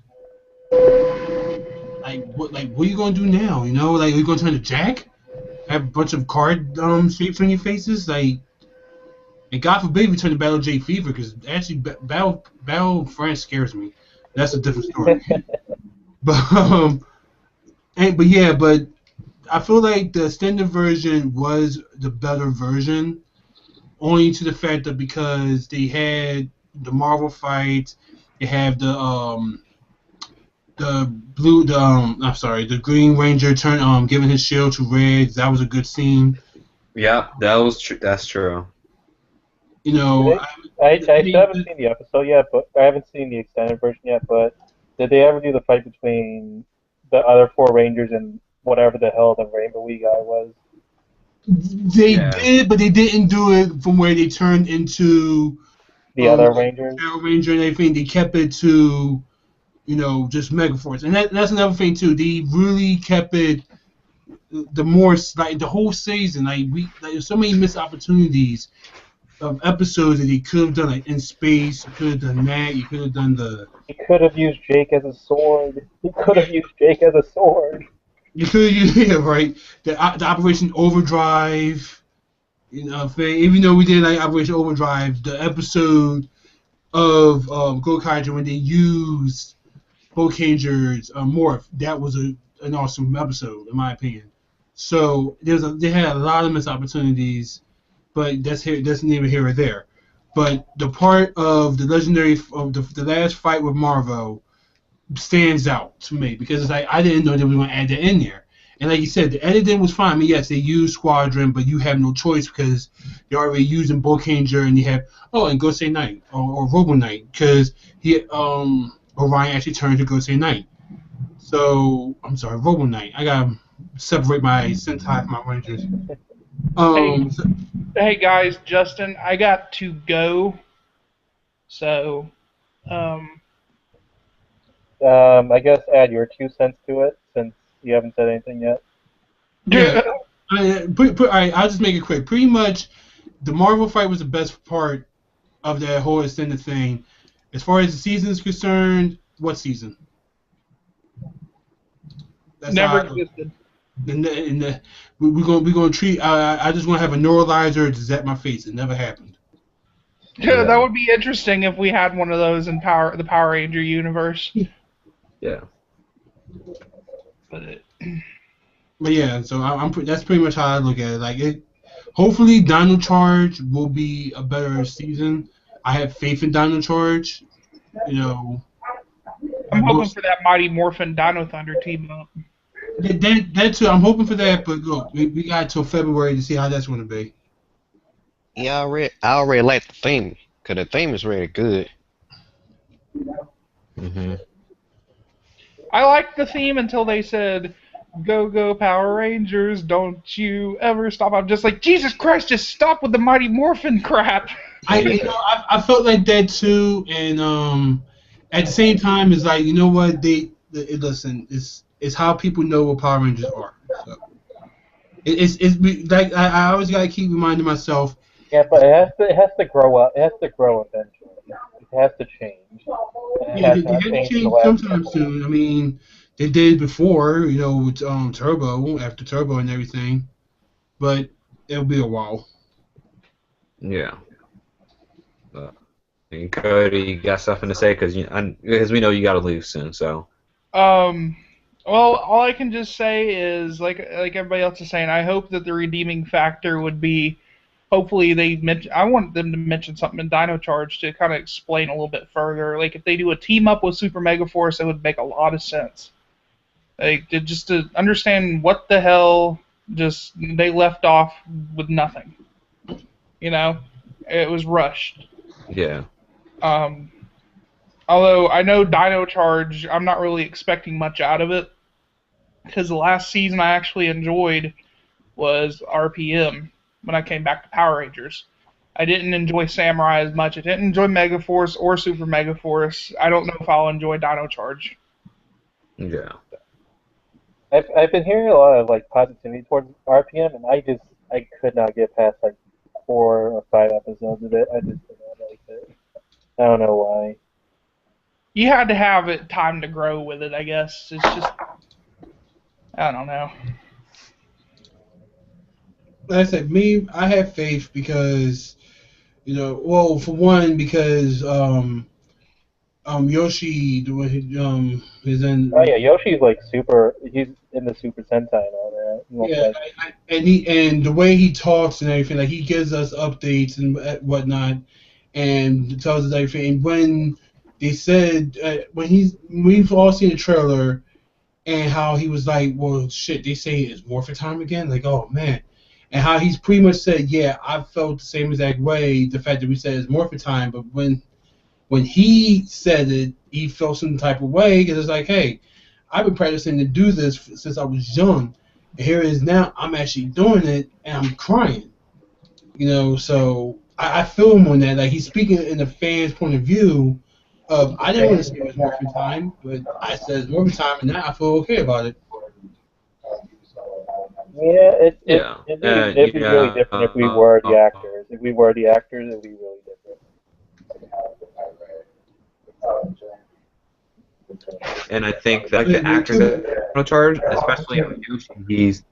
S4: What are you gonna do now? You know, like, are you gonna turn to Jack? Have a bunch of card shapes on your faces, like, and God forbid we turn to Battle J Fever, because actually Battle France scares me. That's a different story. But but I feel like the extended version was the better version, only to the fact that because they had the Marvel fight, they have the Green Ranger giving his shield to Red. That was a good scene.
S2: Yeah, that was true. That's true.
S4: You know,
S6: I still haven't seen the episode yet, but I haven't seen the extended version yet. But did they ever do the fight between the other four Rangers and whatever the hell the Rainbow Wii guy was?
S4: They did, but they didn't do it from where they turned into
S6: the other Rangers.
S4: Power Ranger and everything. They kept it to, just Megaforce, and that's another thing too. They really kept it the more like the whole season. There's so many missed opportunities of episodes that he could have done, like in space. You could have done that. You could have done the.
S6: He could have used Jake as a sword. You could have used
S4: right. The Operation Overdrive. Even though we did like Operation Overdrive, the episode of Gokaiger when they used Bokanger's morph, that was an awesome episode in my opinion. So they had a lot of missed opportunities. But that's neither here or there. But the part of the legendary of the last fight with Marvel stands out to me because it's like I didn't know they were going to add that in there. And like you said, the editing was fine. I mean, yes, they used Squadron, but you have no choice because they're already using Bokanger, and you have and Gosei Knight or Robo Knight because Orion actually turned to Gosei Knight. So I'm sorry, Robo Knight. I gotta separate my Sentai from my Rangers.
S5: Hey guys, Justin, I got to go. So,
S6: I guess add your 2 cents to it since you haven't said anything yet.
S4: Yeah, I'll just make it quick. Pretty much, the Marvel fight was the best part of that whole extended thing. As far as the season is concerned, what season?
S5: Never existed.
S4: We're gonna treat. I just want to have a neuralizer to zap my face. It never happened.
S5: Yeah, that would be interesting if we had one of those in the Power Ranger universe.
S2: Yeah.
S5: But
S4: yeah, so that's pretty much how I look at it. Like hopefully Dino Charge will be a better season. I have faith in Dino Charge. I'm
S5: hoping for that Mighty Morphin Dino Thunder team up.
S4: That too. I'm hoping for that, but look, we got till February to see how that's going to be.
S3: Yeah, I already like the theme because the theme is really good.
S5: I liked the theme until they said, "Go Power Rangers, don't you ever stop." I'm just like, Jesus Christ, just stop with the Mighty Morphin crap.
S4: I felt like that too, and at the same time, it's like, you know what, listen, it's how people know what Power Rangers are. So it's like I always gotta keep reminding myself.
S6: Yeah, but it has to grow up. It has to grow eventually. It has to change.
S4: They have to change sometime soon. I mean, they did before, with Turbo, after Turbo and everything, but it'll be a while.
S2: Yeah. And Cody, you got something to say because we know you got to leave soon. So.
S5: Well, all I can just say is, like everybody else is saying, I hope that the redeeming factor would be, hopefully I want them to mention something in Dino Charge to kind of explain a little bit further. Like if they do a team up with Super Megaforce, it would make a lot of sense. Like just to understand what the hell they left off with nothing. It was rushed.
S2: Yeah.
S5: Although I know Dino Charge, I'm not really expecting much out of it. Because the last season I actually enjoyed was RPM when I came back to Power Rangers. I didn't enjoy Samurai as much. I didn't enjoy Megaforce or Super Megaforce. I don't know if I'll enjoy Dino Charge.
S2: Yeah.
S6: I've been hearing a lot of like positivity towards RPM, and I could not get past like 4 or 5 episodes of it. I just did not like it. I don't know why.
S5: You had to have it time to grow with it, I guess. It's just, I don't know.
S4: Like I said, I have faith because, well, for one, because Yoshi, the way is in.
S6: Oh yeah, Yoshi's like super. He's in the Super Sentai and all that.
S4: Yeah, and the way he talks and everything, like he gives us updates and whatnot, and tells us everything. And when they said we've all seen the trailer, and how he was like, well, shit, they say it's morphin' time again. Like, oh man, and how he's pretty much said, yeah, I felt the same exact way. The fact that we said it's morphin' time, but when he said it, he felt some type of way because it's like, hey, I've been practicing to do this since I was young, and here it is now. I'm actually doing it, and I'm crying. So I feel him on that. Like he's speaking in the fans' point of view. Of I didn't want to say it was morphin' time, but I said it's morphin' time, and now I feel okay about it.
S6: Yeah, it'd be really different if we were the actors. If we were the actors, it'd be really different.
S2: And I think that the actors that are in charge, especially Yoshi, he's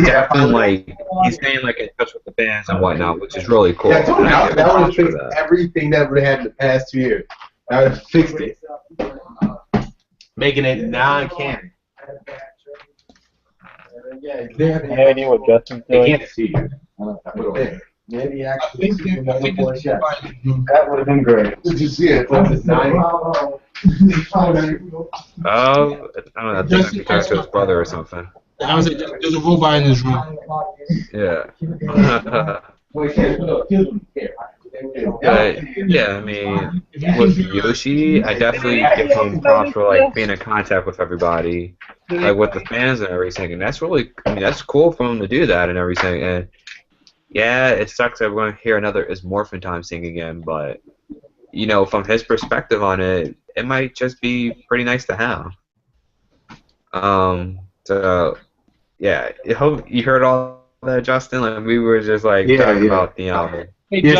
S2: definitely like he's staying like in touch with the fans and whatnot, which is really cool.
S1: Yeah, that would have fixed everything that would have had in the past 2 years. That would have fixed it, making it non-canon.
S6: Any idea what Justin's
S1: They
S6: doing?
S1: can't see you.
S7: Maybe
S4: I
S7: actually
S4: think
S7: that
S1: That would have been great. Did you see it? What's the sign?
S2: I don't know. I think he talked to his brother or something.
S4: I was like, there's a robot in this room.
S2: Yeah. Yeah, I mean, with Yoshi, I definitely give him props for like being in contact with everybody, like with the fans and everything, and that's really, I mean, that's cool for him to do that and everything. And yeah, it sucks that we're going to hear another "Is Morphin' Time" sing again, but from his perspective on it, it might just be pretty nice to have. So yeah, I hope you heard all that, Justin. Like we were just like talking about the
S5: Hey,
S2: the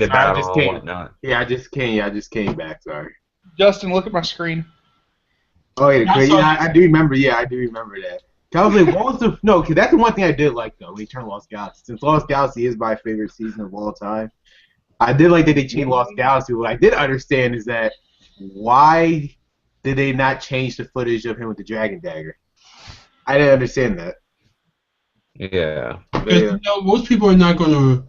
S2: battle and whatnot.
S1: Yeah, I just came back. Sorry.
S5: Justin, look at my screen.
S1: Oh yeah, I do remember. Yeah, I do remember that. I was like, what was the no? Because that's the one thing I did like though. When he turned Lost Galaxy, since Lost Galaxy is my favorite season of all time, I did like that they changed Lost Galaxy. What I did understand is that why did they not change the footage of him with the dragon dagger? I didn't understand that.
S2: Yeah.
S4: Because most people are not gonna.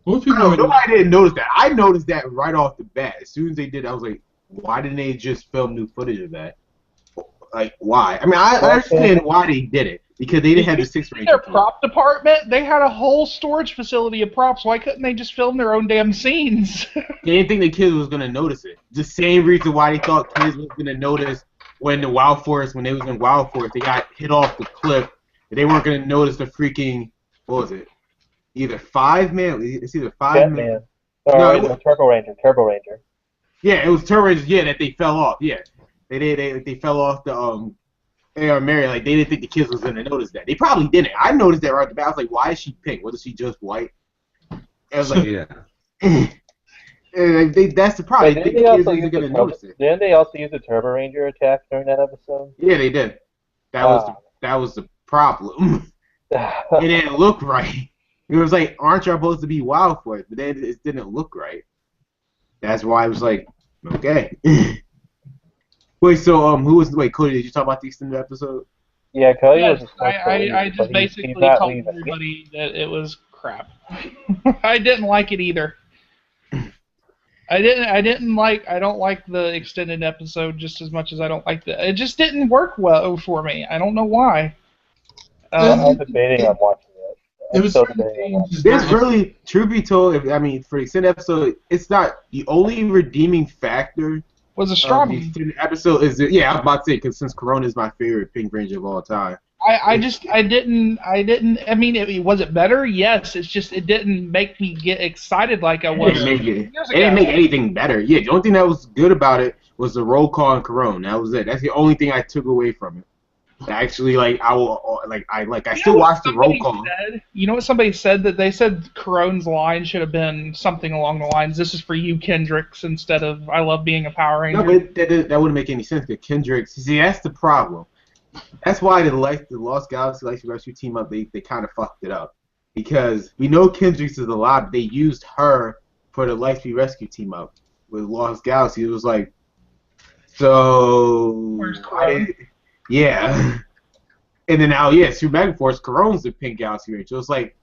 S4: Most people.
S1: Nobody didn't notice that. I noticed that right off the bat. As soon as they did, I was like, why didn't they just film new footage of that? Like, why? I mean, I understand why they did it. Because they didn't have the 6 Ranger.
S5: Their prop department, they had a whole storage facility of props. Why couldn't they just film their own damn scenes?
S1: They didn't think the kids was going to notice it. The same reason why they thought kids was going to notice when the Wild Forest, when they was in Wild Forest, they got hit off the cliff. They weren't going to notice the freaking, what was it? Either 5-man, it's either 5-man.
S6: No, it was Turbo Ranger.
S1: Yeah, it was Turbo Ranger, yeah, that they fell off, yeah. They fell off the AR Mary, like they didn't think the kids was gonna notice that. They probably didn't. I noticed that right off the bat. I was like, why is she pink? What is she just white? I was like,
S2: yeah.
S1: That's the problem. They think the kids isn't gonna notice it.
S6: Didn't they also use the Turbo Ranger attack during that episode?
S1: Yeah, they did. That was the problem. It didn't look right. It was like, aren't y'all supposed to be Wild Force? But then it didn't look right. That's why I was like, okay. Wait, so Cody, did you talk about the extended episode?
S6: Yeah, Cody
S5: yes,
S6: was.
S5: I just basically told everybody that it was crap. I didn't like it either. I don't like the extended episode just as much as I don't like it just didn't work well for me. I don't know why.
S6: I'm debating on watching it.
S1: There's really, truth be told, for the extended episode, it's not the only redeeming factor.
S5: Was astronomy.
S1: The episode is, yeah, I was about to say, because since Corona is my favorite Pink Ranger of all time,
S5: I didn't. I mean, was it better? Yes. It's just it didn't make me get excited like I was
S1: It
S5: years ago.
S1: didn't make anything better. Yeah, the only thing that was good about it was the roll call and Corone. That was it. That's the only thing I took away from it. Actually, I still watched the roll call.
S5: You know what somebody said? That they said Corone's line should have been something along the lines, "This is for you, Kendricks," instead of "I love being a Power Ranger."
S1: No, but that wouldn't make any sense because Kendricks. See, that's the problem. That's why the Lost Galaxy Legacy Rescue team up, they kind of fucked it up. Because we know Kendricks is alive, but they used her for the Lightspeed Rescue team up with Lost Galaxy. It was like, so...
S5: Where's Corone?
S1: Yeah. And then now, Super Megaforce, Corone's the Pink Galaxy Ranger. So it's like,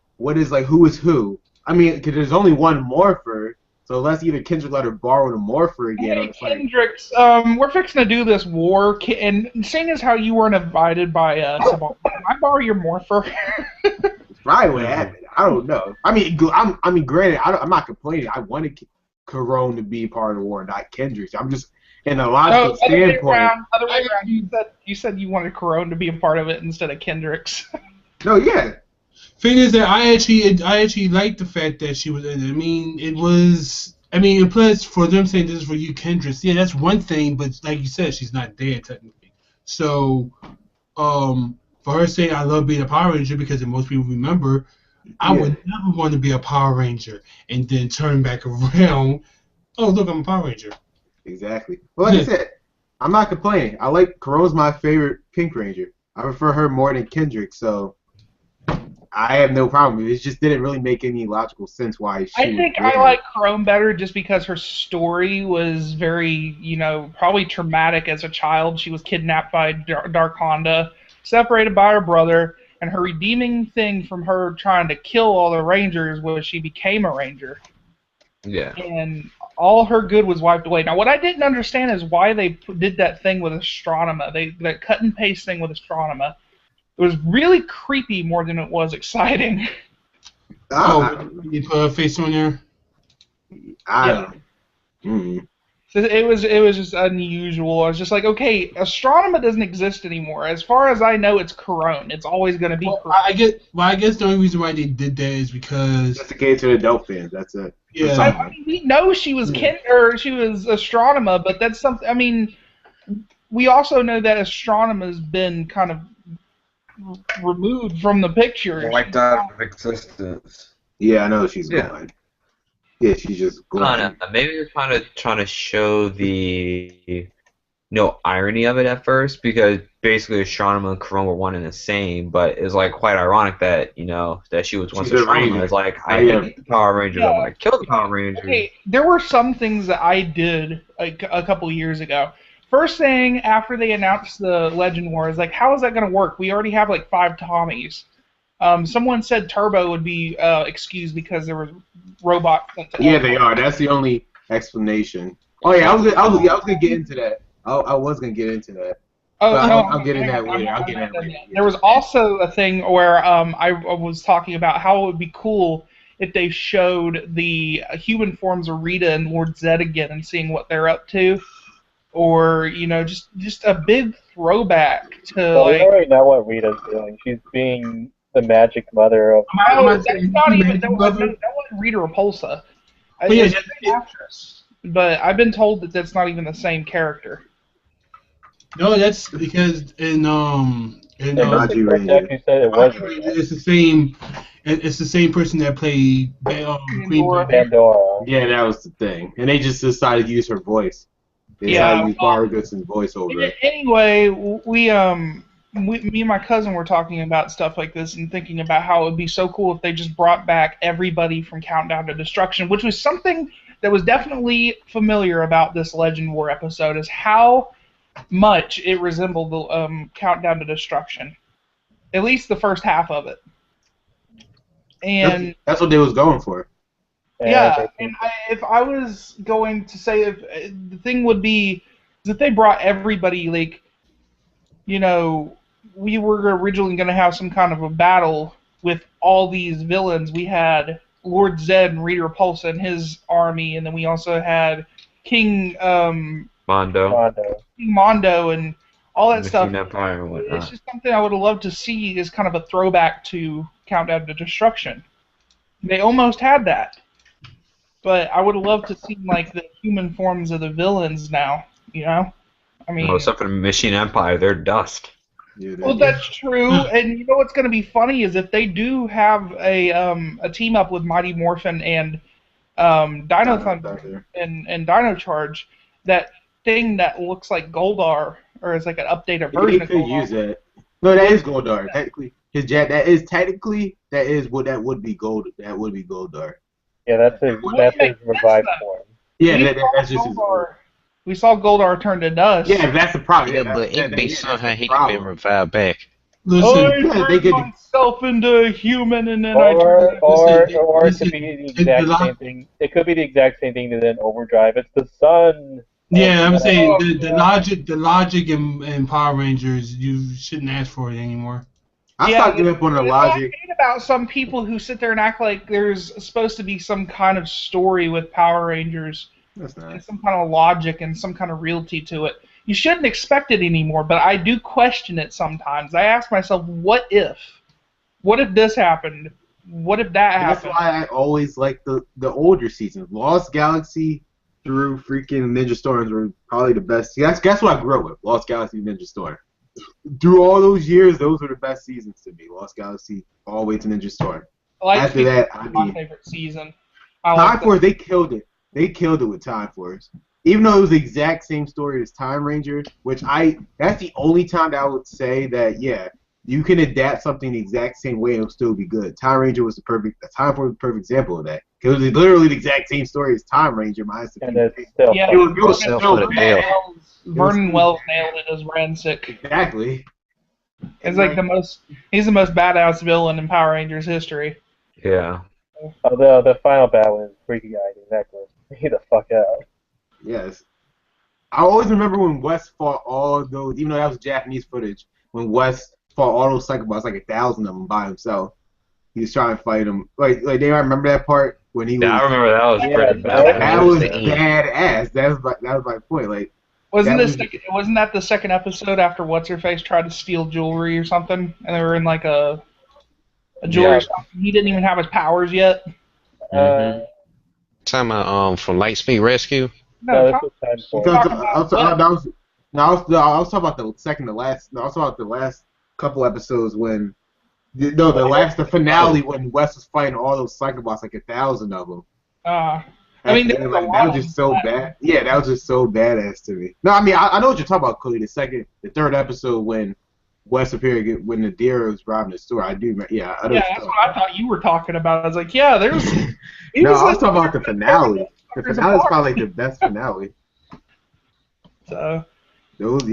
S1: who is who? I mean, because there's only one Morpher, so let's either Kendrick let her borrow the Morpher again.
S5: Hey, Kendricks, we're fixing to do this war, and seeing as how you weren't invited by us, can I borrow your Morpher?
S1: Probably what happened. I don't know. I mean, granted, I'm not complaining. I wanted Corone to be part of the war, not Kendrick. I'm just in a logical standpoint.
S5: Other way around. You said you wanted Corone to be a part of it instead of Kendricks.
S1: No, yeah.
S4: Thing is that I actually liked the fact that she was in it. I mean, and plus for them saying this is for you, Kendricks, yeah, that's one thing, but like you said, she's not dead technically. So, for her saying I love being a Power Ranger, because if most people remember, I would never want to be a Power Ranger and then turn back around. Oh, look, I'm a Power Ranger.
S1: Exactly. Well, like I said, I'm not complaining. I like Corone's my favorite Pink Ranger. I prefer her more than Kendrick, so I have no problem with it. It just didn't really make any logical sense why she
S5: I think I like Corone better just because her story was very, probably traumatic as a child. She was kidnapped by Darkonda, separated by her brother, and her redeeming thing from her trying to kill all the Rangers was she became a Ranger.
S2: Yeah.
S5: And all her good was wiped away. Now, what I didn't understand is why they did that thing with Astronema. That cut and paste thing with Astronema. It was really creepy more than it was exciting.
S4: You put a face on there?
S5: So it was just unusual. I was just like, okay, Astronema doesn't exist anymore. As far as I know, it's Corone. It's always going to be Corone.
S4: I guess the only reason why they did that is because
S1: that's the case to adult fans. That's it.
S4: Yeah.
S5: I mean, we know she was she was Astronema, but that's something. I mean, we also know that Astronema's been kind of removed from the picture.
S2: Wiped out of existence.
S1: Yeah, I know she's gone. Yeah, she's just gone.
S2: I don't know. Maybe they're kind of trying to show the irony of it at first, because basically Astronema and Corone were one and the same, but it's like quite ironic that that she was once Astronema. It's like I hate the Power Rangers. I'm gonna kill the Power Rangers.
S5: Okay, there were some things that I did like a couple of years ago. First thing after they announced the Legend War is like, how is that going to work? We already have like 5 Tommies. Someone said Turbo would be excused because there were robots.
S1: Yeah, they are. That's the only explanation. Oh yeah, I was gonna get into that. I was gonna get into that.
S5: Oh no,
S1: I'll get into that later.
S5: There was also a thing where I was talking about how it would be cool if they showed the human forms of Rita and Lord Zed again and seeing what they're up to. Or just a big throwback to
S6: we already know what Rita's doing. She's being the magic mother of.
S5: That's not even that wasn't Rita Repulsa. It's an actress, but I've been told that that's not even the same character.
S4: No, that's because in
S6: it's
S4: the same. It's the same person that played Queen
S6: Pandora.
S1: Yeah, that was the thing, and they just decided to use her voice. They decided to use Barbara Goodson's voice over it.
S5: Anyway, me and my cousin were talking about stuff like this and thinking about how it would be so cool if they just brought back everybody from Countdown to Destruction, which was something that was definitely familiar about this Legend War episode, is how much it resembled the Countdown to Destruction. At least the first half of it. And
S1: that's what they was going for.
S5: Yeah, and if I was going to say, the thing would be that they brought everybody, like, we were originally going to have some kind of a battle with all these villains. We had Lord Zed and Rita Repulsa and his army, and then we also had King
S2: Mondo.
S5: King Mondo and all that stuff.
S2: Empire and whatnot.
S5: It's just something I would have loved to see as kind of a throwback to Countdown to Destruction. They almost had that, but I would have loved to see like the human forms of the villains now. You know, I mean,
S2: Well, except for the Machine Empire, they're dust.
S1: Yeah,
S5: well, that's true. And you know what's going to be funny is if they do have a team up with Mighty Morphin and Dino Thunder and Dino Charge, that thing that looks like Goldar, or is like an updated version of
S1: Goldar.
S5: Goldar.
S1: Use that. No, that is Goldar. Technically, his jet. That would be Gold. That would be Goldar.
S6: Yeah, that's his revived form.
S1: Yeah, that's just
S5: Goldar. We saw Goldar turn to dust.
S1: Yeah, that's the problem.
S3: Yeah, but it'd be somehow he could be revived back.
S4: Listen,
S5: I turned myself into a human, and then
S6: or it could be the exact same thing. It could be the exact same thing to then overdrive. It's the sun.
S4: Yeah, I'm saying the logic in Power Rangers, you shouldn't ask for it anymore.
S1: I stopped giving up on the logic.
S5: I hate about some people who sit there and act like there's supposed to be some kind of story with Power Rangers.
S1: That's not.
S5: And some kind of logic and some kind of reality to it. You shouldn't expect it anymore, but I do question it sometimes. I ask myself, what if? What if this happened? What if that happened?
S1: That's why I always like the older seasons. Lost Galaxy through freaking Ninja Storms were probably the best. That's what I grew up with. Lost Galaxy, Ninja Storm. Through all those years, those were the best seasons to me. Lost Galaxy all the way to Ninja Storm. After that, I mean,
S5: my favorite season.
S1: Time Force, they killed it. They killed it with Time Force. Even though it was the exact same story as Time Ranger, that's the only time that I would say that, yeah, you can adapt something the exact same way and it'll still be good. Time Ranger was Time Force was the perfect example of that. Because it was literally the exact same story as Time Ranger minus the
S5: Vernon Wells nailed it as Rancic.
S1: Exactly.
S5: It's like he's the most badass villain in Power Rangers history.
S2: Yeah.
S6: Oh, the final battle is freaky guy. Exactly. Get the fuck out.
S1: Yes. I always remember when West fought all those, even though that was Japanese footage, when West fought all those psychobots, like 1,000 of them by himself. He was trying to fight them. Like they remember that part when he was.
S2: Yeah, I remember that was pretty bad.
S1: That was badass. That was my point. Like.
S5: Wasn't that the second episode after What's Her Face tried to steal jewelry or something, and they were in like a jewelry shop? He didn't even have his powers yet.
S3: Talking about from Lightspeed Rescue.
S5: No,
S1: I was talking about the second to last. No, I was talking about the last couple episodes when. The finale when West was fighting all those psychobots, like 1,000 of them.
S5: I mean, that
S1: was just so bad. Yeah, that was just so badass to me. No, I mean, I know what you're talking about, Cody. The third episode when West appeared, when the deer was robbing the store. I do. Yeah,
S5: that's what I thought you were talking about. I was like, yeah, there's.
S1: No, I was talking about the finale. The finale is probably like the best finale.
S5: So.
S1: That was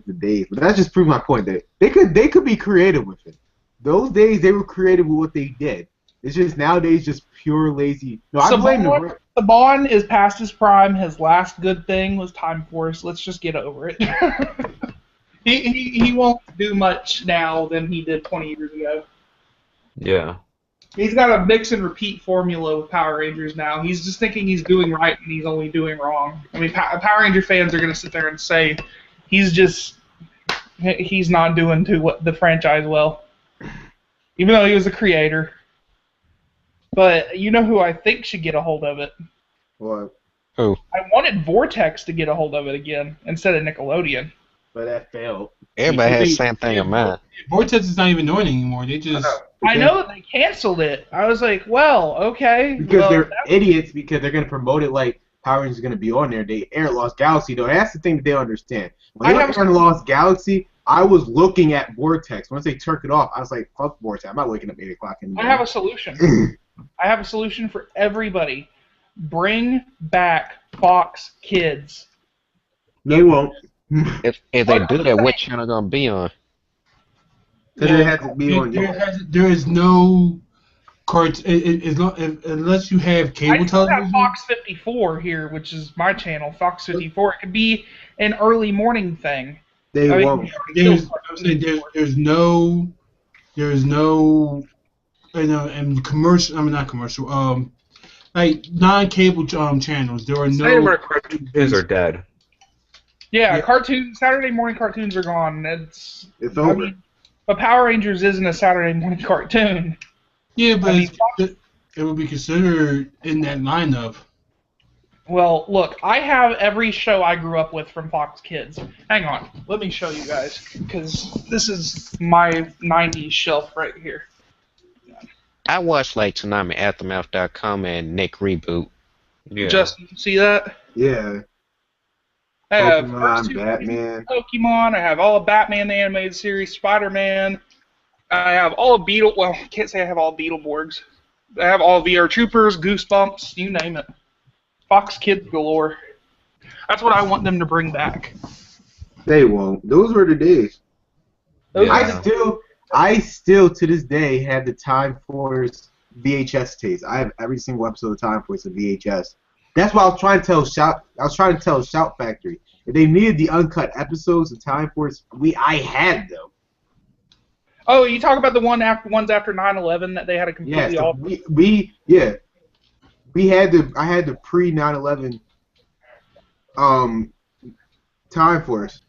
S1: the days. But that just proved my point that they could be creative with it. Those days they were creative with what they did. It's just nowadays just pure lazy. No, I blame the
S5: Saban is past his prime. His last good thing was Time Force. Let's just get over it. he won't do much now than he did 20 years ago.
S2: Yeah.
S5: He's got a mix and repeat formula with Power Rangers now. He's just thinking he's doing right and he's only doing wrong. I mean, Power Ranger fans are going to sit there and say he's not doing the franchise well. Even though he was a creator. But you know who I think should get a hold of it?
S1: What?
S3: Who?
S5: I wanted Vortex to get a hold of it again instead of Nickelodeon.
S1: But that failed.
S3: Everybody has the same thing in mind.
S4: Vortex is not even doing it anymore. They just...
S5: I know they canceled it. I was like, well, okay.
S1: Because they're idiots because they're going to promote it like Power Rangers is going to be on there. They air Lost Galaxy, though. That's the thing that they understand. When they aired Lost Galaxy, I was looking at Vortex. Once they took it off, I was like, fuck Vortex. I'm not waking up 8 o'clock in the morning.
S5: I have a solution. I have a solution for everybody. Bring back Fox Kids.
S1: They won't.
S3: If they do that, what channel gonna be on?
S1: Because it has to be on.
S4: There is no unless you have cable television.
S5: Have Fox 54 here, which is my channel, Fox 54. It could be an early morning thing.
S1: They won't.
S4: There's no and commercial. I mean, not commercial. Like non-cable channels. There are no.
S2: Cartoons are dead.
S5: Yeah, cartoons. Saturday morning cartoons are gone. It's
S1: over.
S5: But Power Rangers isn't a Saturday morning cartoon.
S4: Yeah, but it would be considered in that lineup.
S5: Well, look, I have every show I grew up with from Fox Kids. Hang on, let me show you guys, because this is my 90s shelf right here.
S3: I watched like Tsunami Aftermath.com and Nick Reboot.
S2: Yeah.
S5: Just see that?
S1: Yeah.
S5: I have
S1: Pokemon, Batman.
S5: Pokemon. I have all of Batman the animated series, Spider-Man. I have all of Beetle. Well, I can't say I have all Beetleborgs. I have all VR Troopers, Goosebumps, you name it. Fox Kids galore. That's what I want them to bring back.
S1: They won't. Those were the days.
S2: Yeah.
S1: I still to this day have the Time Force VHS tapes. I have every single episode of Time Force on VHS. That's why I was trying to tell Shout Factory. If they needed the uncut episodes of Time Force, I had them.
S5: Oh, you talk about the ones after 9/11 that they had a completely
S1: off. I had the pre 9/11 Time Force.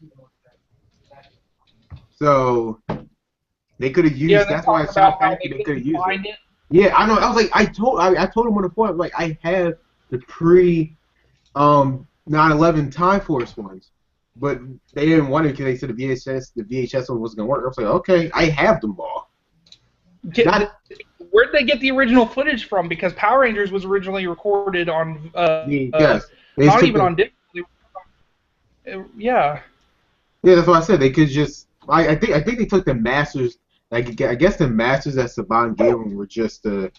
S1: So they could have used. That's why Shout Factory they could have used it. Yeah, I know. I was like, I told him on the phone, like, I have the pre 9/11 Time Force ones, but they didn't want it because they said the VHS one wasn't gonna work. I was like, okay, I have them all.
S5: Where'd they get the original footage from? Because Power Rangers was originally recorded on not even on disc. Yeah.
S1: Yeah, that's what I said. They could just. I think they took the masters. Like, I guess the masters that Saban gave them were just the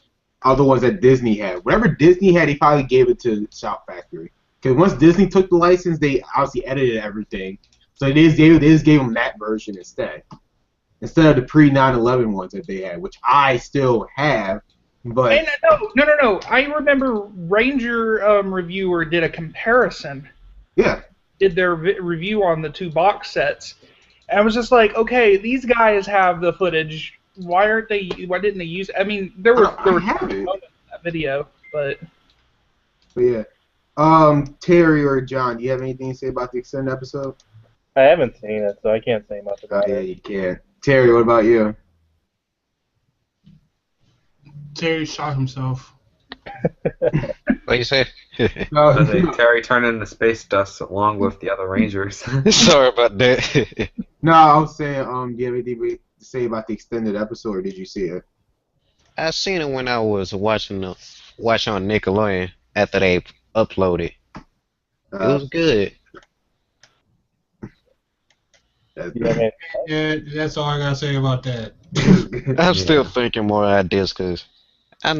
S1: other ones that Disney had. Whatever Disney had, he probably gave it to Shout Factory. Because once Disney took the license, they obviously edited everything. So they just gave them that version instead of the pre 9/11 ones that they had, which I still have. But
S5: hey, no. I remember Ranger Reviewer did a comparison.
S1: Yeah.
S5: Did their review on the two box sets. And I was just like, okay, these guys have the footage. Why didn't they use it? I mean, there were moments in that video, but
S1: yeah. Terry or John, do you have anything to say about the extended episode?
S6: I haven't seen it, so I can't say much about it.
S1: Yeah, you can't. Terry, what about you?
S4: Terry shot himself.
S3: What you say?
S2: Terry turned into space dust along with the other Rangers.
S3: Sorry about that.
S1: No, I was saying, do you have anything to say about the extended episode, or did you see it?
S3: I seen it when I was watching on Nickelodeon after they uploaded. It was good.
S4: Yeah, that's all I gotta say about that.
S3: I'm still thinking more ideas because I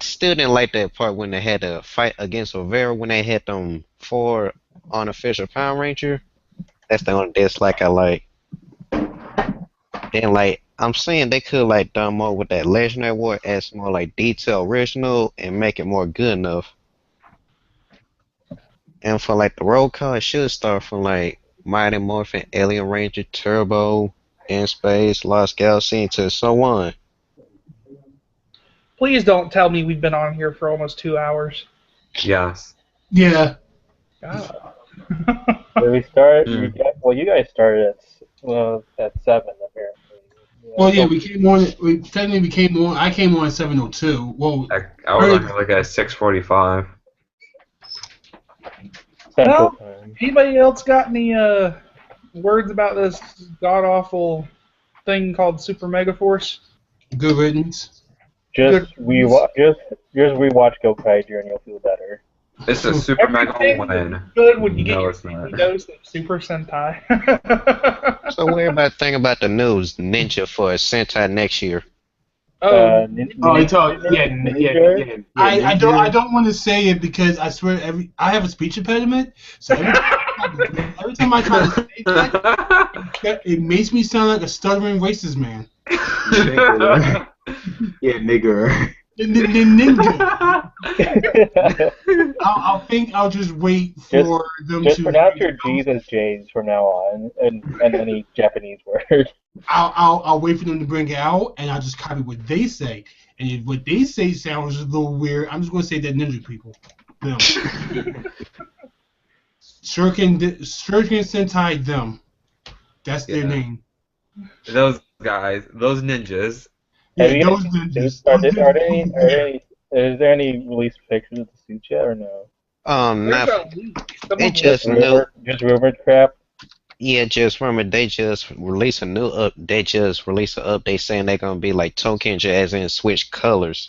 S3: still didn't like that part when they had to fight against Rivera when they had them 4 unofficial Power Ranger. That's the only dislike I like. Then I'm saying they could done more with that Legendary War, add some more detail original and make it more good enough. And for the roll call, it should start from Mighty Morphin, Alien Ranger, Turbo, In Space, Lost Galaxy, to so on.
S5: Please don't tell me we've been on here for almost 2 hours.
S2: Yes.
S4: Yeah.
S5: God.
S6: Did we start? You guys started at 7 apparently.
S4: Well, yeah, we came on. I came on at 7:02. Well,
S2: I was on at 6:45.
S6: Central Time.
S5: Anybody else got any words about this god awful thing called Super Megaforce?
S4: Good riddance.
S6: Just rewatch Go Kaiju and you'll feel better.
S2: It's a Super Mega win.
S5: Good when you get your
S2: it's not.
S5: dose of Super Sentai.
S3: So what about thing about the news? Ninja for Sentai next year.
S1: He told
S4: I don't want to say it because I swear I have a speech impediment, so every time I try to say that, it makes me sound like a stuttering racist man.
S1: Yeah, nigger.
S4: I'll just wait for them
S6: just
S4: to
S6: pronounce your G's as J's from now on, and any Japanese word.
S4: I'll wait for them to bring it out, and I'll just copy what they say. And if what they say sounds a little weird, I'm just going to say that ninja people. No. Shuriken Sentai them. That's their name.
S2: Those guys, those ninjas.
S4: Yeah, those ninjas.
S6: Is there any released pictures of the suits yet or no?
S3: Not. It
S6: Just
S3: just
S6: rumored crap.
S3: Yeah, just remember they just released a new up. They just released an update saying they're gonna be like Tokenja, as in switch colors.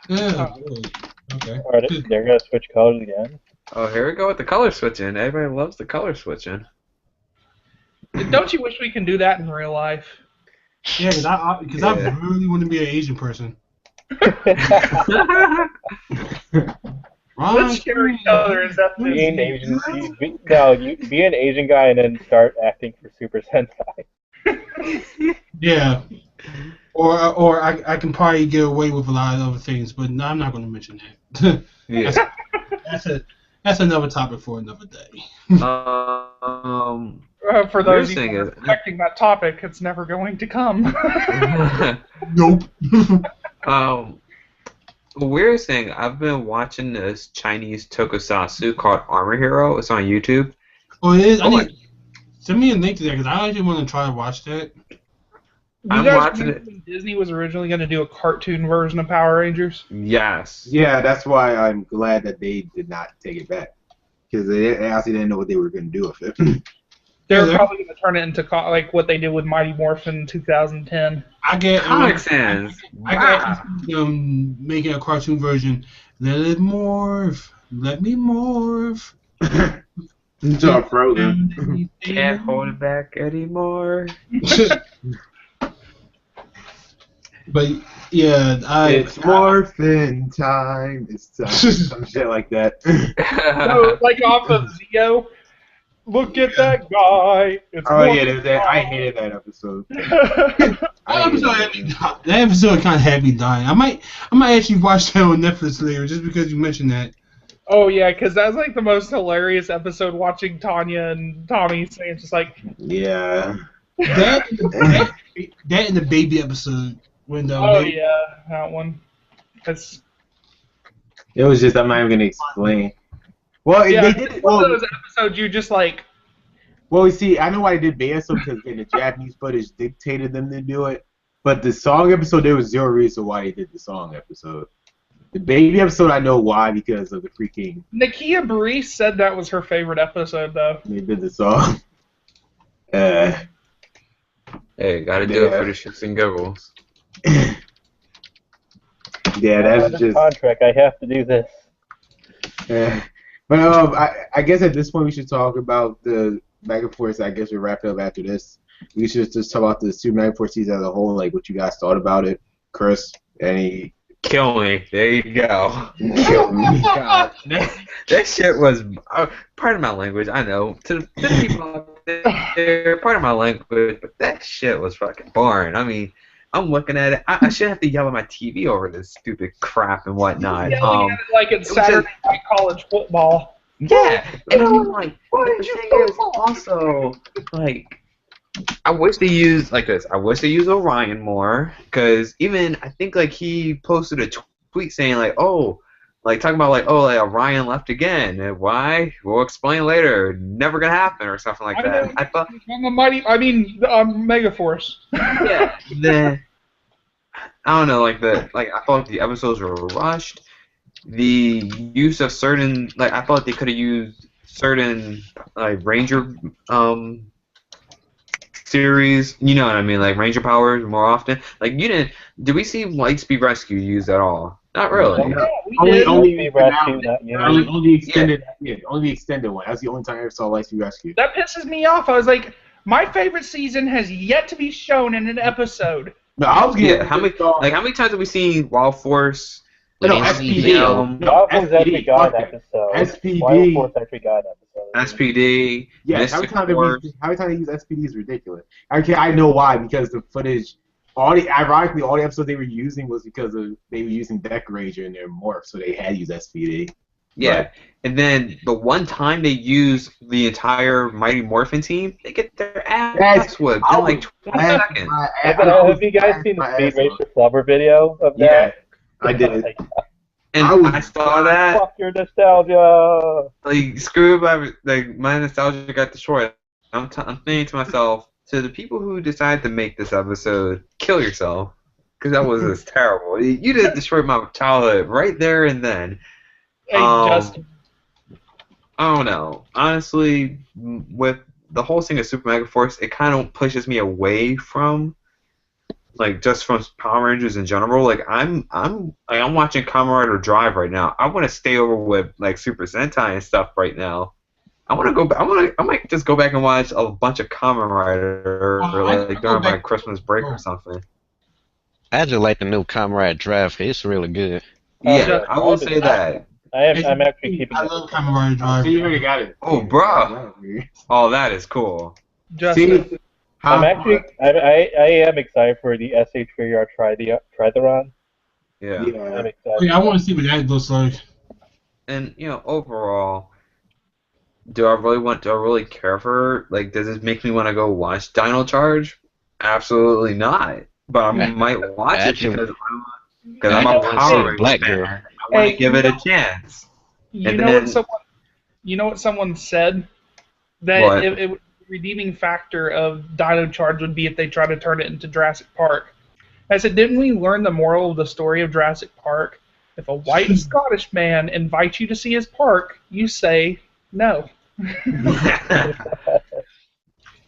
S4: Yeah. Okay.
S6: They're gonna switch colors again.
S2: Oh, here we go with the color switching. Everybody loves the color switching.
S5: Don't you wish we can do that in real life?
S4: Yeah, because I really want to be an Asian person.
S5: Let's share each other as
S6: being Asian. Be an Asian guy and then start acting for Super Sentai.
S4: Yeah. Or I can probably get away with a lot of other things, but no, I'm not going to mention that.
S2: Yeah.
S4: That's another topic for another day.
S5: For those who are expecting that topic, it's never going to come.
S4: Nope.
S2: The weirdest thing, I've been watching this Chinese tokusatsu called Armor Hero. It's on YouTube.
S4: Oh, it is? Send me a link to that, because I actually want to try to watch that.
S2: I'm watching it.
S5: When Disney was originally going to do a cartoon version of Power Rangers?
S2: Yes.
S1: Yeah, that's why I'm glad that they did not take it back. Because they actually didn't know what they were going to do with it.
S5: They're probably going to turn it into like what they did with Mighty Morphin in 2010.
S2: Comic Sans.
S4: I got them making a cartoon version. Let it morph. Let me morph.
S1: It's all frozen.
S2: Can't hold it back anymore.
S4: But yeah,
S1: it's morphin' time. It's some shit like that.
S5: So, like off of Zio. Look at that guy.
S1: I hated that episode.
S4: That episode kind of had me dying. I might actually watch that on Netflix later just because you mentioned that.
S5: Oh yeah, because that's like the most hilarious episode. Watching Tanya and Tommy saying just like,
S1: yeah.
S4: That and the baby episode when
S5: that one.
S1: It was just, I'm not even gonna explain. Well, they did it.
S5: One of those episodes you just like.
S1: Well, you see, I know why they did baby episode because the Japanese footage dictated them to do it. But the song episode, there was zero reason why they did the song episode. The baby episode, I know why, because of the freaking.
S5: Nakia Burri said that was her favorite episode, though.
S1: They did the song.
S2: Hey, gotta do it for the shits and giggles.
S1: Yeah, that's just.
S6: Contract. I have to do this.
S1: But I guess at this point we should talk about the Megaforce. I guess we'll wrap it up after this. We should just talk about the Super Megaforce season as a whole, like what you guys thought about it. Chris, any?
S2: Kill me. There you go.
S1: Kill me.
S2: God, that shit was. Pardon my language. I know to the people out there, pardon my language, but that shit was fucking boring. I mean. I'm looking at it. I shouldn't have to yell at my TV over this stupid crap and whatnot.
S5: Yelling at it like it's Saturday Night College Football.
S2: Yeah, and I'm like, the thing is also like, I wish they used like this. I wish they used Orion more, because even I think like he posted a tweet saying like, like talking about like, like Orion left again. And why? We'll explain later. Never gonna happen or something like that. I thought.
S5: Megaforce.
S2: Yeah. Then I don't know. I thought the episodes were rushed. The use of certain I thought they could have used certain Ranger series. You know what I mean? Like Ranger powers more often. Like you didn't. Did we see Lightspeed Rescue used at all? Not really.
S1: No, only the extended. Yeah, only the extended one. That's the only time I ever saw Lightspeed Rescue.
S5: That pisses me off. I was like, my favorite season has yet to be shown in an episode.
S1: No, I was getting.
S2: How many times have we seen Wild Force?
S1: No, SPD.
S6: Wild Force actually got an episode.
S1: SPD.
S6: Wild Force actually got an episode.
S2: SPD.
S1: Yeah, every time they use SPD is ridiculous. I know why, because the footage. Ironically, all the episodes they were using was because they were using Deck Ranger in their morph, so they had to use SPD.
S2: Yeah, but, and then the one time they use the entire Mighty Morphin team, they get their ass whipped in like 20 seconds.
S6: Have you guys seen the Speed Racer Flubber video of that?
S1: Yeah, I did.
S2: And I saw that.
S6: Fuck your nostalgia.
S2: Like, screw my nostalgia got destroyed. I'm thinking to myself, to the people who decide to make this episode, kill yourself. Because that was just terrible. You just destroyed my childhood right there and then.
S5: Hey, Justin.
S2: I don't know. Honestly, with the whole thing of Super Megaforce, it kind of pushes me away from, like, just from Power Rangers in general. Like, I'm watching Kamen Rider Drive right now. I want to stay over with, like, Super Sentai and stuff right now. I want to go back. I might just go back and watch a bunch of Kamen Rider like during my Christmas break or something.
S3: I just like the new Kamen Rider Drive. It's really good.
S2: Yeah, I will say that.
S6: I'm actually keeping.
S4: I love Kamen Rider Drive.
S1: So you already got it.
S2: Oh, bruh. Oh, that is cool.
S5: Justin.
S1: See,
S6: I'm actually. I am excited for the SH3R Tritheron.
S2: Yeah.
S6: I'm excited.
S4: Yeah, I want to see what that looks like.
S2: And overall, do I really care for, like, does this make me want to go watch Dino Charge? Absolutely not. But I might watch it because I'm a Power Ranger fan. I want to give it a chance.
S5: You know what someone said? That it the redeeming factor of Dino Charge would be if they try to turn it into Jurassic Park. I said, didn't we learn the moral of the story of Jurassic Park? If a white Scottish man invites you to see his park, you say no.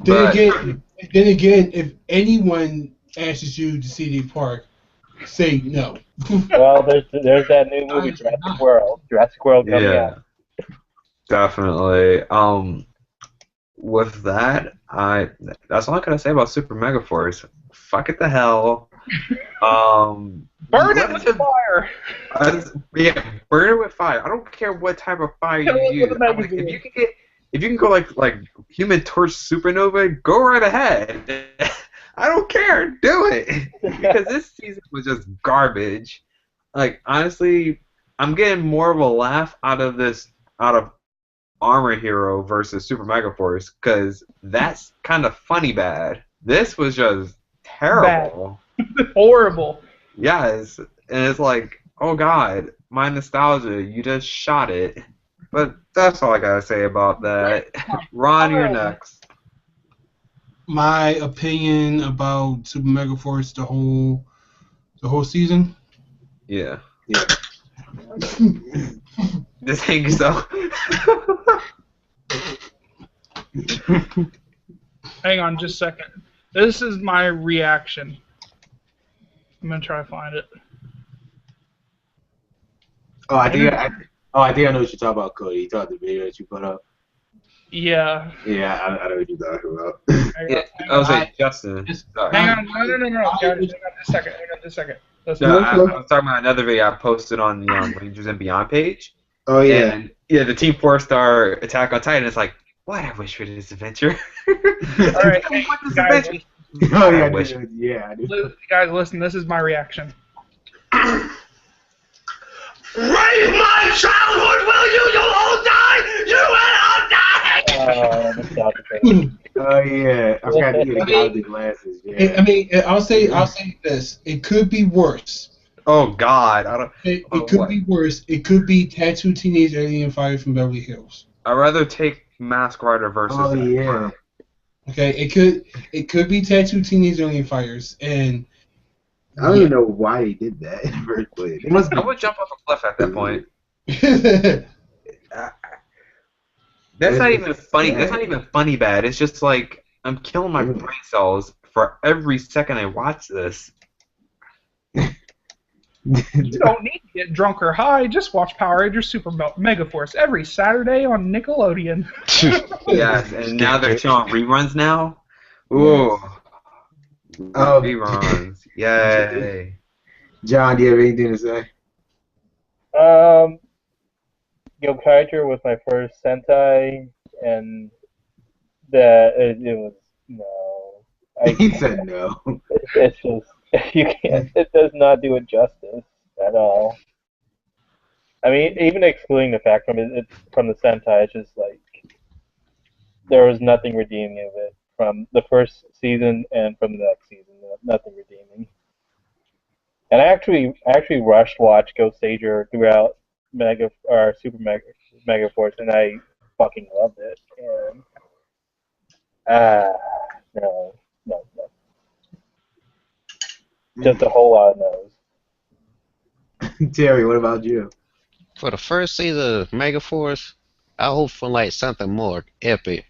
S4: Then again, if anyone asks you to see the park, say no.
S6: Well, there's that new movie Jurassic World coming out.
S2: Definitely. With that, that's all I gotta say about Super Megaforce. Fuck it the hell.
S5: Burn it with fire.
S2: Yeah, burn it with fire. I don't care what type of fire you use. Like, if you can go like Human Torch Supernova, go right ahead. I don't care. Do it. Because this season was just garbage. Like, honestly, I'm getting more of a laugh out of Armor Hero versus Super Megaforce, because that's kind of funny bad. This was just terrible.
S5: Horrible.
S2: Yes, and it's like, oh god, my nostalgia, you just shot it. But that's all I gotta say about that. Ron, you're next.
S4: My opinion about Super Megaforce the whole season.
S2: Yeah. Just hang yourself.
S5: Hang on just a second. This is my reaction. I'm gonna try to find it.
S1: I think I know what you're talking about, Cody. You talked the video that you put up.
S5: Yeah.
S1: Yeah, I know what you're talking about.
S2: I was like, Justin.
S5: Hang on, no. Hang on just a second.
S2: No, I was talking about another video I posted on the Rangers and Beyond page.
S1: Oh yeah.
S2: And yeah, the Team 4-star Attack on Titan is like, what I wish for this adventure.
S5: Alright, guys.
S1: Oh yeah, I do.
S5: Guys, listen, this is my reaction.
S7: Raise my childhood, will you? You'll all die! You will all die!
S1: Oh yeah, I forgot to get the glasses. Yeah.
S4: I mean, I'll say this. It could be worse.
S2: Oh God,
S4: It could be worse. It could be Tattoo Teenage Alien Fire from Beverly Hills.
S2: I'd rather take Mask Rider versus.
S1: Oh yeah.
S4: Okay, it could be Tattoo Teenage Alien Fires, and
S1: I don't even know why they did that in the first place.
S2: I would jump off a cliff at that point. That's not even funny. That's not even funny bad. It's just like I'm killing my brain cells for every second I watch this.
S5: You don't need to get drunk or high. Just watch Power Rangers Super Megaforce every Saturday on Nickelodeon.
S2: Yes, and now they're showing reruns now. Ooh. Reruns. Yay.
S1: John, do you have anything to say?
S6: Kaiser was my first Sentai, and it was no.
S1: He said no.
S6: It's just you can't. It does not do it justice at all. I mean, even excluding the fact from the Sentai, it's just like there was nothing redeeming of it from the first season and from the next season. Nothing redeeming. And I actually rushed watch Ghost Sager throughout Super Megaforce, and I fucking loved it. And no, no, no. Just a whole lot of no's.
S1: Terry, what about you?
S3: For the first season of Megaforce, I hope for like something more epic.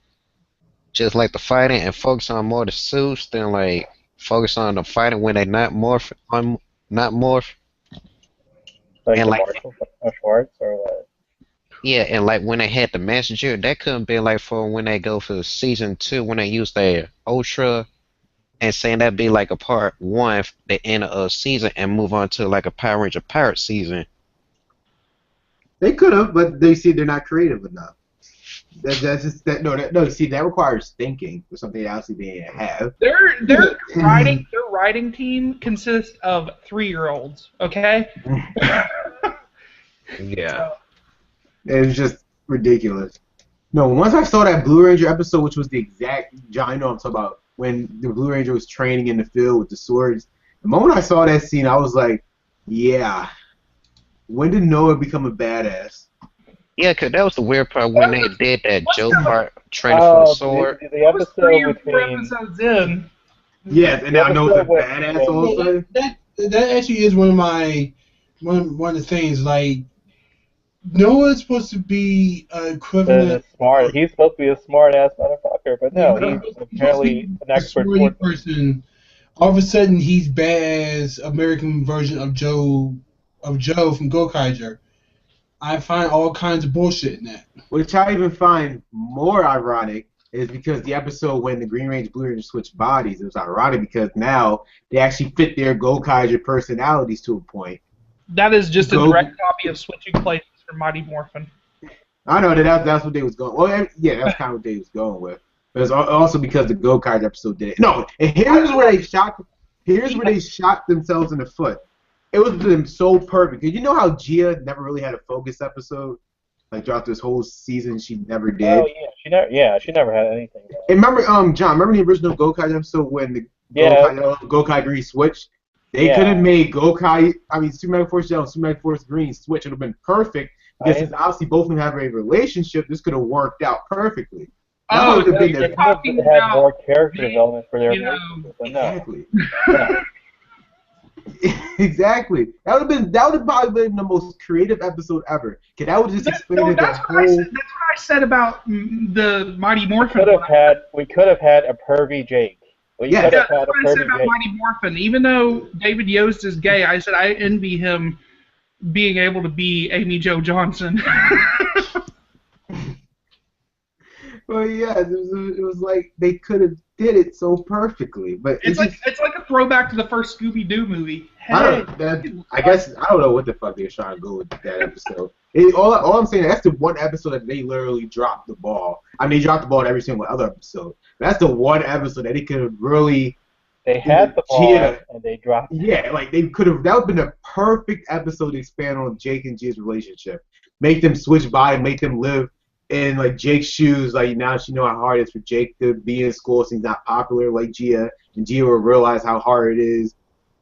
S3: Just like the fighting and focus on more the suits than like focus on the fighting when they not morph not morph.
S6: Like
S3: And
S6: the
S3: like
S6: martial arts or what?
S3: yeah, and like when they had the messenger, that couldn't be like for when they go for season 2 when they use their Ultra and saying that'd be like a part 1 the end of a season and move on to like a Power Ranger Pirate season.
S1: They could have, but they see they're not creative enough. That's just that. No. See, that requires thinking for something else they didn't have.
S5: Their writing team consists of 3-year-olds. Okay.
S2: Yeah.
S1: It's just ridiculous. No, once I saw that Blue Ranger episode, which was the exact John, I know I'm talking about when the Blue Ranger was training in the field with the swords. The moment I saw that scene, I was like, yeah. When did Noah become a badass?
S3: Yeah, 'cause that was the weird part when they did that joke part, training for the sword.
S6: The episode between
S5: episodes in.
S1: Yes, and now Noah's a badass all of a sudden.
S4: That actually is one of the things. Like Noah's supposed to be equivalent.
S6: Smart. He's supposed to be a smart ass motherfucker, but no, he's apparently an expert
S4: person. All of a sudden, he's badass American version of Joe from Gokaiger. I find all kinds of bullshit in that.
S1: Which I even find more ironic is because the episode when the Green Ranger Blue Ranger switched bodies, it was ironic because now they actually fit their Gokaiger personalities to a point.
S5: That is just a direct copy of switching places for Mighty Morphin.
S1: I know that's what they was going. Well, yeah, that's kind of what they was going with. But it's also because the Gokaiger episode did it. No, and here's where they shot themselves in the foot. It was been so perfect. Did you know how Gia never really had a focus episode? Like throughout this whole season, she never did.
S6: Oh yeah, she never had anything.
S1: And remember, John, remember the original Gokai episode when the Gokai Green switched? They could have made Super Megaforce Yellow and Super Megaforce Green switch. It would have been perfect because since obviously both of them have a relationship, this could have worked out perfectly.
S6: They could have had more character development for their relationship, but no.
S1: Exactly. Exactly. That would have probably been the most creative episode ever. Cause that would just explain
S5: that's what I said about the Mighty Morphin.
S6: We could have had a pervy Jake.
S5: That's what I said about Mighty Morphin. Even though David Yost is gay, I said I envy him being able to be Amy Jo Johnson.
S1: Well, yeah, it was like they could have did it so perfectly, but
S5: it's like a throwback to the first Scooby-Doo movie. Hey,
S1: I don't know what the fuck they're trying to go with that episode. All I'm saying, that's the one episode that they literally dropped the ball. I mean, they dropped the ball in every single other episode. That's the one episode that they could have really.
S6: They had the ball and they dropped it.
S1: Yeah, like they could have. That would have been a perfect episode to expand on Jake and Gia's relationship. Make them switch by, make them live in like Jake's shoes. Like now she know how hard it is for Jake to be in school since he's not popular like Gia, and Gia will realize how hard it is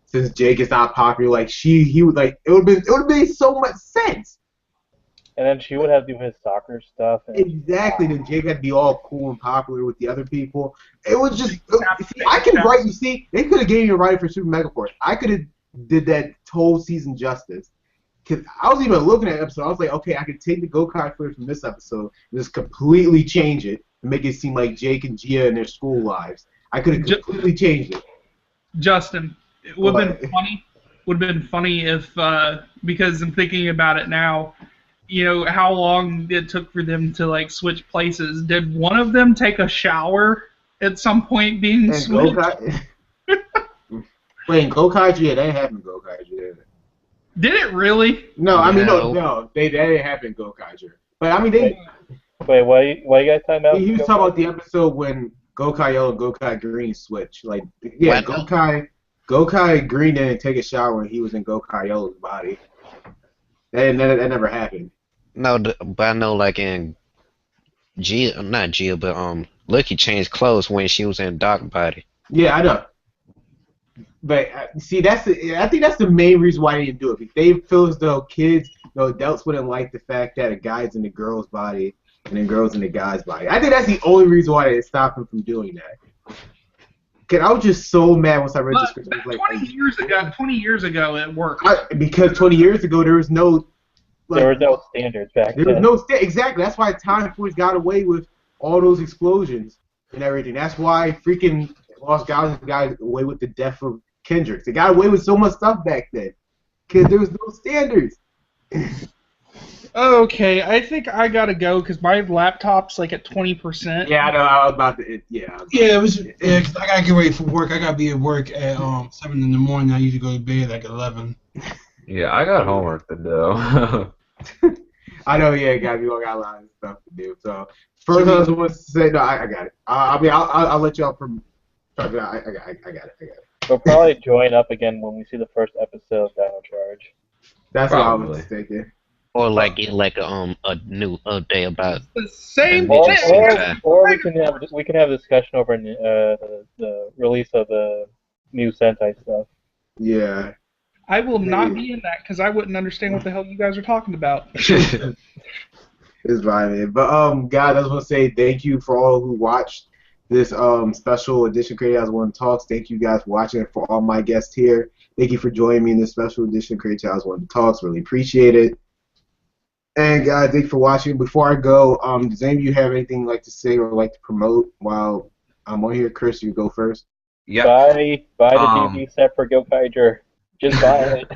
S1: since Jake is not popular. Like he would like it would have made so much sense.
S6: And then she would have to do his soccer stuff.
S1: Exactly. Then Jake had to be all cool and popular with the other people. It was just. I can write. You see, they could have gave me a writer for Super Megaforce. I could have did that whole season justice. Because I was even looking at the episode. I was like, okay, I could take the Gokai footage from this episode and just completely change it and make it seem like Jake and Gia and their school lives. I could have completely changed it.
S5: Justin, it would have been funny. Would have been funny if because I'm thinking about it now. You know how long it took for them to like switch places. Did one of them take a shower at some point being switched?
S1: Wait, in Gokai, yeah, that happened in Gokai, yeah.
S5: Did it really?
S1: No, I mean no, they didn't happen in Gokaiger. But I mean they.
S6: Wait, what are you guys talking about?
S1: He was talking about the episode when Gokai Yellow and Gokai Green switched. Like, yeah, Gokai Green didn't take a shower when he was in Gokai Yellow's body. That never happened.
S3: No, but I know like in not Gia, but Lucky changed clothes when she was in Dark Body.
S1: Yeah, I know. But see, I think that's the main reason why they didn't do it. They feel as though adults wouldn't like the fact that a guy's in the girl's body and then girls in the guy's body. I think that's the only reason why they stopped him from doing that. Cause I was just so mad once I read the script.
S5: But 20 years ago, it worked.
S1: Because 20 years ago there was no.
S6: There were no standards back then.
S1: There was no exactly. That's why Time Force got away with all those explosions and everything. That's why freaking Lost Galaxy got away with the death of Kendrick. They got away with so much stuff back then because there was no standards.
S5: Okay, I think I gotta go because my laptop's like at 20%.
S1: Yeah, I know. I was about to. Yeah.
S4: Cause I gotta get ready for work. I gotta be at work at 7 in the morning. I usually go to bed like 11.
S2: Yeah, I got homework to do.
S1: I know, yeah, got a lot of stuff to do. So first, I was going to say, no, I got it. I'll let y'all talk about. I got it.
S6: We'll probably join up again when we see the first episode of Dino Charge.
S1: That's probably what I was thinking.
S3: Or get a new update about
S5: the same
S6: thing. Or we can have a discussion over the release of the new Sentai stuff.
S1: Yeah.
S5: I will not be in that because I wouldn't understand what the hell you guys are talking about.
S1: It's fine, man. But guys, I just want to say thank you for all who watched this special edition Crater2001 Talks. Thank you guys for watching. And for all my guests here, thank you for joining me in this special edition Crater2001 Talks. Really appreciate it. And guys, thank you for watching. Before I go, does any of you have anything like to say or like to promote while I'm on here? Chris, you go first.
S6: Yeah. Buy the DVD set for Gokaiger. Just buy it.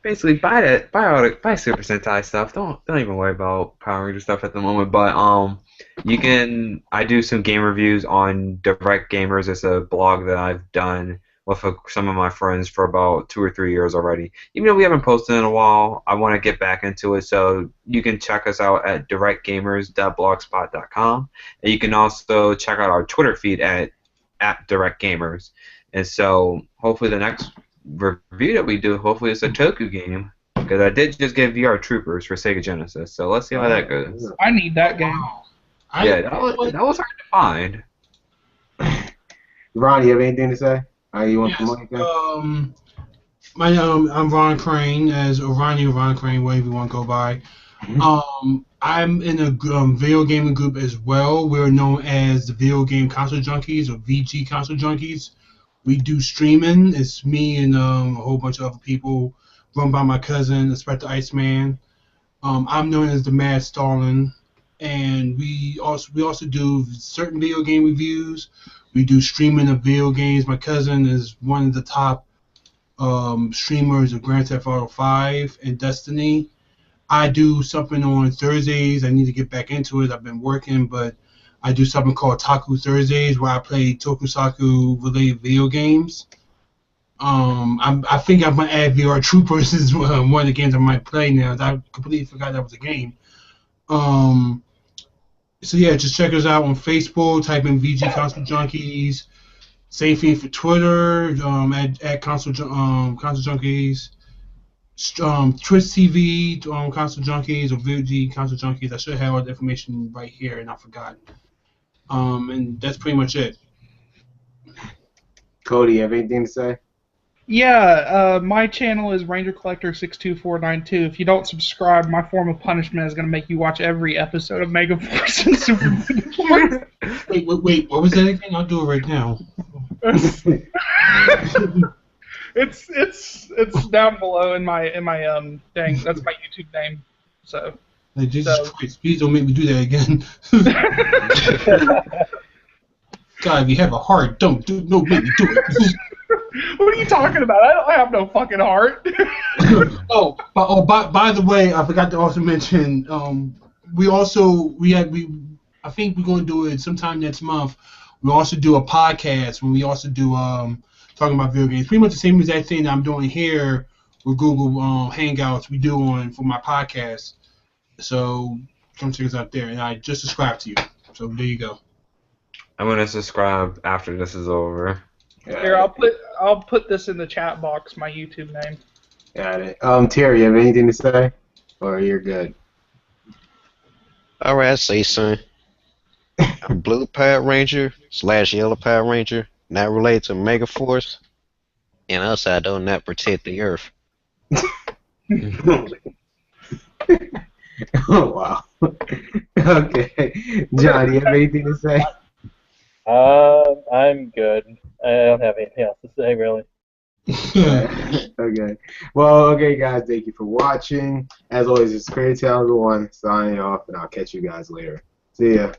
S2: Basically, buy Super Sentai stuff. Don't even worry about Power Ranger stuff at the moment. But I do some game reviews on Direct Gamers. It's a blog that I've done with some of my friends for about 2 or 3 years already. Even though we haven't posted in a while, I want to get back into it. So you can check us out at directgamers.blogspot.com, and you can also check out our Twitter feed at directgamers. And so hopefully the next review that we do, hopefully it's a Toku game, because I did just get VR Troopers for Sega Genesis. So let's see how that goes.
S5: I need that game.
S2: Yeah, that was hard to find.
S1: Ron, you have anything to say? You want to promote anything?
S4: I'm Ron Crane, Ron Crane, whatever you want to go by. I'm in a video gaming group as well. We're known as the Video Game Console Junkies, or VG Console Junkies. We do streaming. It's me and a whole bunch of other people, run by my cousin, Inspector Iceman. I'm known as the Mad Stalin, and we also do certain video game reviews. We do streaming of video games. My cousin is one of the top streamers of Grand Theft Auto 5 and Destiny. I do something on Thursdays. I need to get back into it. I've been working, but I do something called Taku Thursdays where I play tokusatsu related video games. I think I'm gonna add VR Troopers as one of the games I might play now. I completely forgot that was a game. So yeah, just check us out on Facebook. Type in VG Console Junkies. Same thing for Twitter. At Console Junkies. Twitch TV, Console Junkies, or VG Console Junkies. I should have all the information right here, and I forgot. And that's pretty much it.
S1: Cody, you have anything to say?
S5: Yeah, my channel is Ranger Collector 62492. If you don't subscribe, my form of punishment is going to make you watch every episode of Megaforce and Super Megaforce.
S4: Wait, what was that again? I'll do it right now.
S5: It's down below in my thing. That's my YouTube name. So.
S4: Like, Jesus Christ, please don't make me do that again. God, if you have a heart, don't make me do it.
S5: What are you talking about? I have no fucking heart.
S4: By the way, I forgot to also mention. I think we're going to do it sometime next month. We also do a podcast when we also do talking about video games. Pretty much the same exact thing that I'm doing here with Google Hangouts. We do for my podcast. So come check us out there, and I just subscribed to you. So there you go.
S2: I'm gonna subscribe after this is over.
S5: Here, I'll put this in the chat box. My YouTube name.
S1: Got it. Terry, you have anything to say, or you're good?
S3: All right, I say son. I'm Blue Power Ranger / Yellow Power Ranger. not related to Megaforce, and also I do not protect the Earth.
S1: Oh wow. Okay, John, do you have anything to say?
S6: I'm good. I don't have anything else to say, really.
S1: Okay. Well, okay, guys. Thank you for watching. As always, it's Crater2001 signing off, and I'll catch you guys later. See ya.